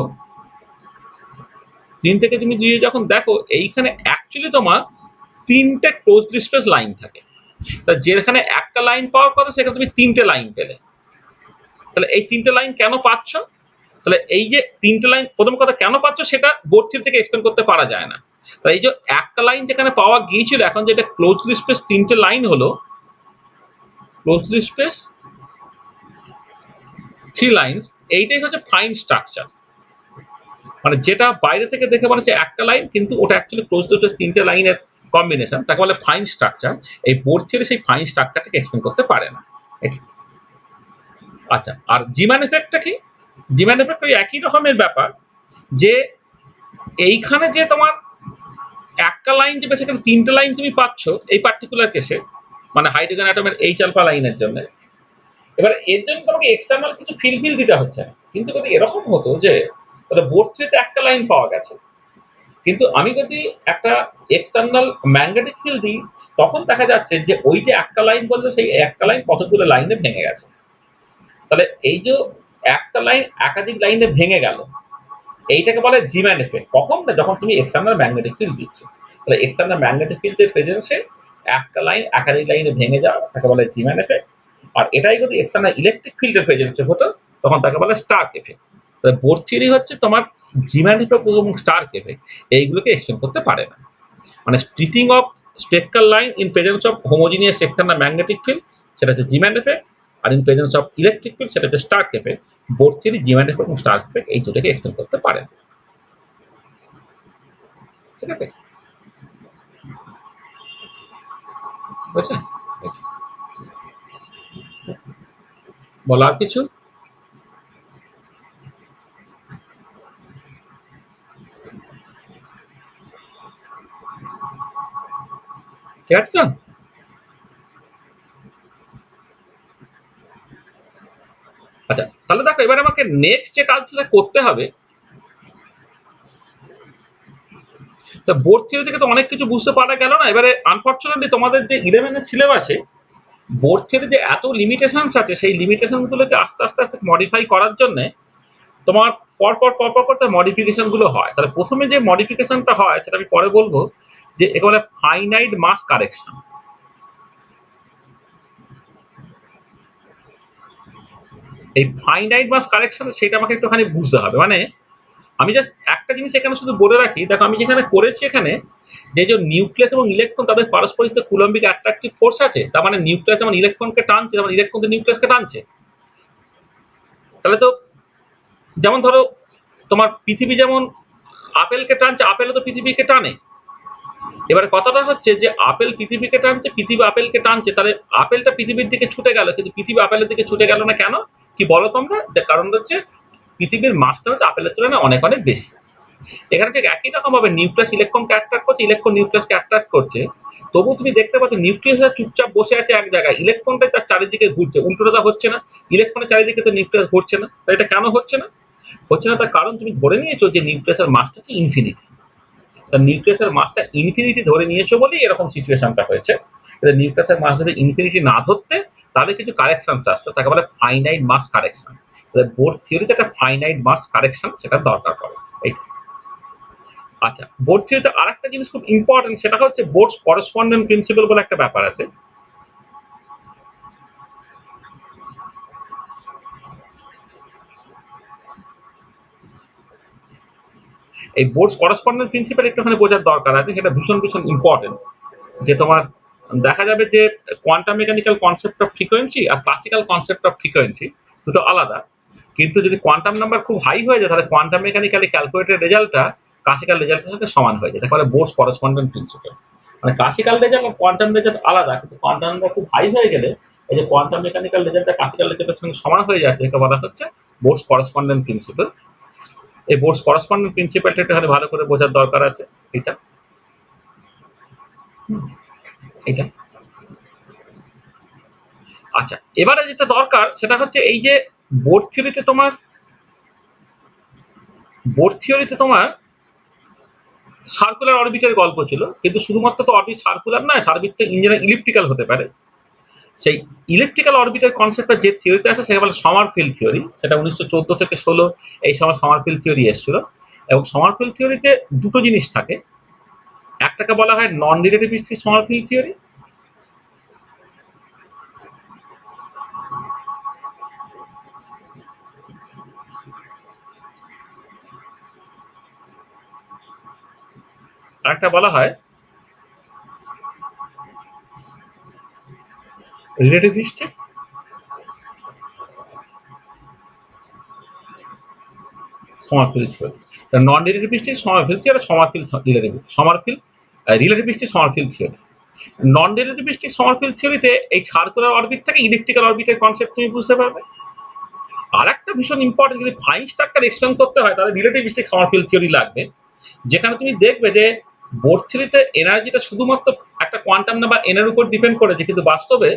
3 থেকে তুমি 2 যখন দেখো, এইখানে অ্যাকচুয়ালি তোমার 3টে ক্লোজ স্পেস লাইন থাকে। তা যেখানে একটা লাইন পাওয়ার কথা সেখানে তুমি 3টে লাইন পেলে। তাহলে এই 3টে লাইন কেন পাচ্ছ? তাহলে এই যে 3টে লাইন, প্রথম কথা কেন পাচ্ছ সেটা বোর্ড থিওরি থেকে এক্সপ্লেন করতে পারা যায় না। তাই এই যে একটা লাইন যেখানে পাওয়া গিয়েছিল, এখন যেটা ক্লোজলি স্পেস 3টে লাইন হলো, ক্লোজলি স্পেস 3 লাইনস, এইটাই হচ্ছে ফাইন স্ট্রাকচার। মানে যেটা বাইরে থেকে দেখে মনে হচ্ছে একটা লাইন, কিন্তু ওটা অ্যাকচুয়ালি ক্লোজলি স্পেস 3টে লাইনের কম্বিনেশন, তাকে বলে ফাইন স্ট্রাকচার। এই বোর্ড থিওরি সেই ফাইন স্ট্রাকচারটাকে এক্সপ্লেন করতে পারে না। আচ্ছা, আর জিম্যান এফেক্টটা কি? জিম্যান এফেক্ট ওই একই রকমের ব্যাপার, যে এইখানে যে তোমার একটা লাইন যে বেসিক্যালি 3টে লাইন তুমি পাচ্ছ এই পার্টিকুলার কেসে, মানে হাইড্রোজেন অ্যাটমের এইচ আলফা লাইনের জন্য। এবার এর জন্য তোমাকে এক্সটার্নাল কিছু ফিল দিতে হচ্ছে না। কিন্তু যদি এরকম হতো যে বোর্ড থ্রিতে একটা লাইন পাওয়া গেছে, কিন্তু আমি যদি একটা এক্সটার্নাল ম্যাগনেটিক ফিল্ড দিই, তখন দেখা যাচ্ছে যে ওই যে একটা লাইন বললো সেই একটা লাইন কতগুলো লাইনে ভেঙে গেছে। তাহলে এই যে একটা লাইন একাধিক লাইনে ভেঙে গেল, এইটাকে বলে জিম্যান এফেক্ট। কখন না, যখন তুমি এক্সটার্নাল ম্যাগনেটিক ফিল্ড দিচ্ছ। তাহলে এক্সটার্নাল ম্যাগনেটিক ফিল্ডের প্রেজেন্সে একটা লাইন একাধিক লাইনে ভেঙে যাওয়া তাকে বলে জিম্যান এফেক্ট। আর এটাই যদি এক্সটার্নাল ইলেকট্রিক ফিল্ডের প্রেজেন্সে হতো তখন তাকে বলে স্টার্ক এফেক্ট। তাহলে বোর্ড থিওরি হচ্ছে তোমার জিম্যান এফেক্ট এবং স্টার্ক এফেক্ট এইগুলোকে এক্সপ্লেন করতে পারে না। মানে splitting of spectral line in presence of homogeneous external magnetic field, সেটা হচ্ছে জিম্যান এফেক্ট। আর in presence of electric field সেটা হচ্ছে Stark effect. Bohr theory Zeeman effect এবং স্টার্ক এফেক্ট এই দুটোকে এক্সপ্লেন করতে পারে না। ঠিক আছে, বুঝছেন? বলার কিছু? ঠিক আছে তো? আচ্ছা, তাহলে দেখো এবার আমাকে নেক্সট যে কাজটা করতে হবে, তা বোর্ড থিওরি থেকে তো অনেক কিছু বুঝতে পারা গেল না। এবারে আনফরচুনেটলি তোমাদের যে 11 এর সিলেবাসে বোর্ড থিওরি যে এত লিমিটেশনস আছে, সেই লিমিটেশন গুলোকে আস্তে আস্তে আস্তে মডিফাই করার জন্য তোমার পর পর তার মডিফিকেশন গুলো হয়। তাহলে প্রথমে যে মডিফিকেশনটা হয় সেটা আমি পরে বলবো, যে একে বলে ফাইনাইট মাস কারেকশন। এই ফাইনাইট মাস কারেকশন সেটা আমাকে একটুখানি বুঝতে হবে। মানে আমি জাস্ট একটা জিনিস এখানে শুধু বলে রাখি, দেখো আমি যেখানে করেছি এখানে, যে যে নিউক্লিয়াস এবং ইলেকট্রন তাদের পারস্পরিক কুলম্বিক অ্যাট্রাকটিভ ফোর্স আছে, তার মানে নিউক্লিয়াস যেমন ইলেকট্রনকে টানছে তেমন ইলেকট্রন তো নিউক্লিয়াসকে টানছে। তাহলে তো যেমন ধরো তোমার পৃথিবী যেমন আপেলকে টানছে, আপেলও তো পৃথিবীকে টানে। এবারে কথাটা হচ্ছে যে আপেল পৃথিবীকে টানছে, পৃথিবী আপেলকে টানছে, তাহলে আপেলটা পৃথিবীর দিকে ছুটে গেল, কিন্তু পৃথিবী আপেলের দিকে ছুটে গেল না কেন? কি বলো তোমরা? যে কারণ হচ্ছে পৃথিবীর মাসটা হচ্ছে আপেলের তুলনায় অনেক অনেক বেশি। এখানে ঠিক একই রকম ভাবে নিউক্লিয়াস ইলেকট্রনকে অ্যাট্রাক্ট করছে, ইলেকট্রন নিউক্লিয়াসকে অ্যাট্রাক্ট করছে। তবু তুমি দেখতে পাচ্ছ নিউক্লিয়াসটা চুপচাপ বসে আছে এক জায়গায়, ইলেকট্রনটাই তার চারিদিকে ঘুরছে। উল্টোটা হচ্ছে না, ইলেকট্রনের চারিদিকে তো নিউক্লিয়াস ঘুরছে না। তাই এটা কেন হচ্ছে না? হচ্ছে না তার কারণ তুমি ধরে নিয়েছো যে নিউক্লিয়াসের মাসটা হচ্ছে ইনফিনিটি। তার নিউক্লিয়াসের মাসটা ইনফিনিটি ধরে নিয়েছো বলেই এরকম সিচুয়েশনটা হয়েছে। নিউক্লিয়াসের মাস যদি ইনফিনিটি না ধরতে, তাহলে কিছু কারেকশন আসতো, তাকে বলে ফাইনাইট মাস কারেকশন। বোর্ড থিওরিতে একটা ফাইনাইট মাস কারেকশন সেটা দরকার পড়ে। এইটা। আচ্ছা, বোর্ড থিওরিতে আরেকটা জিনিস খুব ইম্পর্টেন্ট, সেটা হচ্ছে বোর্ডস করসপন্ডেন্ট প্রিন্সিপাল বলে একটা ব্যাপার আছে। এই বোর্ডস করসপন্ডেন্ট প্রিন্সিপাল একটুখানি বোঝার দরকার আছে, সেটা ভীষণ ভীষণ ইম্পর্টেন্ট। যে তোমার দেখা যাবে যে quantum mechanical concept of frequency আর ক্লাসিক্যাল কনসেপ্ট অফ ফ্রিকোয়েন্সি দুটো আলাদা। কিন্তু যদি কোয়ান্টাম নাম্বার খুব হাই হয়ে যায়, তাহলে কোয়ান্টাম মেকানিক্যালি ক্যালকুলেটেড রেজাল্টটা ক্লাসিক্যাল রেজাল্টের সাথে সমান হয়ে যায়। তাকে বলে বোর্ডস করসপন্ডেন্ট প্রিন্সিপাল। মানে ক্লাসিক্যাল রেজাল্ট আর কোয়ান্টাম রেজাল্ট আলাদা, কিন্তু কোয়ান্টাম নাম্বার খুব হাই হয়ে গেলে এই যে কোয়ান্টাম মেকানিক্যাল রেজাল্টটা ক্লাসিক্যাল রেজাল্টের সঙ্গে সমান হয়ে যাচ্ছে, একে বলা হচ্ছে বোর্ডস করসপন্ডেন্ট প্রিন্সিপাল। এই বোর্ডস করসপন্ডেন্ট প্রিন্সিপালটা একটু ভালো করে বোঝার দরকার আছে। এটা এটা আচ্ছা, এবারে যেটা দরকার সেটা হচ্ছে এই যে বোর্ড থিওরিতে তোমার বোর্ড থিওরিতে তোমার সার্কুলার অরবিটের গল্প ছিল, কিন্তু শুধুমাত্র তো অরবিট সার্কুলার নয়, সার্বিটটা ইঞ্জিনিয়ার ইলিপ্টিক্যাল হতে পারে। সেই ইলেকট্রিক্যাল অরবিটের কনসেপ্টটা যে থিওরিতে আসে সেটা বলে সমারফিল্ড থিওরি। সেটা 1914 থেকে 16 এই সময় সমারফিল্ড থিওরি এসেছিল। এবং সমারফিল্ড থিওরিতে দুটো জিনিস থাকে, একটাকে বলা হয় নন রিলেটিভিস্টিক সমারফিল্ড থিওরি, আর একটা বলা হয় relativistic Sommerfeld theory. Non relativistic Sommerfeld theory, Sommerfeld relative Sommerfeld relativistic Sommerfeld theory. Non relativistic Sommerfeld থিওরিতে এই সার্কুলার অরবিট থেকে ইলেকট্রিক্যাল অরবিটের কনসেপ্ট তুমি বুঝতে পারবে। আর একটা ভীষণ ইম্পর্টেন্ট, যদি ফাইন স্ট্রাকচার এক্সটেন্ড করতে হয় তাহলে রিলেটিভিস্টিক সমারফিল্ড থিওরি লাগবে। যেখানে তুমি দেখবে যে বোর্ড থিওরিতে এনার্জিটা শুধুমাত্র একটা কোয়ান্টাম নাম্বার এন এর উপর ডিপেন্ড করেছে, কিন্তু বাস্তবে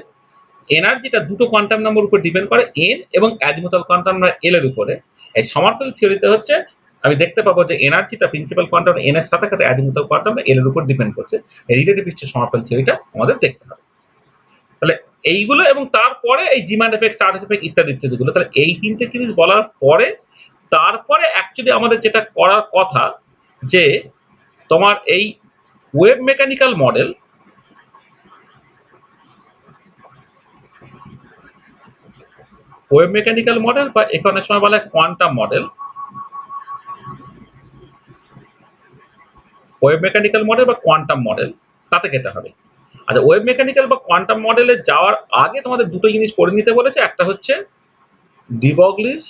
এনার্জিটা দুটো কোয়ান্টাম নাম্বার উপর ডিপেন্ড করে, এন এবং অ্যাজিমুথাল কোয়ান্টাম নাম্বার এল এর উপরে। এই সমারফিল্ড থিওরিতে হচ্ছে আমি দেখতে পাবো যে এনার্জিটা প্রিন্সিপাল কোয়ান্টাম এন এর সাথে সাথে অ্যাজিমুথাল কোয়ান্টাম এল এর উপর ডিপেন্ড করছে। রিলেটিভিস্টিক সমারফিল্ড থিওরিটা আমাদের দেখতে হবে। তাহলে এইগুলো, এবং তারপরে এই জিমান এফেক্ট, স্টার এফেক্ট ইত্যাদি ইত্যাদিগুলো, তাহলে এই তিনটে জিনিস বলার পরে তারপরে অ্যাকচুয়ালি আমাদের যেটা করার কথা, যে তোমার এই ওয়েভ মেকানিক্যাল মডেল, বা এখানে সময় বলা হয় quantum model, wave mechanical model বা কোয়ান্টাম মডেল, তাতে খেতে হবে। আচ্ছা, ওয়েভ মেকানিক্যাল বা কোয়ান্টাম মডেলে যাওয়ার আগে তোমাদের দুটো জিনিস পড়ে নিতে বলেছে। একটা হচ্ছে ডি ব্রগলিস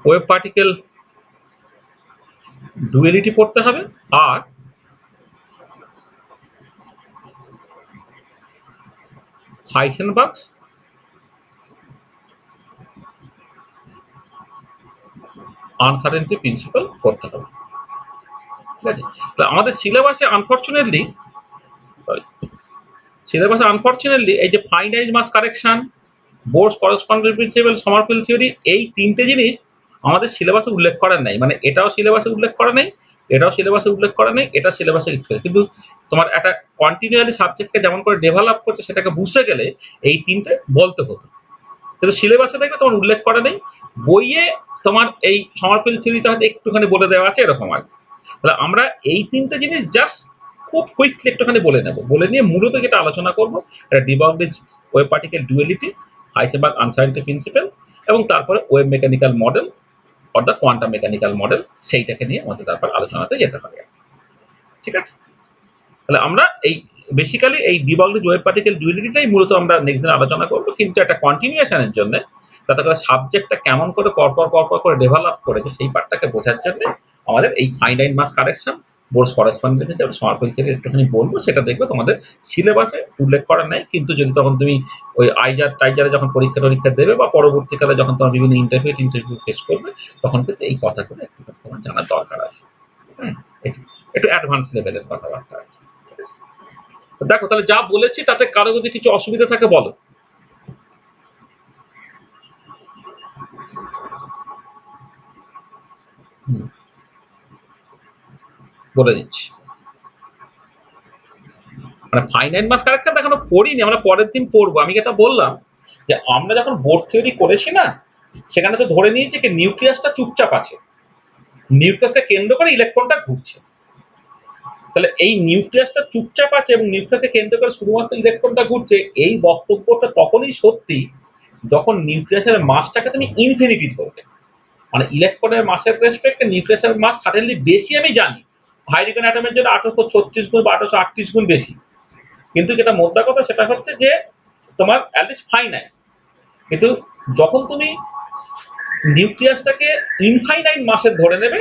ওয়েভ পার্টিকেল ডুয়েলিটি পড়তে হবে, আর হাইসেনবার্গস আনসার্টেনটি প্রিন্সিপাল করতে হবে। ঠিক আছে, তো আমাদের সিলেবাসে আনফরচুনেটলি এই যে finite mass correction, Bohr's correspondence principle, Sommerfeld theory, এই তিনটে জিনিস আমাদের সিলেবাসে উল্লেখ করা নেই। মানে এটাও সিলেবাসে উল্লেখ করা নেই, এটাও সিলেবাসে উল্লেখ করা নেই, এটা সিলেবাসে লিখতে হবে। কিন্তু তোমার একটা কন্টিনিউয়ালি সাবজেক্টকে যেমন করে ডেভেলপ করছে সেটাকে বুঝতে গেলে এই তিনটে বলতে হতো, কিন্তু সিলেবাসে দেখবে তোমার উল্লেখ করা নেই। বইয়ে তোমার এই সমারফিল্ড থিওরিটা হয়তো একটুখানি বলে দেওয়া আছে এরকম আর কি। তাহলে আমরা এই তিনটে জিনিস জাস্ট খুব কুইকলি একটুখানি বলে নেব, বলে নিয়ে মূলত যেটা আলোচনা করবো এটা de Broglie's wave particle duality, Heisenberg uncertainty principle, এবং তারপরে wave mechanical model or the quantum mechanical model, সেইটাকে নিয়ে আমাদের তারপর আলোচনাতে যেতে হবে। ঠিক আছে, তাহলে আমরা এই বেসিক্যালি এই ডিবগলিজ ওয়েভ পার্টিকেল ডুয়ালিটিটাই মূলত আমরা নেক্সট দিন আলোচনা করবো, কিন্তু একটা কন্টিনিউশনের জন্য, যাতে করে সাবজেক্টটা কেমন করে পরপর করে ডেভেলপ করেছে সেই পার্টটাকে বোঝার জন্য আমাদের এই finite mass correction, Bohr's correspondence হিসেবে সমারফিল্ড থেকে একটুখানি বলবো, সেটা দেখবে তোমাদের সিলেবাসে উল্লেখ করা নেই। কিন্তু যদি তখন তুমি ওই টাইজারে যখন পরীক্ষা দেবে বা পরবর্তীকালে যখন তোমার বিভিন্ন ইন্টারভিউ ফেস করবে, তখন কিন্তু এই কথাগুলো একটু তোমার জানার দরকার আছে। হ্যাঁ, একটু অ্যাডভান্স লেভেলের কথাবার্তা আছে। দেখো, তাহলে যা বলেছি তাতে কারো যদি কিছু অসুবিধা থাকে বলো। বলে দিচ্ছি, মানে ফাইনাইট মাস কারেকশন এখনো পড়িনি, আমরা পরের দিন পড়বো। আমি যেটা বললাম যে আমরা যখন বোর্ড থিওরি করেছি না, সেখানে তো ধরে নিয়েছি যে নিউক্লিয়াসটা চুপচাপ আছে, নিউক্লিয়াসকে কেন্দ্র করে ইলেকট্রনটা ঘুরছে। তাহলে এই নিউক্লিয়াসটা চুপচাপ আছে এবং নিউক্লিয়াসকে কেন্দ্র করে শুধুমাত্র ইলেকট্রনটা ঘুরছে, এই বক্তব্যটা তখনই সত্যি যখন নিউক্লিয়াসের মাসটাকে তুমি ইনফিনিটি ধরবে। মানে ইলেকট্রনের মাসের রেসপেক্টে নিউক্লিয়াসের মাস সাডেনলি বেশি, আমি জানি হাইড্রোজেন অ্যাটমের জন্য 1836 গুণ বা 1838 গুণ বেশি, কিন্তু যেটা মোদ্দা কথা সেটা হচ্ছে যে তোমার অ্যাটলিস্ট ফাইনাইট। কিন্তু যখন তুমি নিউক্লিয়াসটাকে ইনফাইনাইট মাসের ধরে নেবে,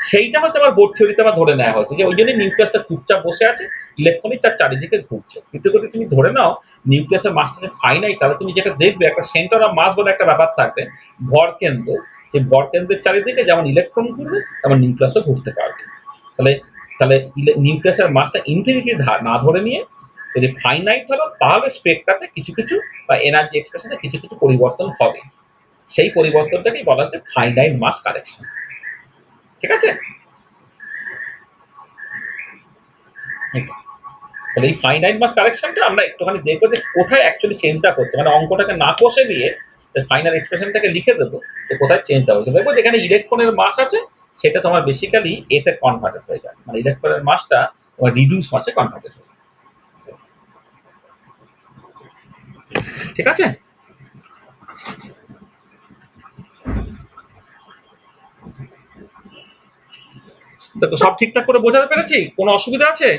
সেইটা হচ্ছে আমার বোর্ড থিওরিতে আমার ধরে নেওয়া হয়েছে যে ওই জন্য নিউক্লিয়াসটা চুপচাপ বসে আছে, ইলেকট্রনই তার চারিদিকে ঘুরছে। কিন্তু যদি তুমি ধরে নাও নিউক্লিয়াসের মাসটা ফাইনাইট, তাহলে তুমি যেটা দেখবে একটা সেন্টার অফ মাস বলে একটা ব্যাপার থাকবে, ভর কেন্দ্র। সেই ভর কেন্দ্রের চারিদিকে যেমন ইলেকট্রন ঘুরবে তেমন নিউক্লিয়াসও ঘুরতে পারবে। তাহলে তাহলে নিউক্লিয়াসের মাসটা ইনফিনিটি না ধরে নিয়ে যদি ফাইনাইট ধরো, তাহলে স্পেকটাতে কিছু বা এনার্জি এক্সপ্রেশনে কিছু পরিবর্তন হবে। সেই পরিবর্তনটাকেই বলা হচ্ছে ফাইনাইট মাস কারেকশন। ঠিক আছে, তাহলে এই ফাইনাইট মাস কারেকশনটা আমরা একটুখানি দেখবো যে কোথায় অ্যাকচুয়ালি চেঞ্জটা করছে, মানে অঙ্কটাকে না কষে দিয়ে ফাইনাল এক্সপ্রেশনটাকে লিখে দেবো যে কোথায় চেঞ্জটা হচ্ছে। দেখবো যেখানে ইলেকট্রনের মাস আছে সেটা তোমার বেসিক্যালি এতে কনভার্টেড হয়ে যায়, মানে ইলেকট্রনের মাসটা তোমার রিডিউস মাসে কনভার্টেড হয়ে যায়। ঠিক আছে, দেখো সব ঠিকঠাক করে বোঝাতে পেরেছি? কোনো অসুবিধা আছে?